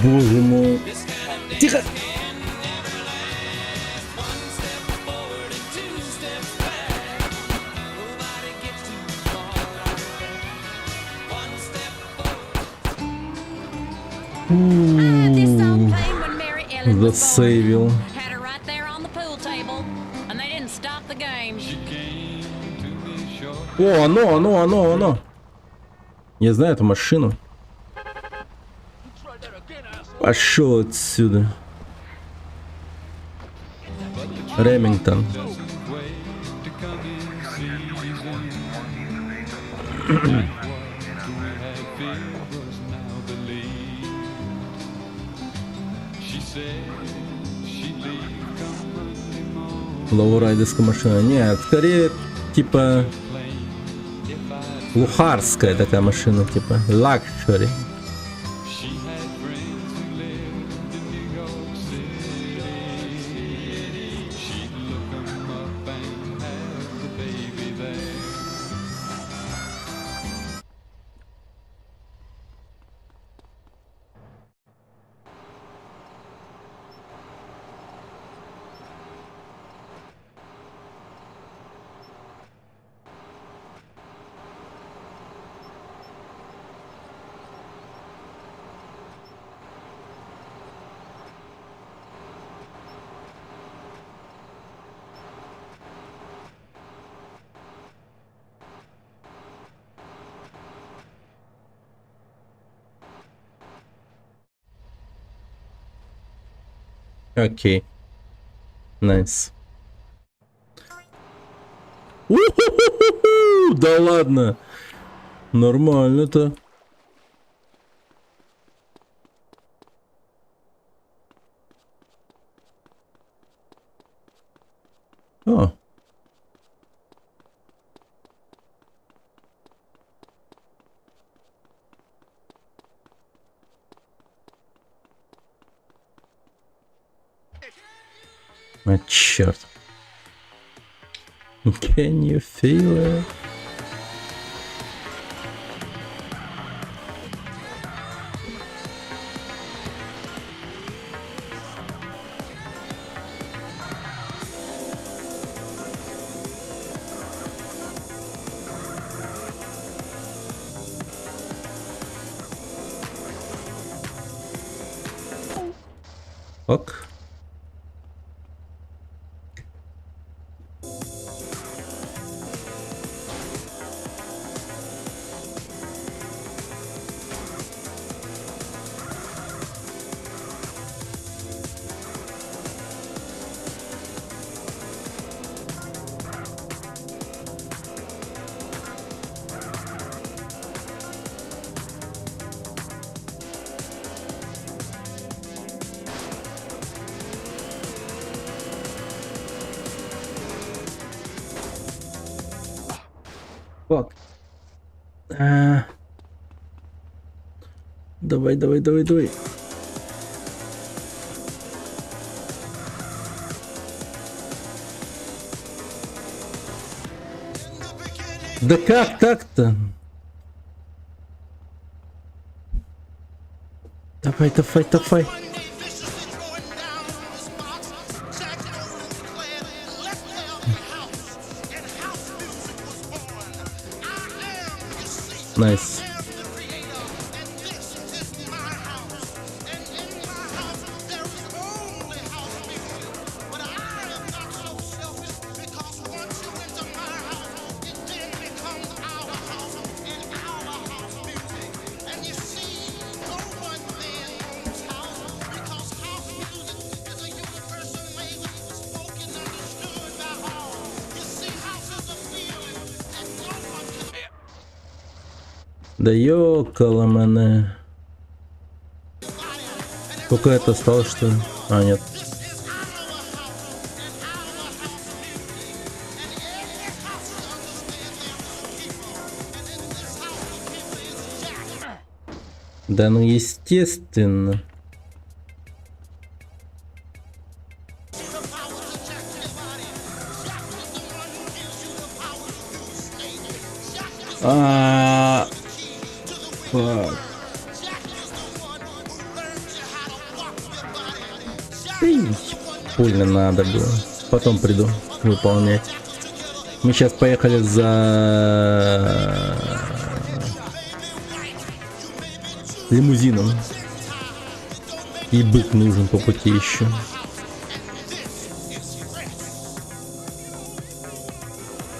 Боже мой. Тихо. Засейвил. О, оно. Я знаю эту машину. Пошел отсюда. Ремингтон. Лоурайдерская машина. Нет, скорее типа лухарская такая машина, типа лакшери. Окей. Найс. Да ладно. Нормально-то. О. А, черт. Can you feel it? Ок. Фак. Давай, давай, давай, давай. Да как так-то? Давай, давай, давай. Найс. Да ёкало мене. Сколько это осталось, что ли? А, нет. Да ну естественно. Фак. Пульно надо было. Потом приду выполнять. Мы сейчас поехали за лимузином. И бык нужен по пути еще.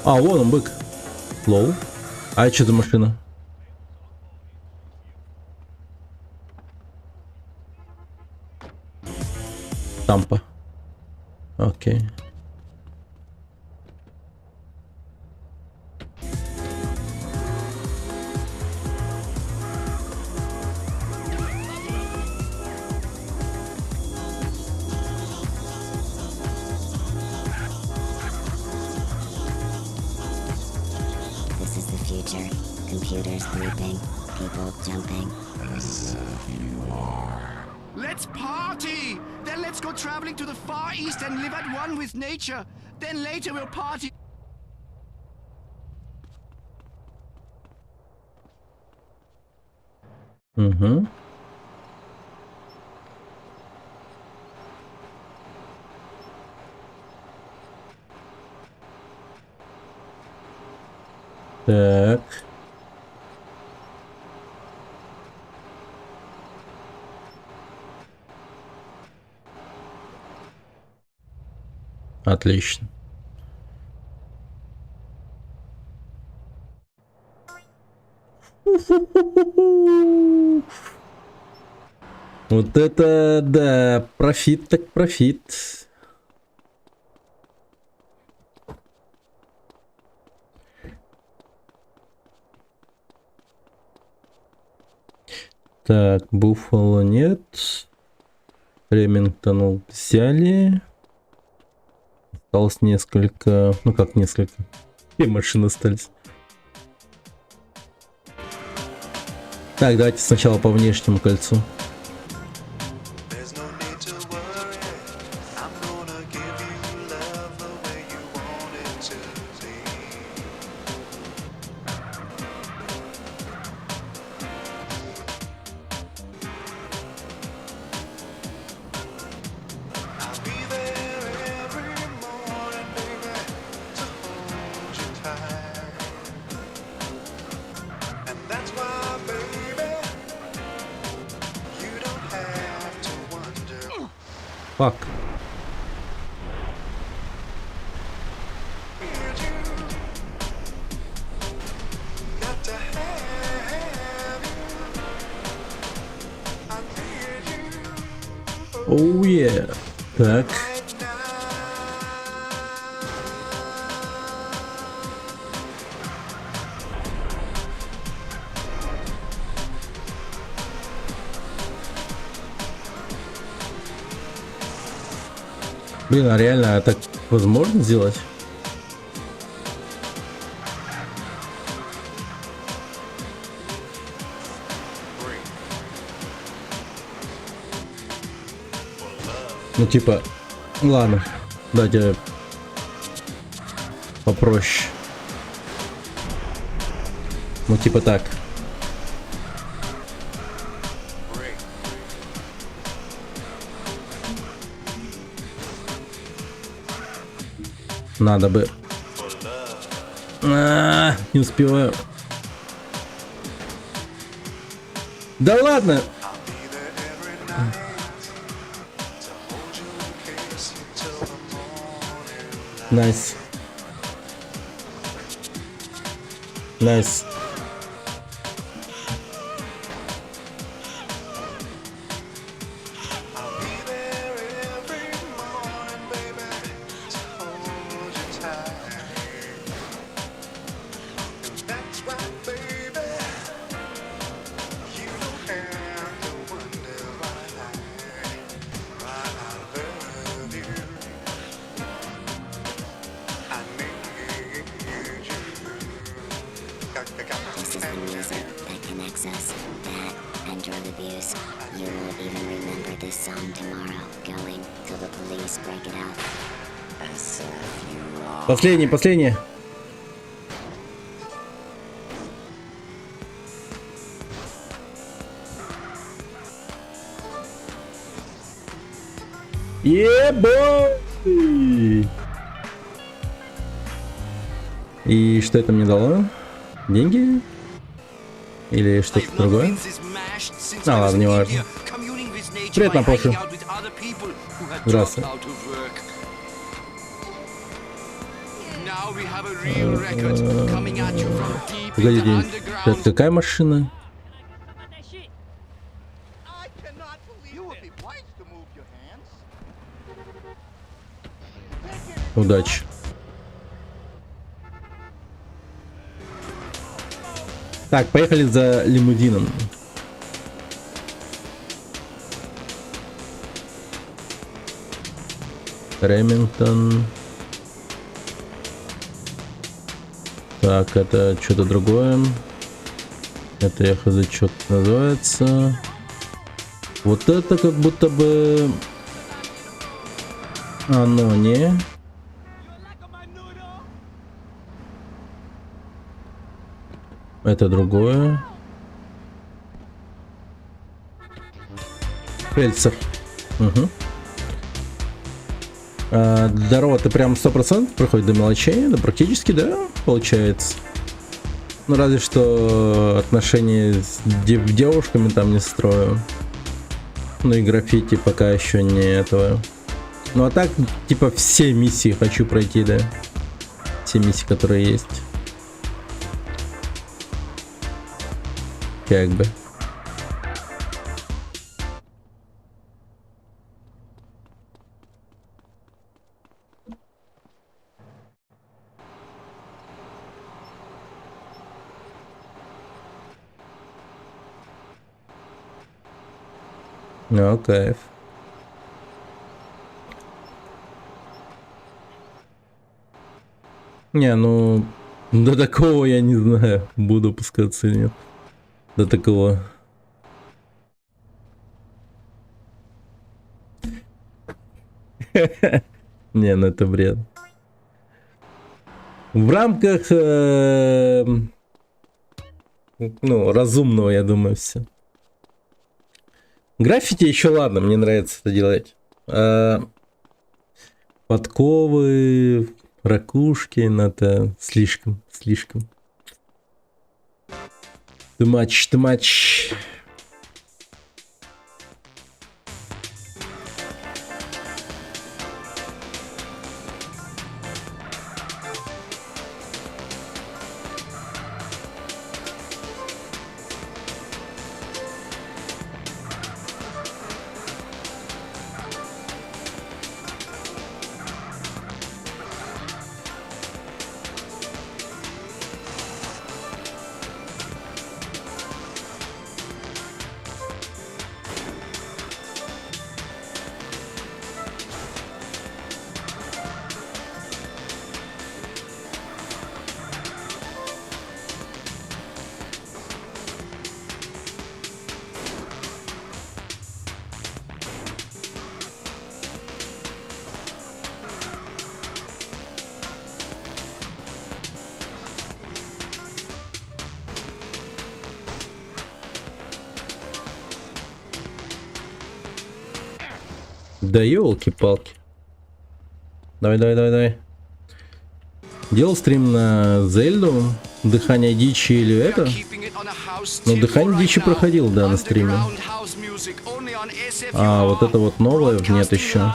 А, вон он, бык. Лоу. А это что за машина? Тампа. Окей. This is the future. Computers bleeping, people jumping. As you are. Let's party! Then let's go traveling to the Far East and live at one with nature. Then later we'll party. Угу. Так. Отлично. Вот это, да, профит так профит. Так, Буффало нет. Ремингтон взяли. Осталось несколько... Ну как несколько? 2 машины остались. Так, давайте сначала по внешнему кольцу. Фак. Оу, yeah. Так. Блин, а реально так возможно сделать? Ну типа, ладно, давайте попроще. Ну типа так. Надо бы. Не успеваю. Да ладно. Найс. Найс. This is the music that connects us. That and drug abuse. You will even remember this song tomorrow. Going till the police break it up. Последний, последний. Ебой! И что это мне дало? Деньги? Или что-то другое? А, ладно, не важно. Привет, Напошу. Здравствуй. Погоди, это какая машина? Удачи. Так, поехали за лимузином. Ремингтон. Так, это что-то другое. Это я хз, что называется. Вот это как будто бы... Оно не... Это другое. Фельдсер. Угу. Здорово, ты прям 100% проходит до мелочей? Да практически, да, получается. Ну разве что отношения с девушками там не строю. Ну и граффити пока еще не этого. Ну а так, типа все миссии хочу пройти, да. Все миссии, которые есть. Как бы. Ну, кайф. Не, ну, до такого я не знаю, буду опускаться или нет. До такого. Не, ну это бред. В рамках, ну, разумного, я думаю, все. Граффити еще ладно, мне нравится это делать. Подковы, ракушки, это слишком. Too much. Да елки-палки. Давай. Делал стрим на Зельду, Дыхание дичи или это? Ну, Дыхание дичи проходил, да, на стриме. А вот это вот новое нет еще.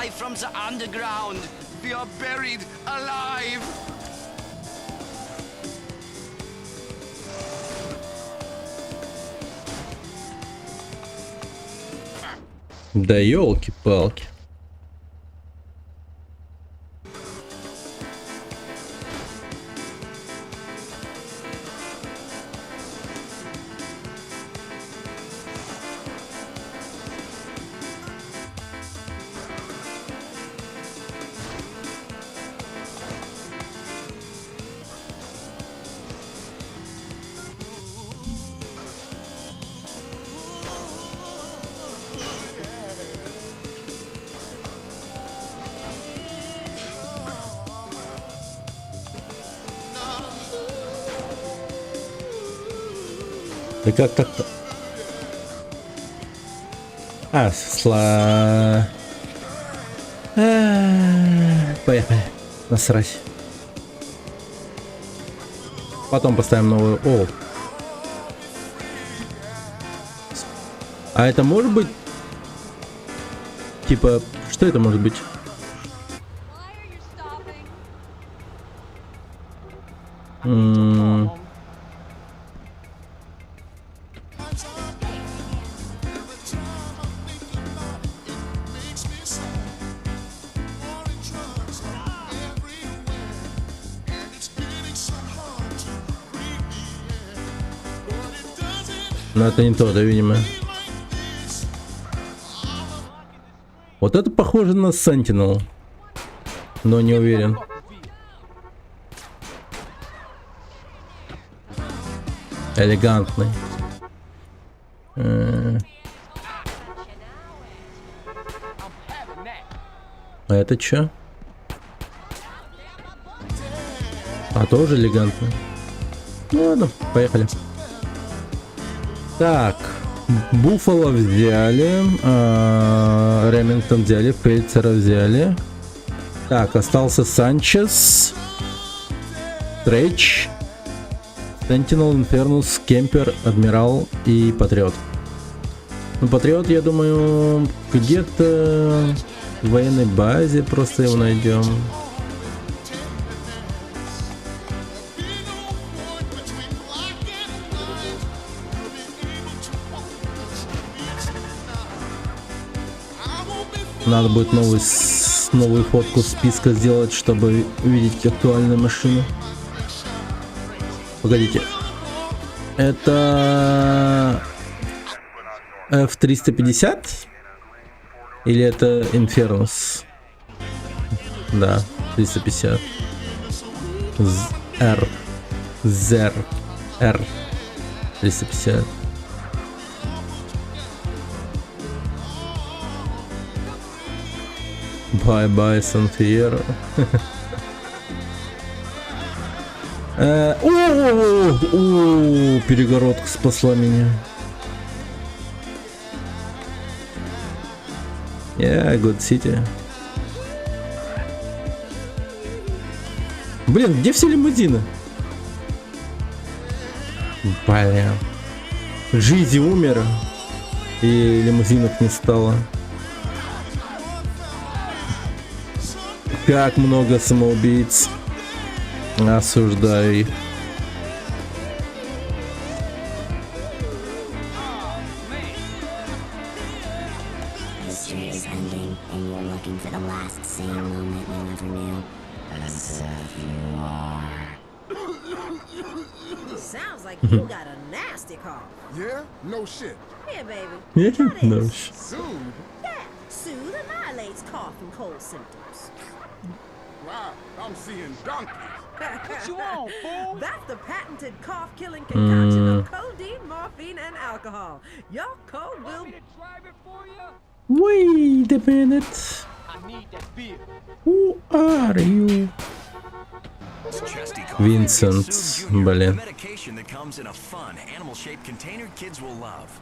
Да елки-палки. Да как так-то? Поехали. Насрать. Потом поставим новую. О. А это может быть? Типа, что это может быть? Но это не то, да, видимо. Вот это похоже на Sentinel, но не уверен. Элегантный. А это чё? А тоже элегантный. Ну ладно, поехали. Так, Буффало взяли, Ремингтон взяли, Фельдсера взяли. Так, остался Санчес, Трейч, Сентинел, Инфернус, Кемпер, Адмирал и Патриот. Ну, Патриот, я думаю, где-то в военной базе просто его найдем. Надо будет новую фотку списка сделать, чтобы увидеть актуальную машину. Погодите. Это F350? Или это Инфернус? Да, 350. R. Зер. R. 350. Bye-bye, Сан-Фьеро. Перегородка спасла меня. Yeah, good city. Блин, где все лимузины? Блин. Джизи умер, и лимузинов не стало. Как много самоубийц. Осуждаю их. History is ending, and you're looking for the last sane moment you ever knew. As if you are. Sounds like you got a nasty cough. Yeah? No shit. Here, baby. Yeah, Try no this. shit. Soothe? Yeah, Soothe annihilates cough and cold symptoms. Wow, I'm seeing donkeys. What you on, fool? That's the patented cough-killing concoction of codeine, morphine, and alcohol. Your code will... Wait a minute. I need that beer. Who are you? Винсент, блин.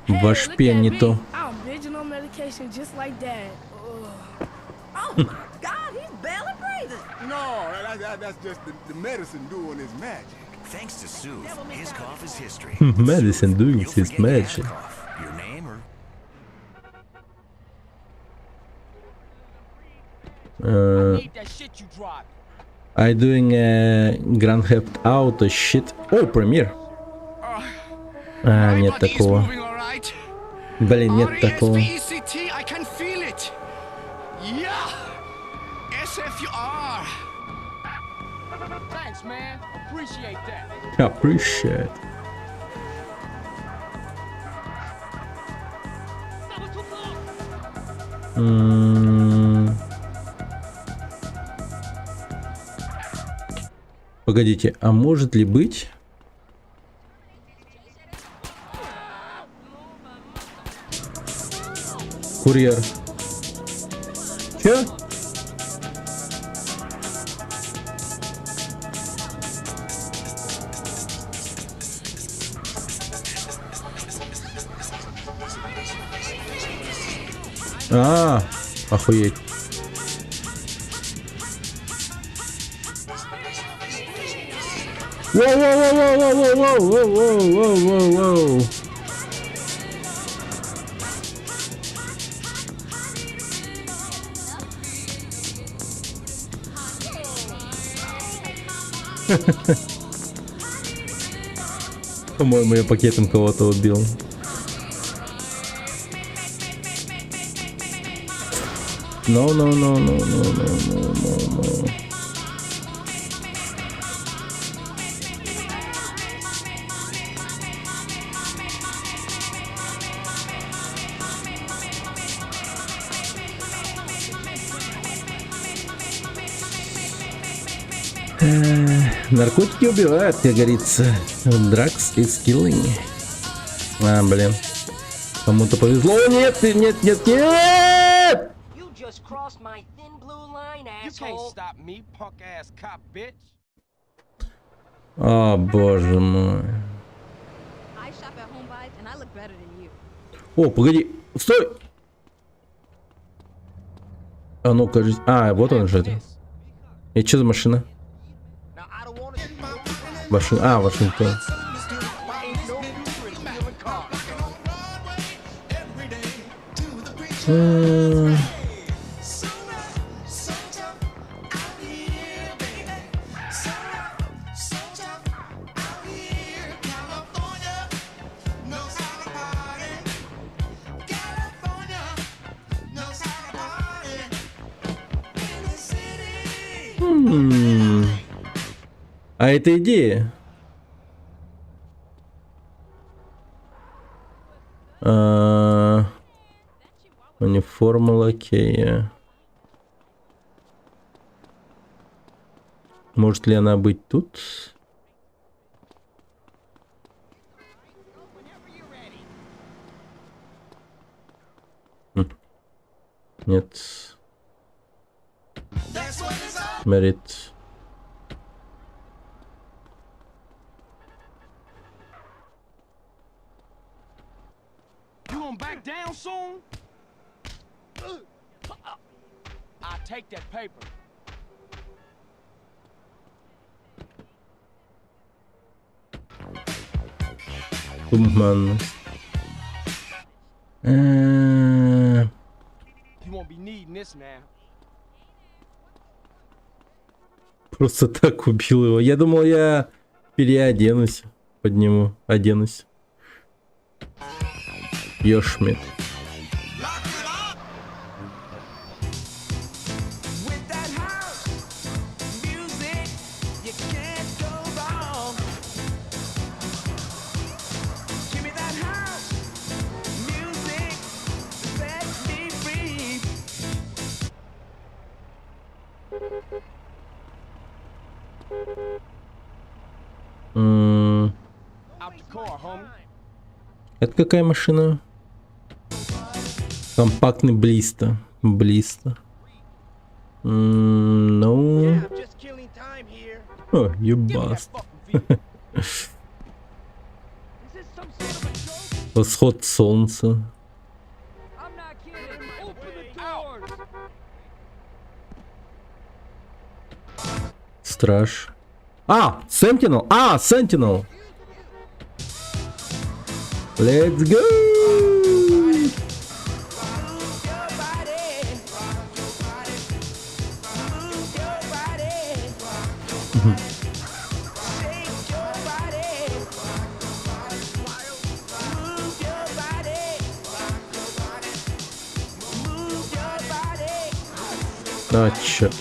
Ваш пен не то. Original medication just like that. Oh my God, he's barely breathing. No, that's just the medicine doing its magic. Thanks to Soothe, his cough is history. Medicine doing his magic. Your name or... That shit you drive. I doing a Grand Theft Auto shit. О, Premiere. А, нет такого. Блин, нет такого. I can feel it. Yeah. SFUR. Thanks, man. Appreciate that. Appreciate. Погодите, а может ли быть? Курьер. Чё? Охуеть. Воу-воу-воу-воу-воу-воу-воу-воу-воу-воу. По-моему, я пакетом кого-то убил. No, no, no, no, no, no, no, no, no. Наркотики убивают, как говорится. Drugs is killing. Блин. Кому-то повезло. Нет, нет, нет, нет! О, боже мой. О, погоди. Стой! А ну, кажется. А, вот он же это. И что за машина? Вашингтон. А это идея. Униформа лакея. Может ли она быть тут? Нет. Мерит. You gonna back down soon? I'll take that paper. Туманность. You won't be needing this now. Просто так убил его. Я думал, я переоденусь. Подниму. Оденусь. Йошмит. Это какая машина? Компактный Блиста. Блиста. Ну... О, ебаст. Восход солнца. Страж. А, Sentinel! А, Sentinel! Let's go! А, черт.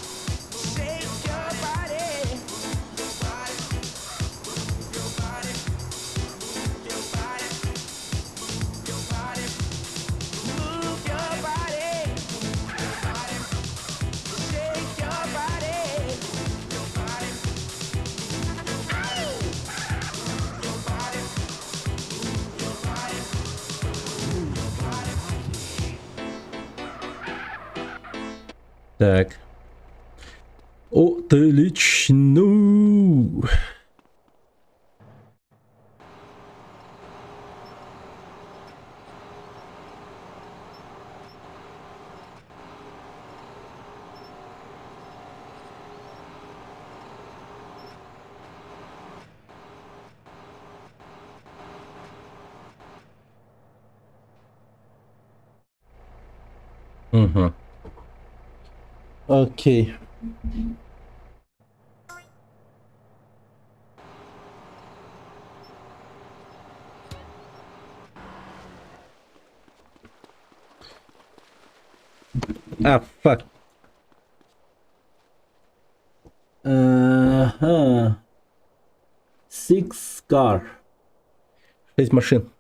Так. Отлично. Угу. Окей. А, фак. Ага. Six car. 6 машин.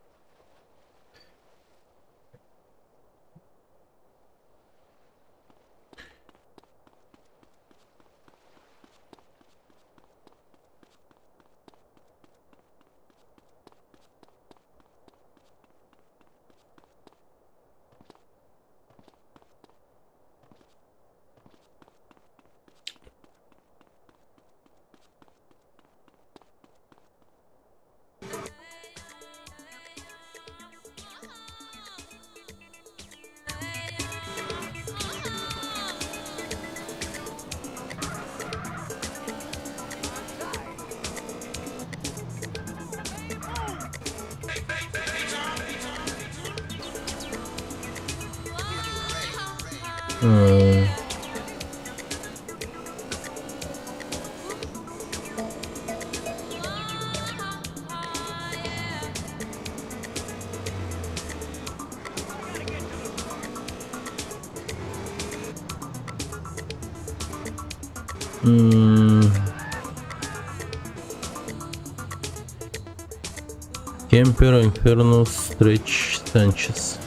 Кемпер, Инферно, Стретч, Санчес.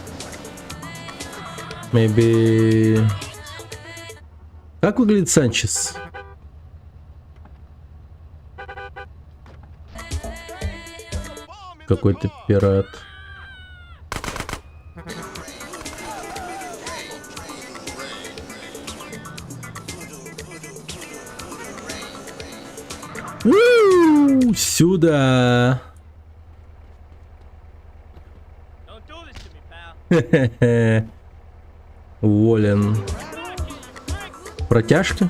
Maybe... Как выглядит Санчес? Какой-то пират. У-у-у, сюда. Хе-хе-хе. Уволен. Протяжка?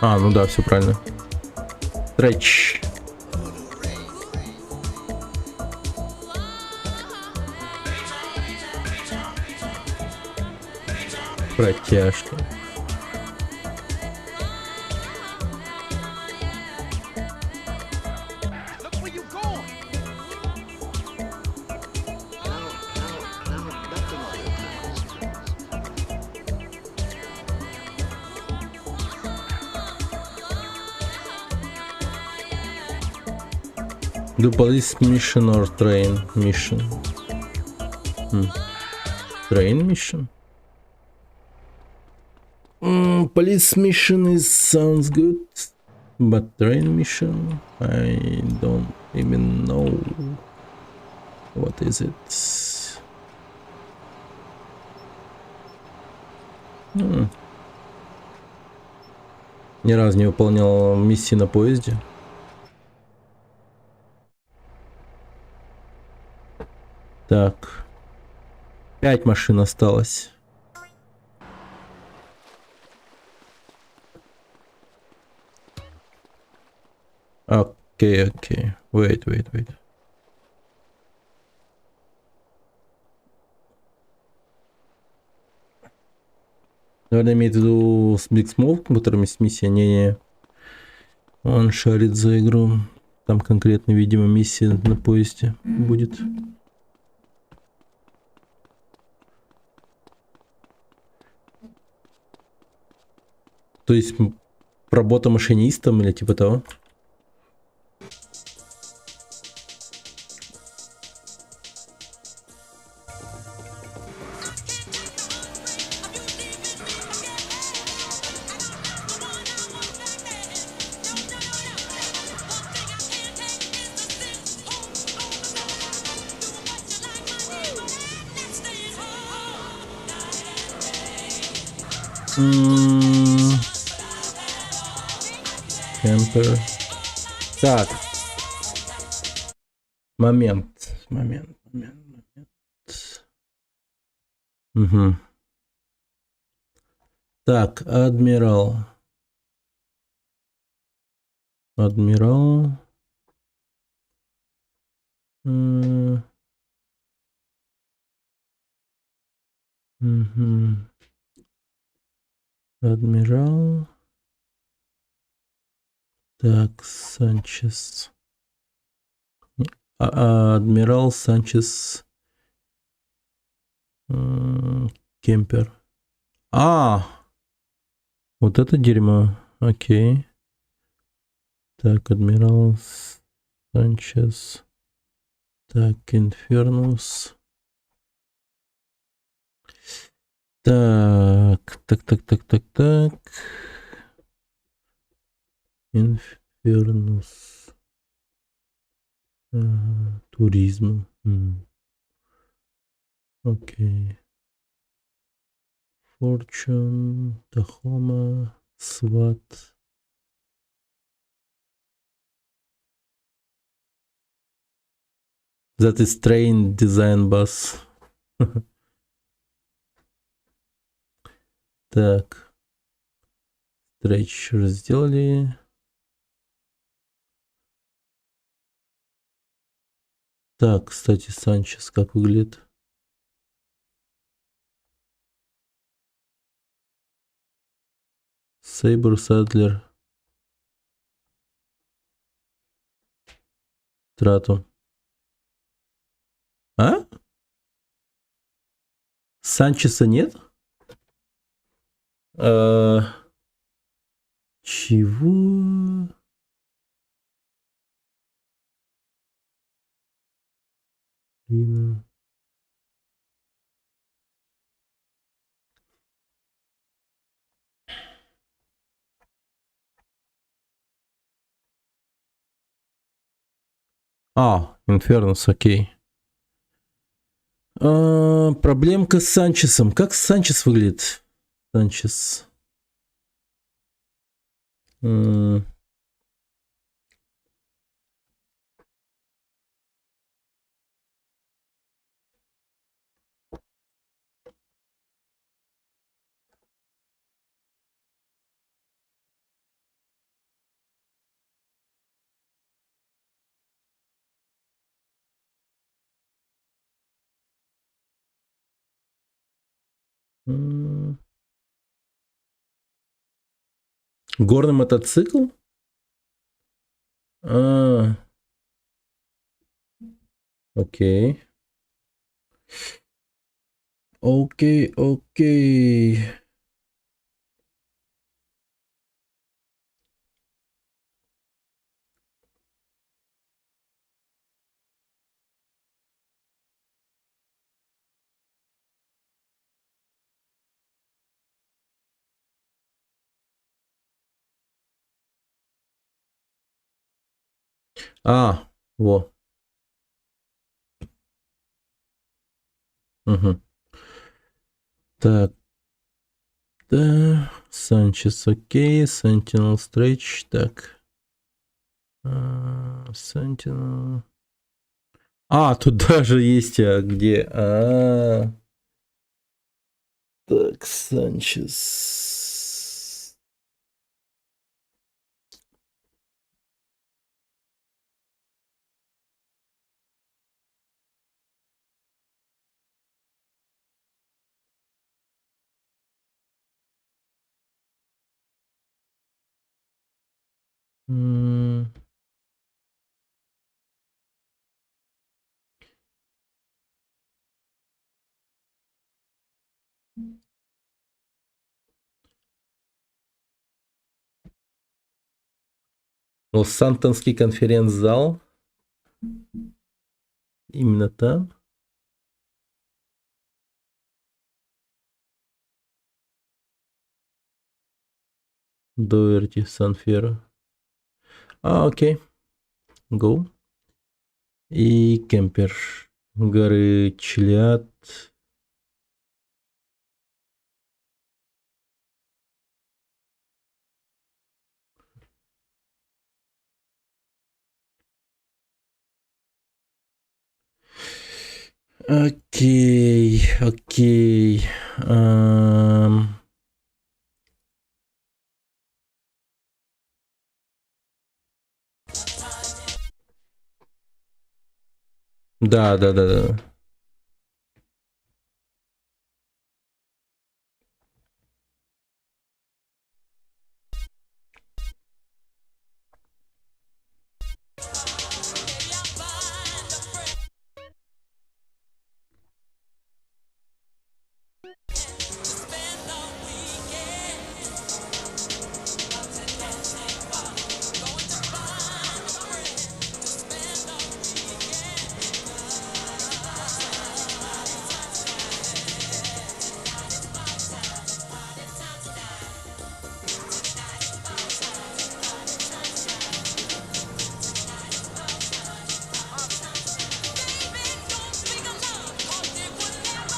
А, ну да, все правильно. Стретч. Протяжка. Do police mission or train mission? Train mission? Police mission sounds good, but train mission, I don't even know what is it. Ни разу не выполнял миссии на поезде. Так, 5 машин осталось. Окей. Wait. Наверное, имеет в виду с Big Smoke, которым есть миссия. Не. Он шарит за игру. Там конкретно, видимо, миссия на поезде будет. То есть работа машинистом или типа того? Кемпер. Так. Момент. Угу. Так, адмирал. Адмирал. Так, Санчес. Адмирал Санчес. Кемпер. Вот это дерьмо. Окей. Так, адмирал Санчес. Так, Инфернус. Так. Инфернус. Туризм. Окей. Fortune, Tahoma, SWAT. That is train design bus. Так. Стретч сделали. Так, кстати, Санчес как выглядит? Сейбр, Садлер. Трату. Санчеса нет? Чего? А, Инфернус, окей. Проблемка с Санчесом. Как Санчес выглядит? Санчес. Горный мотоцикл? Окей. Окей, окей. Во. Угу. Так. Да. Санчес, окей. Sentinel Stretch. Так. Sentinel. Тут даже есть, где... Так, Санчес. Лос-Сантонский конференц-зал. Именно там. Доверти, Сан-Ферро. Окей. Go. И кемпер. Горы Чилиад. Окей, окей. Да.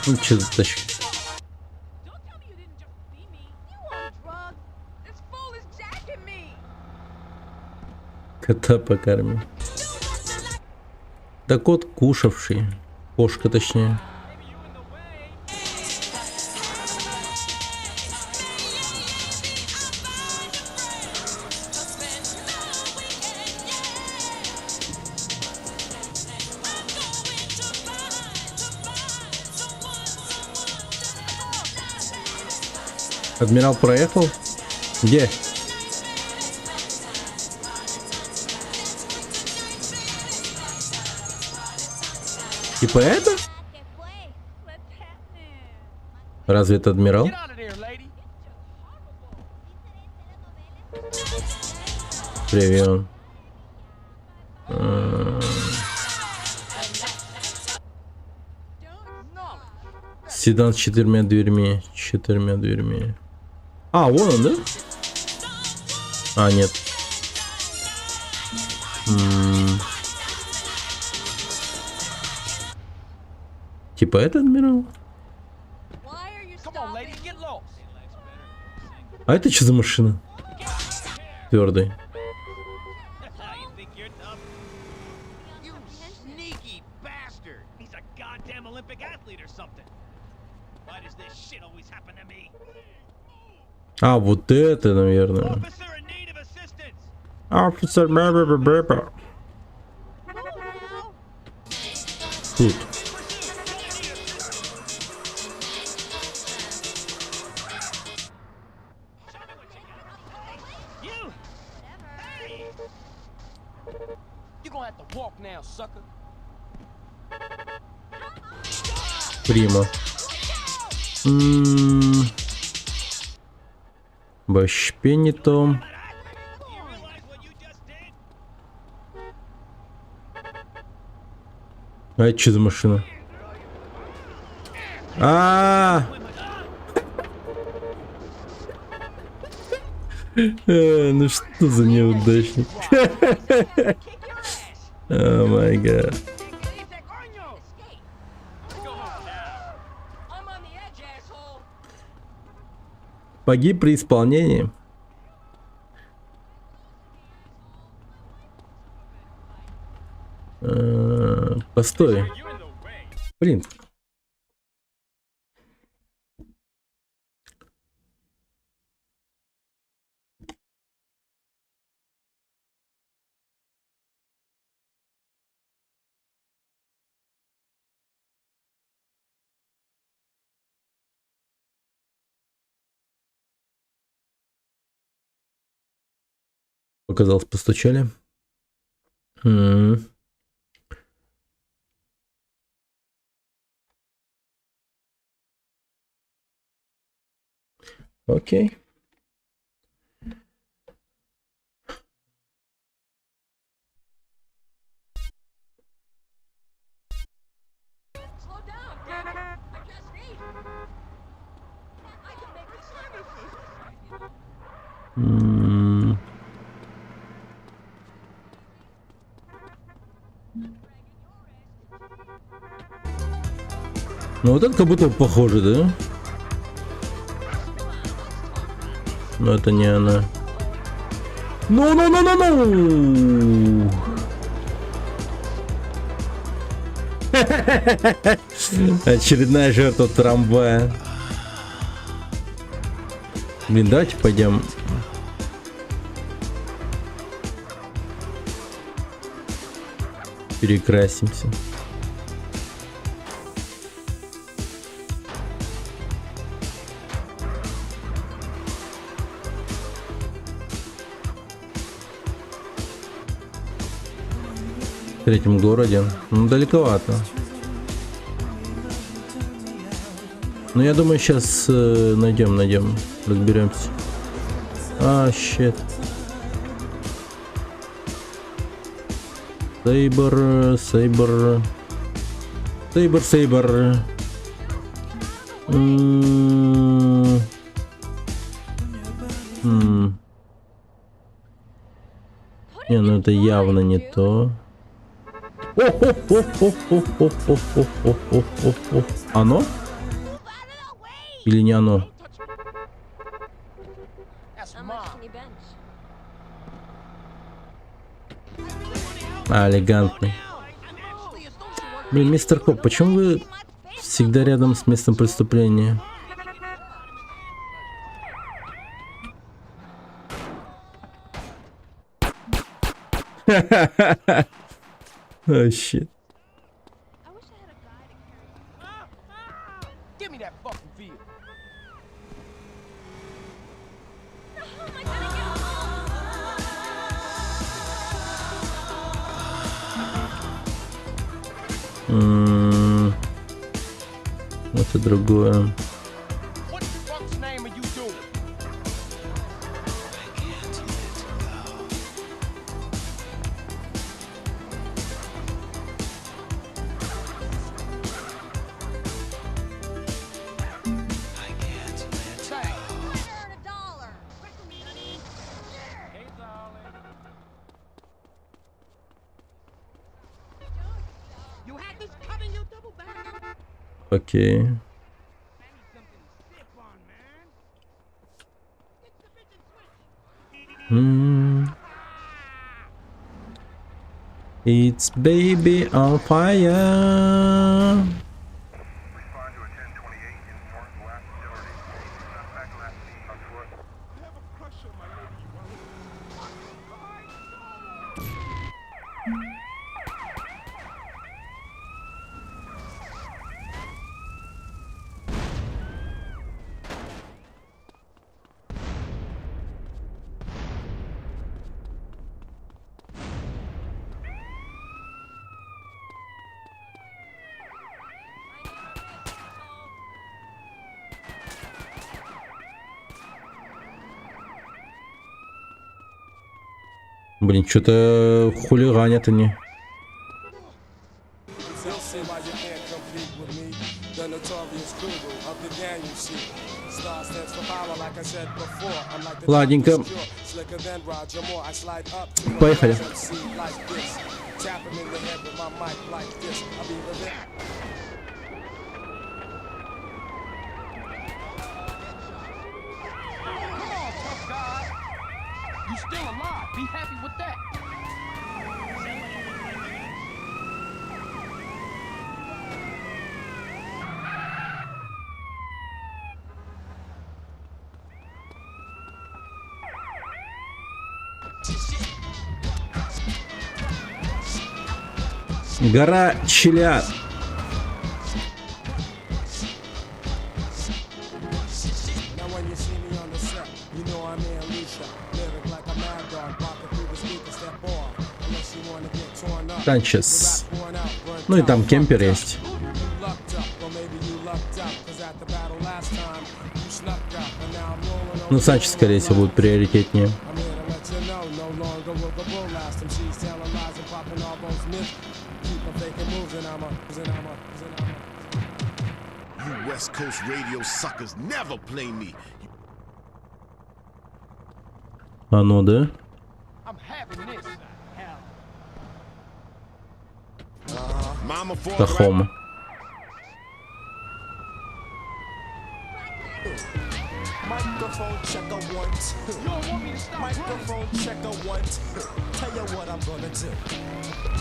Ну, что за тачка? Кота покорми. Да кот кушавший. Кошка точнее. Адмирал проехал? Где? Типа это? Разве это адмирал? Привет. Седан с 4 дверьми. 4 дверьми. Вон он, да? Нет. Типа это адмирал? Come on, lady, get lost. А это что за машина? Твердый. You sneaky bastard! He's a goddamn Olympic athlete or something. Why does this shit always happen to me? А, вот это, наверное. Офицер, бэбэ. Тут. You're gonna have to walk now, sucker. Прима. Вообще не то. А это что за машина? Ну что за неудачник? О май гад. Погиб при исполнении. Постой. Блин. Показалось, постучали. Окей. Ну вот это как будто похоже, да? Но это не она. Ну. Очередная жертва трамвая. Блин, давайте пойдем. Перекрасимся. В третьем городе. Ну, далековато. Ну, я думаю, сейчас найдем, разберемся. Щет. Сейбр. Не, ну это явно не то. Оно? Или не оно? Элегантный. Блин, мистер Коп, почему вы всегда рядом с местом преступления? Oh shit. Give me that fucking feel. Это другое. Окей. It's baby on fire. Блин, что-то хулиганят они. Ладненько. Поехали. You still alive. Be happy with that. Гора Челяд. Санчес. Ну и там кемпер есть. Ну, Санчес, скорее всего, будет приоритетнее. West Coast radio suckers never play me. А ну да. Тахома. Microphone checker 1, 2. Microphone checker 1, 2. Tell you what I'm gonna do.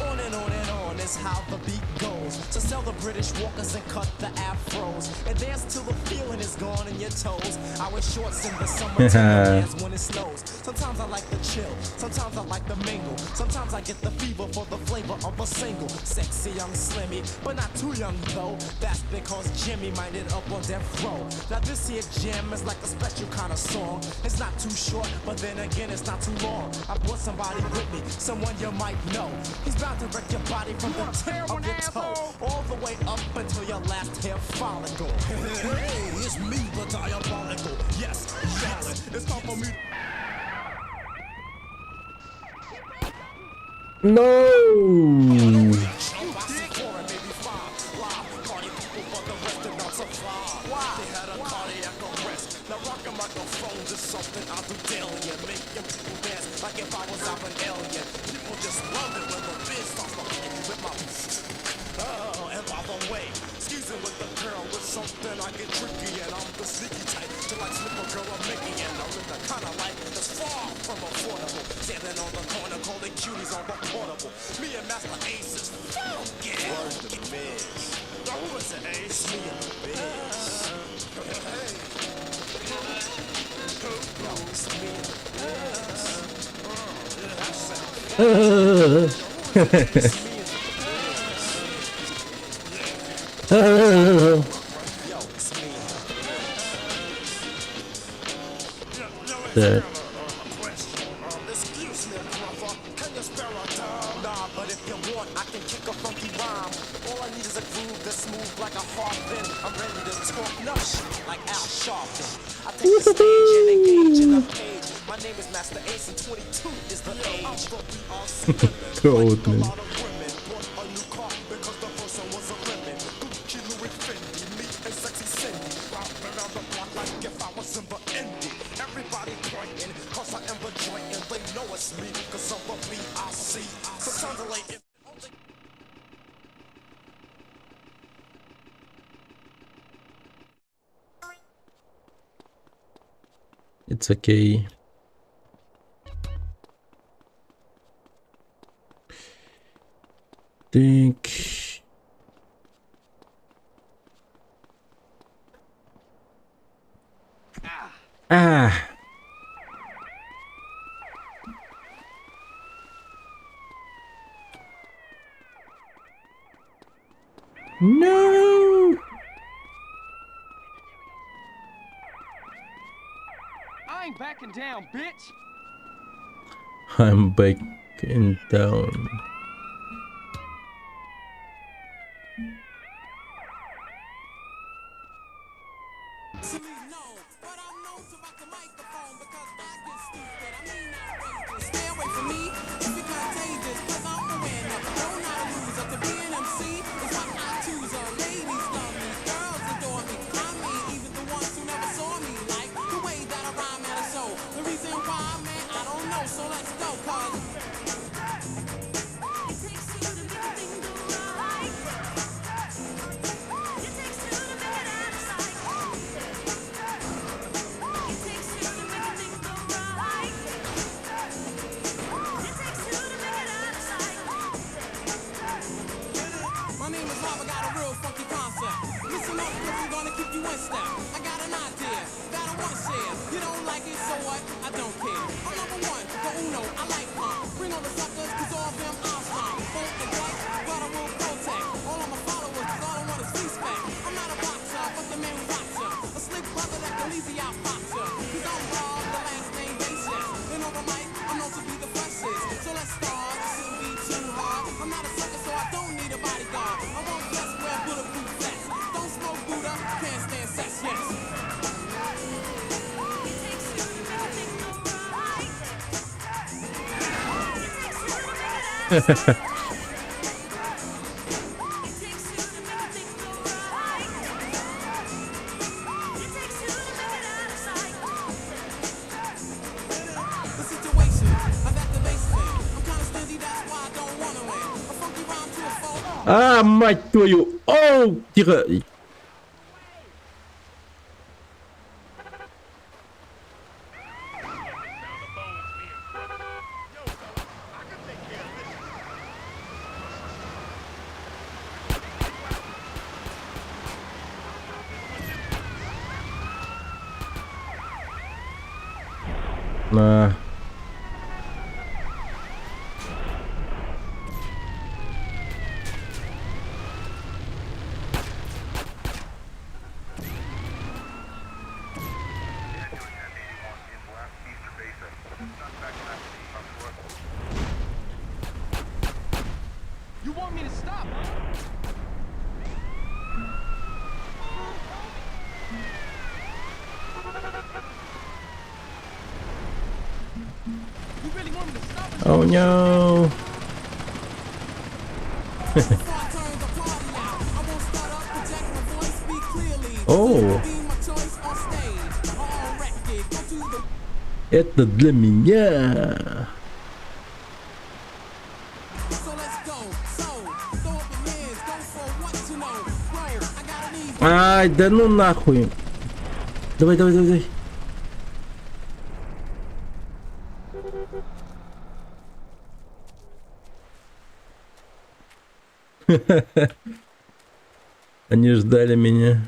On and on is how the beat goes. So sell the British walkers and cut the afros. And dance till the feeling is gone in your toes. I wear shorts in the summer dance when it snows. Sometimes I like the chill, sometimes I like the mingle. Sometimes I get the fever for the flavor of a single. Sexy young Slimmy, but not too young though. That's because Jimmy minded up on death row. Now this here jam is like a special kind of song. It's not too short, but then again it's not too long. I brought somebody with me, someone you might know. He's bound to wreck your body from the tip of your toe all the way up until your last hair follicle. Hey, it's me, the diabolical. Yes, yes, it's time for me. No. Something I do daily and making people dance like if I was out an alien. People just love it when the biz starts fucking with my. Oh, and by the way, skeezing with the girl with something I get tricky and I'm the sneaky type to like slip a girl a Mickey and I live the kind of life that's far from affordable. Standing on the corner calling cuties on the portable. Me and Master Ace is funky. Where's the biz? Who is it, Ace? Me and the biz. Да. Трудно. It's okay. Так. А. No. I ain't backing down, bitch. I'm backing down. Stay away from me if you're contagious, cause I'm a winner. Don't not a loser. To be an MC is what I choose. Ladies love me, girls adore me. I mean, even the ones who never saw me like the way that I rhyme at a show. The reason why, man, I don't know. So let's go, cause it takes two to make a thing go right. It takes two to make it out of sight. It takes two to make a thing go right. My name is Rob, I got a real funky concept. Listen up, cause I'm gonna keep you in step. I got an idea that I wanna share. You don't like it, so what? I don't care. I'm number one, the uno, I like punk. Bring all the suckers, cause all of them I'm strong. Won't neglect, but I will protect. All of my followers, cause all I want is respect. I'm not a boxer, but the man who rocks ya. A slick brother that can easy out box ya. Cause I'm Rob, the last name basis. And on the mic, I'm known to be the freshest. So let's start, it shouldn't be too hard. I'm not a sucker, so I don't need a bodyguard. I won't just wear bulletproof vests. Don't smoke Buddha, can't stand sex, yes. It takes two to make a thing go right. It takes two to make it out of sight. It takes two to make a thing go right. It takes two to make it out of sight. The situation, I got the bass in. I'm kinda stingy, that's why I don't wanna win. A funky rhyme to a folk. А, мать твою! Оу! Тихо! На. You want me to stop? You really want me to stop? Oh no! О! Это для меня! Ай, да ну нахуй! Давай, давай, давай, давай! Они ждали меня.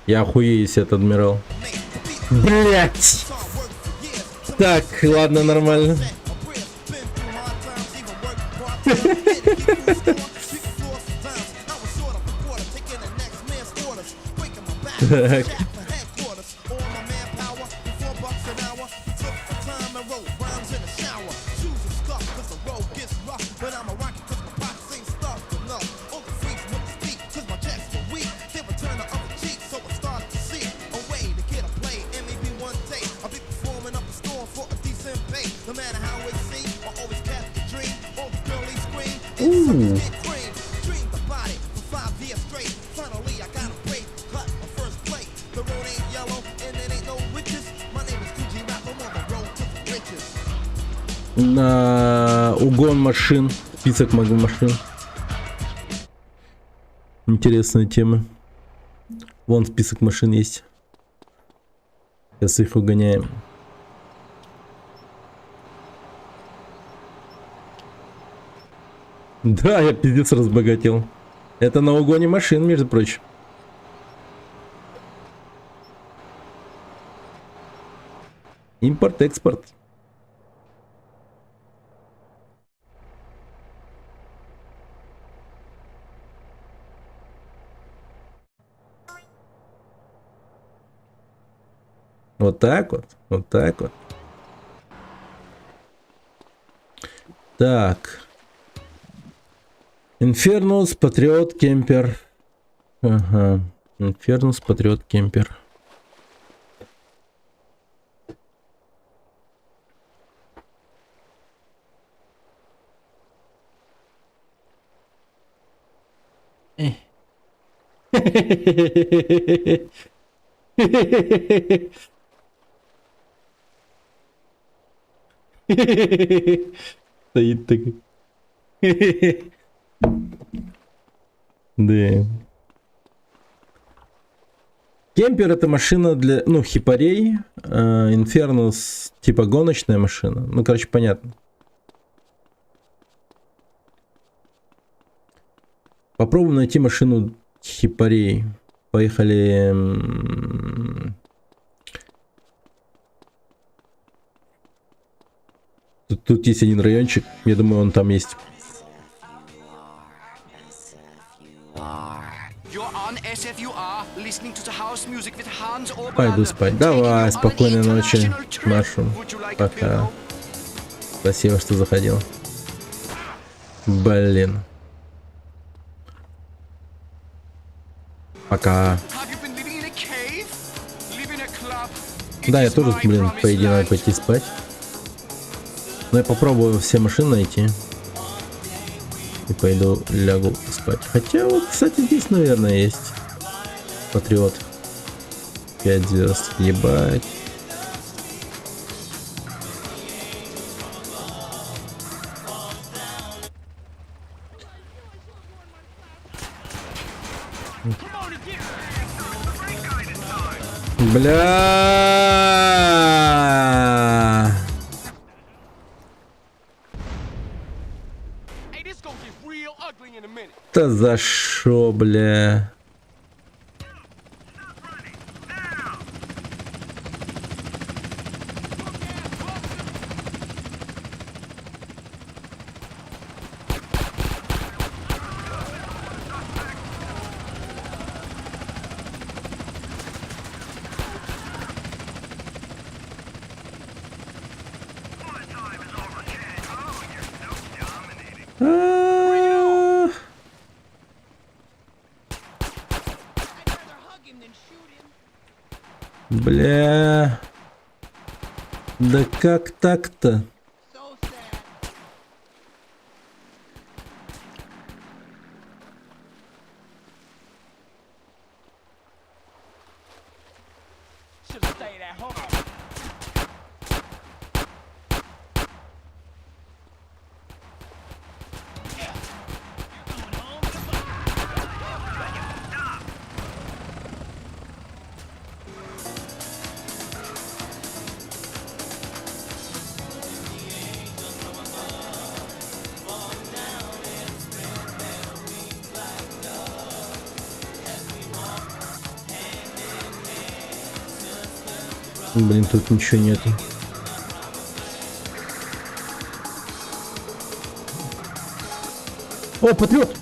Я охуеюсь, этот адмирал. Блять! Так, ладно, нормально. Так. На угон машин, список машин. Интересная тема. Вон список машин есть. Сейчас их угоняем. Да, я пиздец разбогател. Это на угоне машин, между прочим. Импорт-экспорт. Вот так вот. Вот так вот. Так. Инфернус, Патриот, Кемпер. Ага. Инфернус, Патриот, Кемпер. Стоит так. Да. Кемпер это машина для, ну, хипарей. Инфернус типа гоночная машина. Ну, короче, понятно. Попробуем найти машину хипарей. Поехали. Тут есть один райончик. Я думаю, он там есть. Пойду спать. Давай, спокойной ночи, Машу. Пока. Спасибо, что заходил. Блин. Пока. Да, я тоже, блин, по идее, надо пойти спать. Но я попробую все машины найти. И пойду лягу спать. Хотя вот, кстати, здесь, наверное, есть Патриот. 5 звезд. Ебать. Бля. Да за шо, бля? Бля. Да как так-то? Блин, тут ничего нету. О, Патриот!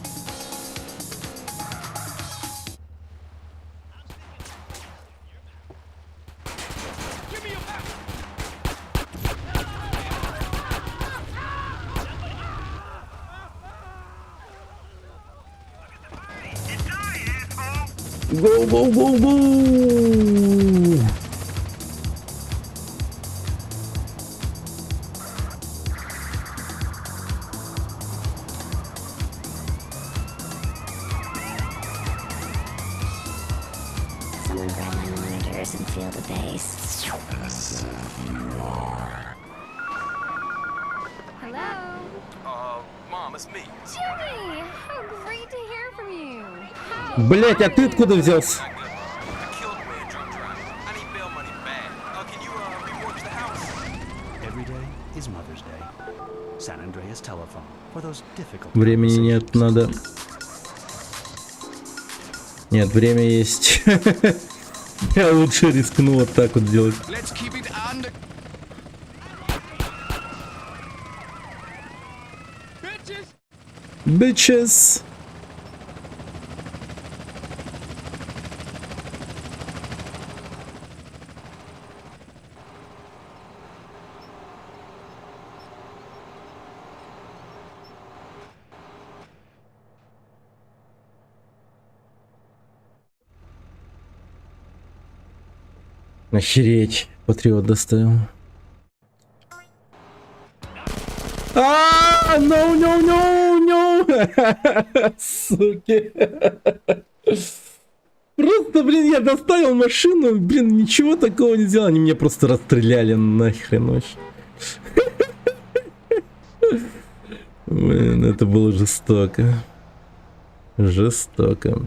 Go, go, go, go! Someone grab my monitors and feel the bass. Mom, it's me. Jimmy, how great to hear from you. Блять, а ты откуда взялся? Every day is Mother's Day. San Andreas telephone for those difficult. Времени нет, надо. Нет, время есть. Я лучше рискну вот так вот делать. Let's keep it under. Bitches. Охереть, патриот доставил. No, no, no, no. Суки. Просто, блин, я доставил машину, блин, ничего такого не сделал. Они меня просто расстреляли нахрен вообще. Блин, это было жестоко. Жестоко.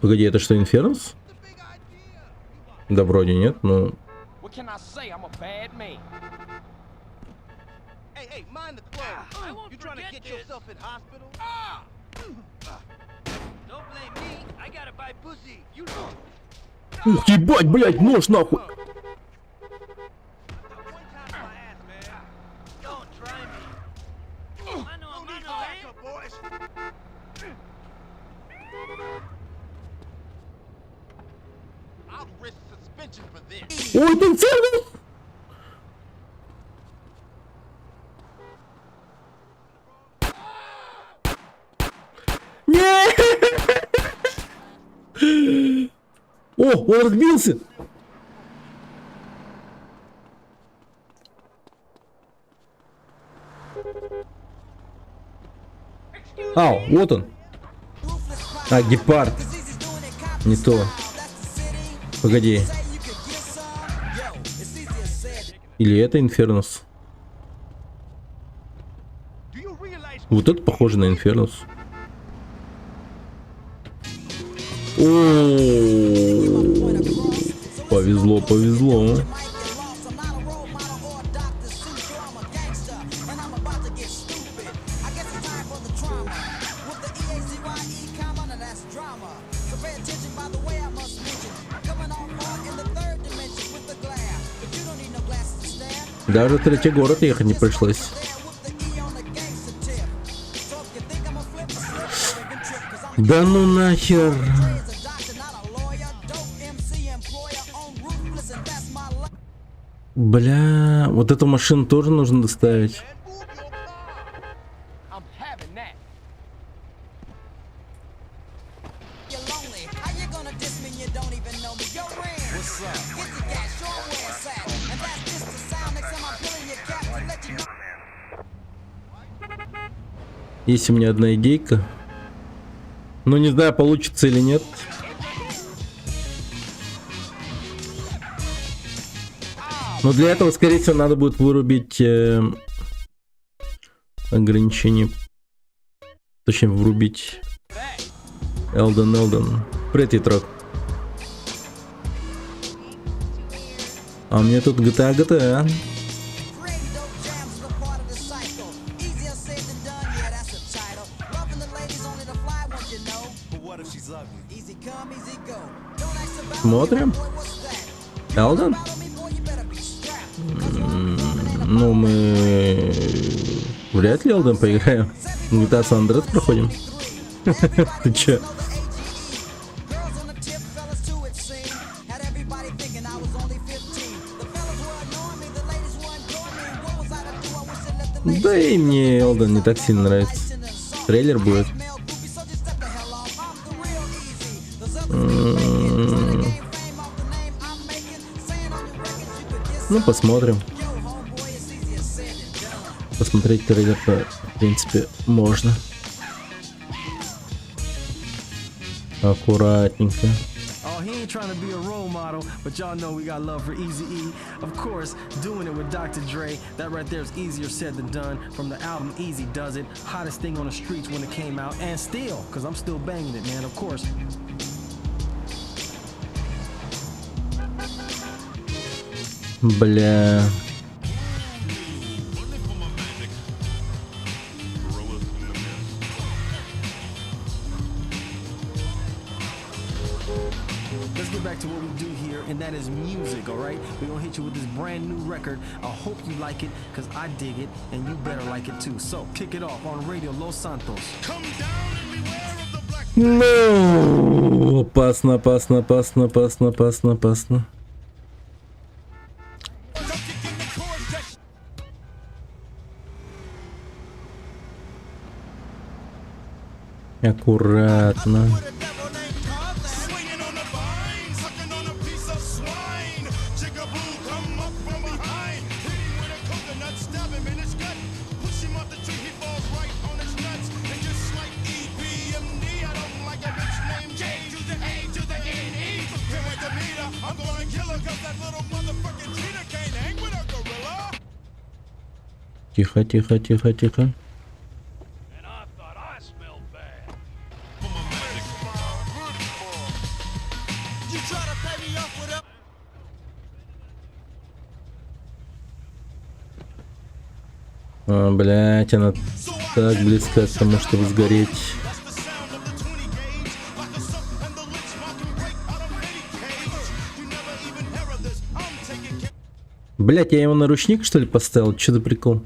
Погоди, это что, Инфернус? Да вроде нет, но... Can I say I'm a bad man? Hey, hey, mind the clothes. You trying to get yourself in hospital? Don't blame me. I gotta buy pussy. You know. Ух, ебать, блядь, нож нахуй. Ой, ты Инфернус! Нет! О, он разбился! Ау, вот он. А, гепард. Не то. Погоди. Или это Инфернус? Вот это похоже на Инфернус. Повезло, повезло. Даже в третий город ехать не пришлось. Да ну нахер. Бля, вот эту машину тоже нужно доставить. Есть у меня одна идейка. Но не знаю, получится или нет. Но для этого, скорее всего, надо будет вырубить ограничение. Точнее, врубить Элден. Pretty Truck. А мне тут GTA. Смотрим. Элден? Ну, мы вряд ли Элден поиграем. GTA San Andreas проходим. Ты чё? Да и мне Элден не так сильно нравится. Трейлер будет. Ну, посмотрим. Посмотреть трейлер-то, в принципе, можно. Аккуратненько. Oh, he ain't trying to be a role model, but y'all know we got love for Eazy-E. Of course, doing it with Dr. Dre. That right there is easier said than done. From the album Easy Does It, hottest thing on the streets when it came out, and still, because I'm still banging it, man, of course. Бля. Let's get back to what we do here, and that is music, all right? We're gonna hit you with this brand new record. I hope you like it, because I dig it, and you better like it too. So, kick it off on Radio Los Santos. No! Опасно, опасно, опасно, опасно, опасно, опасно. Аккуратно. Тихо, тихо, тихо, тихо. А, блять, она так близка к тому, чтобы сгореть. Блять, я его на ручник, что ли, поставил? Что за прикол?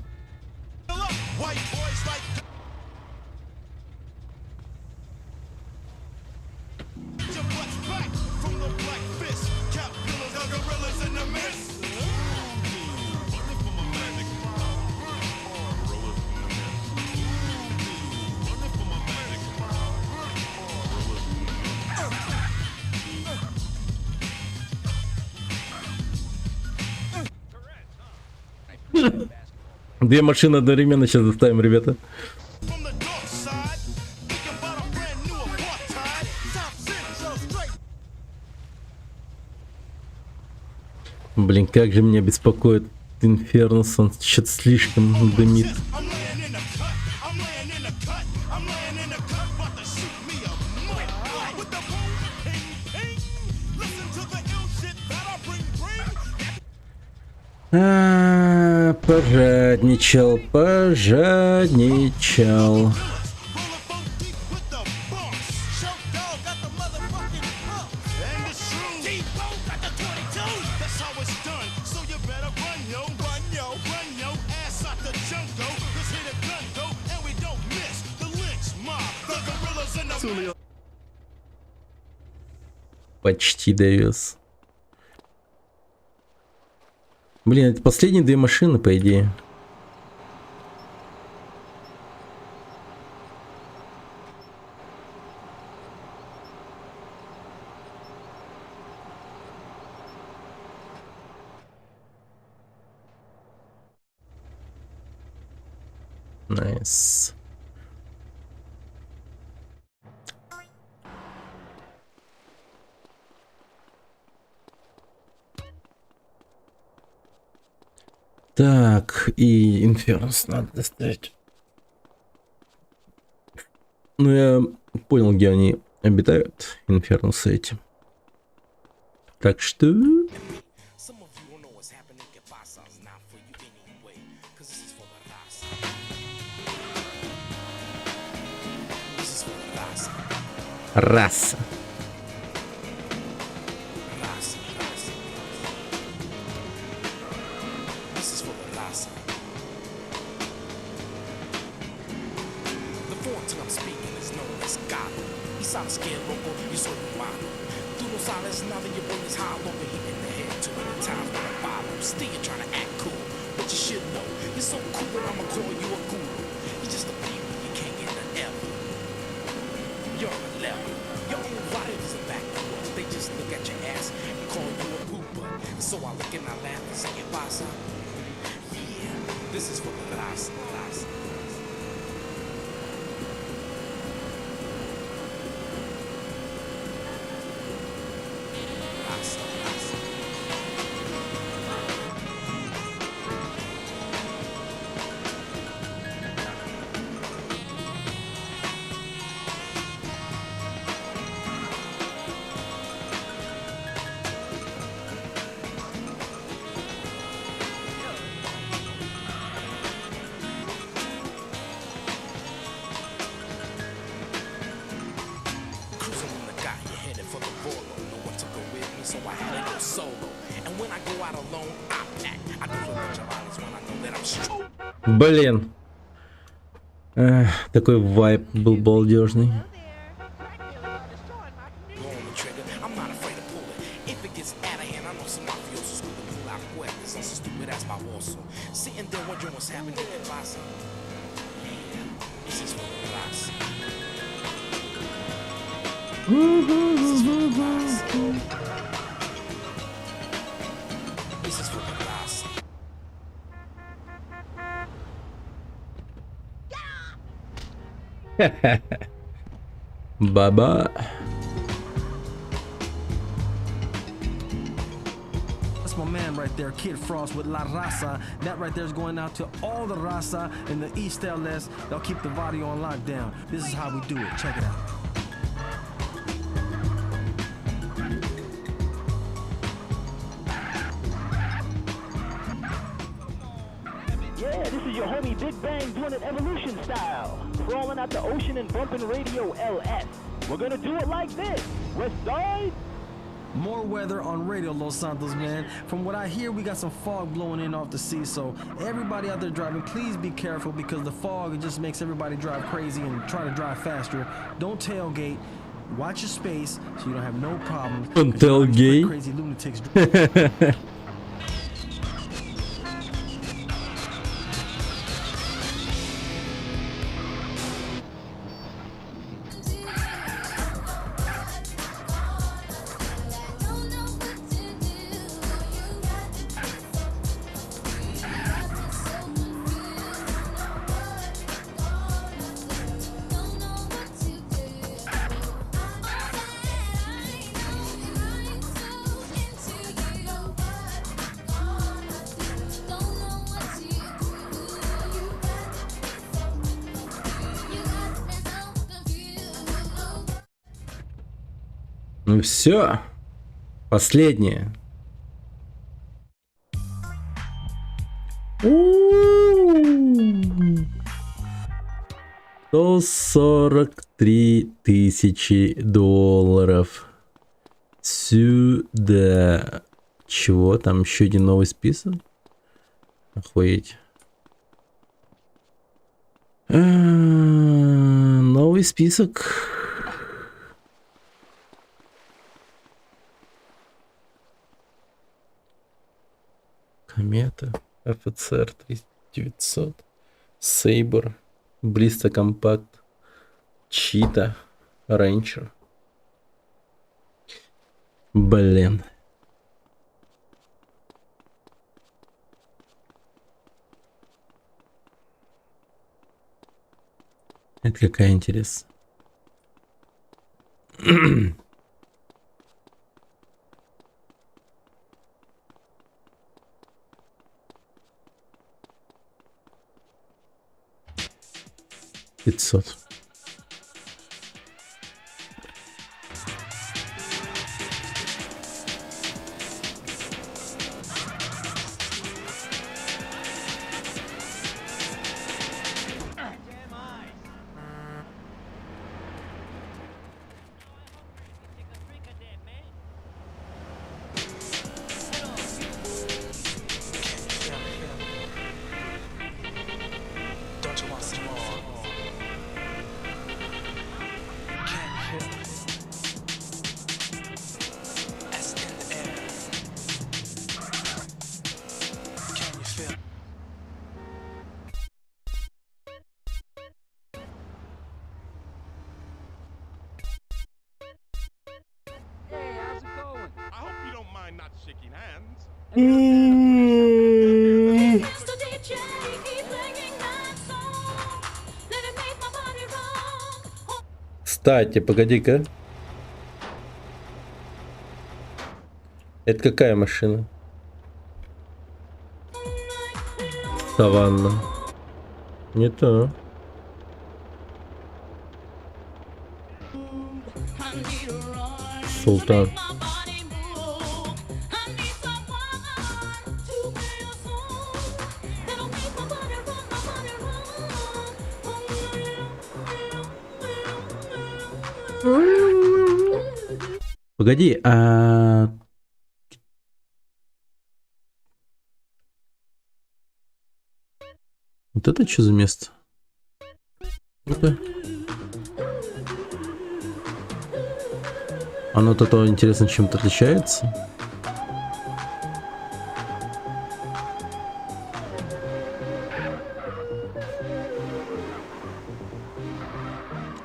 Две машины одновременно сейчас заставим, ребята. Блин, как же меня беспокоит Инфернус, он что-то слишком дымит. Пожадничал, пожадничал. Почти довез. Блин, это последние две машины, по идее. Найс. Так, и Инфернус надо достать. Ну, я понял, где они обитают, Инфернусы эти. Так что... Раса. Блин. Такой вайб был балдежный. Баба. That's my man right there, Kid Frost with La Raza. That right there is going out to all the Raza in the East LS. They'll keep the body on lockdown. This is how we do it. Check it out. Yeah, this is your homie Big Bang doing it evolution style. Crawling out the ocean and bumping radio LS. We're gonna do it like this. West Side. More weather on Radio Los Santos, man. From what I hear, we got some fog blowing in off the sea, so everybody out there driving, please be careful because the fog, it just makes everybody drive crazy and try to drive faster. Don't tailgate. Watch your space so you don't have no problems. Don't tailgate. Crazy lunatics. Ну все, последнее. 143 тысячи долларов. Сюда. Чего? Там еще один новый список? Охуеть. Новый список. Комета, офицер 3900, Сейбр, Блиста Компакт, Чита, Рейнджер. Блин. Это какая интересная. 500. Кстати, погоди-ка. Это какая машина? Саванна. Не то. Султан. Погоди, а Вот это что за место? Ну-ка. Оно от этого, интересно, чем-то отличается?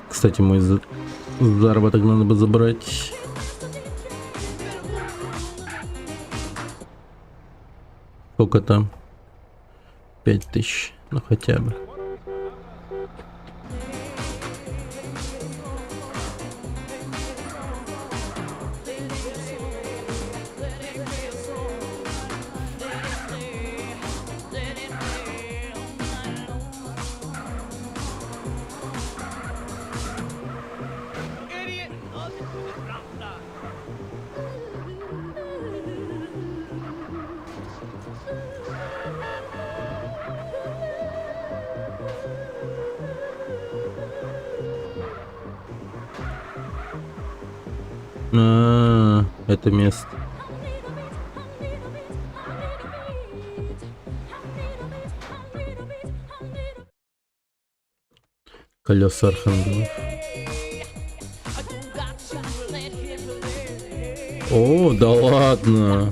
Кстати, мой заработок надо бы забрать. Сколько там? 5000. Ну хотя бы. Это место. Колеса архангелов. О, да ладно.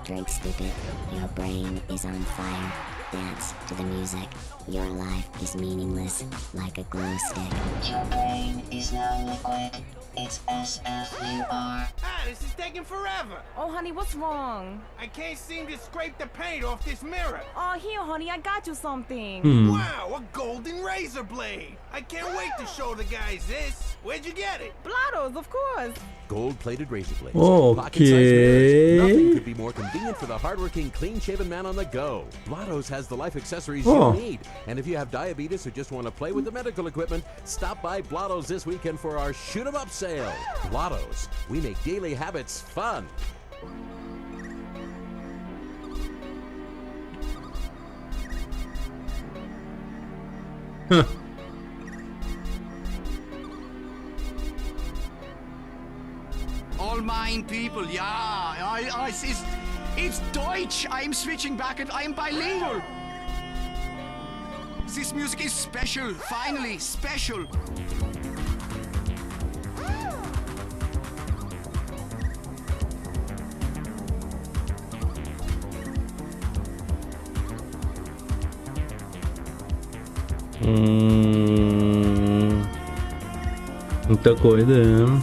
Drink, stupid. Your brain is on fire. Dance to the music. Your life is meaningless, like a glow stick. Your brain is now liquid. It's SFUR. Ah, this is taking forever. Oh, honey, what's wrong? I can't seem to scrape the paint off this mirror. Oh, here, honey, I got you something. Wow, a golden razor blade. I can't wait to show the guys this. Where'd you get it? Blotto's, of course. Gold-plated razor blades. Okay. Pocket-sized mirrors. Nothing could be more convenient for the hardworking, clean-shaven man on the go. Blotto's has the life accessories you need. And if you have diabetes or just want to play with the medical equipment, stop by Blotto's this weekend for our Shoot 'em Up sale. Blotto's. We make daily habits fun. Huh. All mine people, yeah. It's Deutsch. I'm switching back and I'm bilingual. This music is special. Finally, special. Такой, да.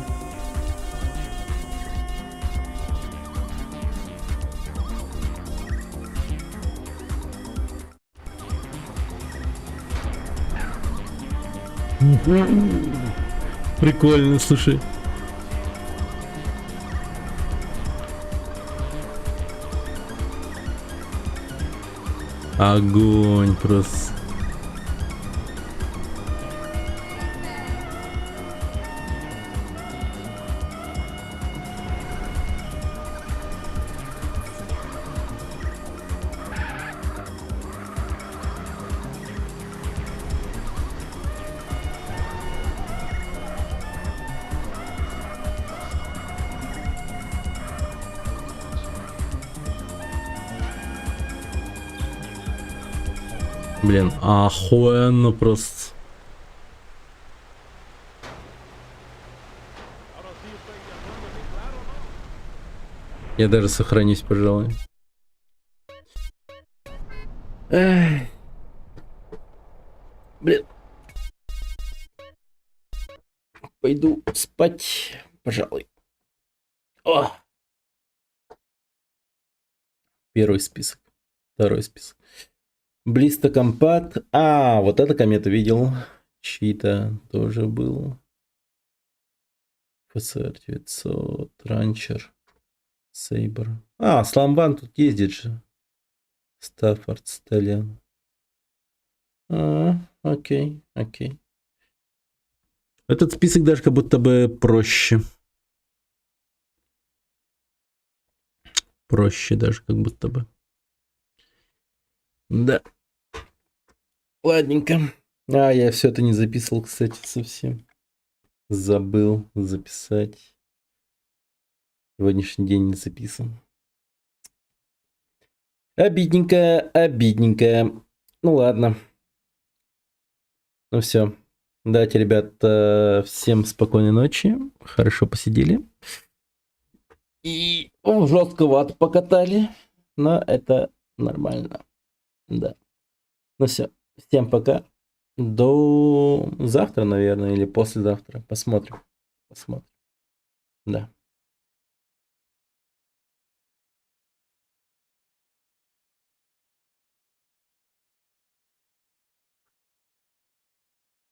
Прикольно, слушай. Огонь просто. Блин, охуенно просто. Я даже сохранюсь, пожалуй. Эх. Блин. Пойду спать, пожалуй. О! Первый список. Второй список. Блиста компакт. А, вот это комету видел. Чьи-то тоже был. ФСР 900. Ранчер. Сейбр. А, Сламбан тут ездит же. Стаффорд, Сталиан. А, окей, окей. Этот список даже как будто бы проще. Проще даже как будто бы. Да. Ладненько. А, я все это не записывал, кстати, совсем. Забыл записать. Сегодняшний день не записан. Обидненько, обидненько. Ну ладно. Ну все. Давайте, ребят, всем спокойной ночи. Хорошо посидели. И жестковато покатали. Но это нормально. Да. Ну все. Всем пока. До завтра, наверное, или послезавтра. Посмотрим. Посмотрим. Да.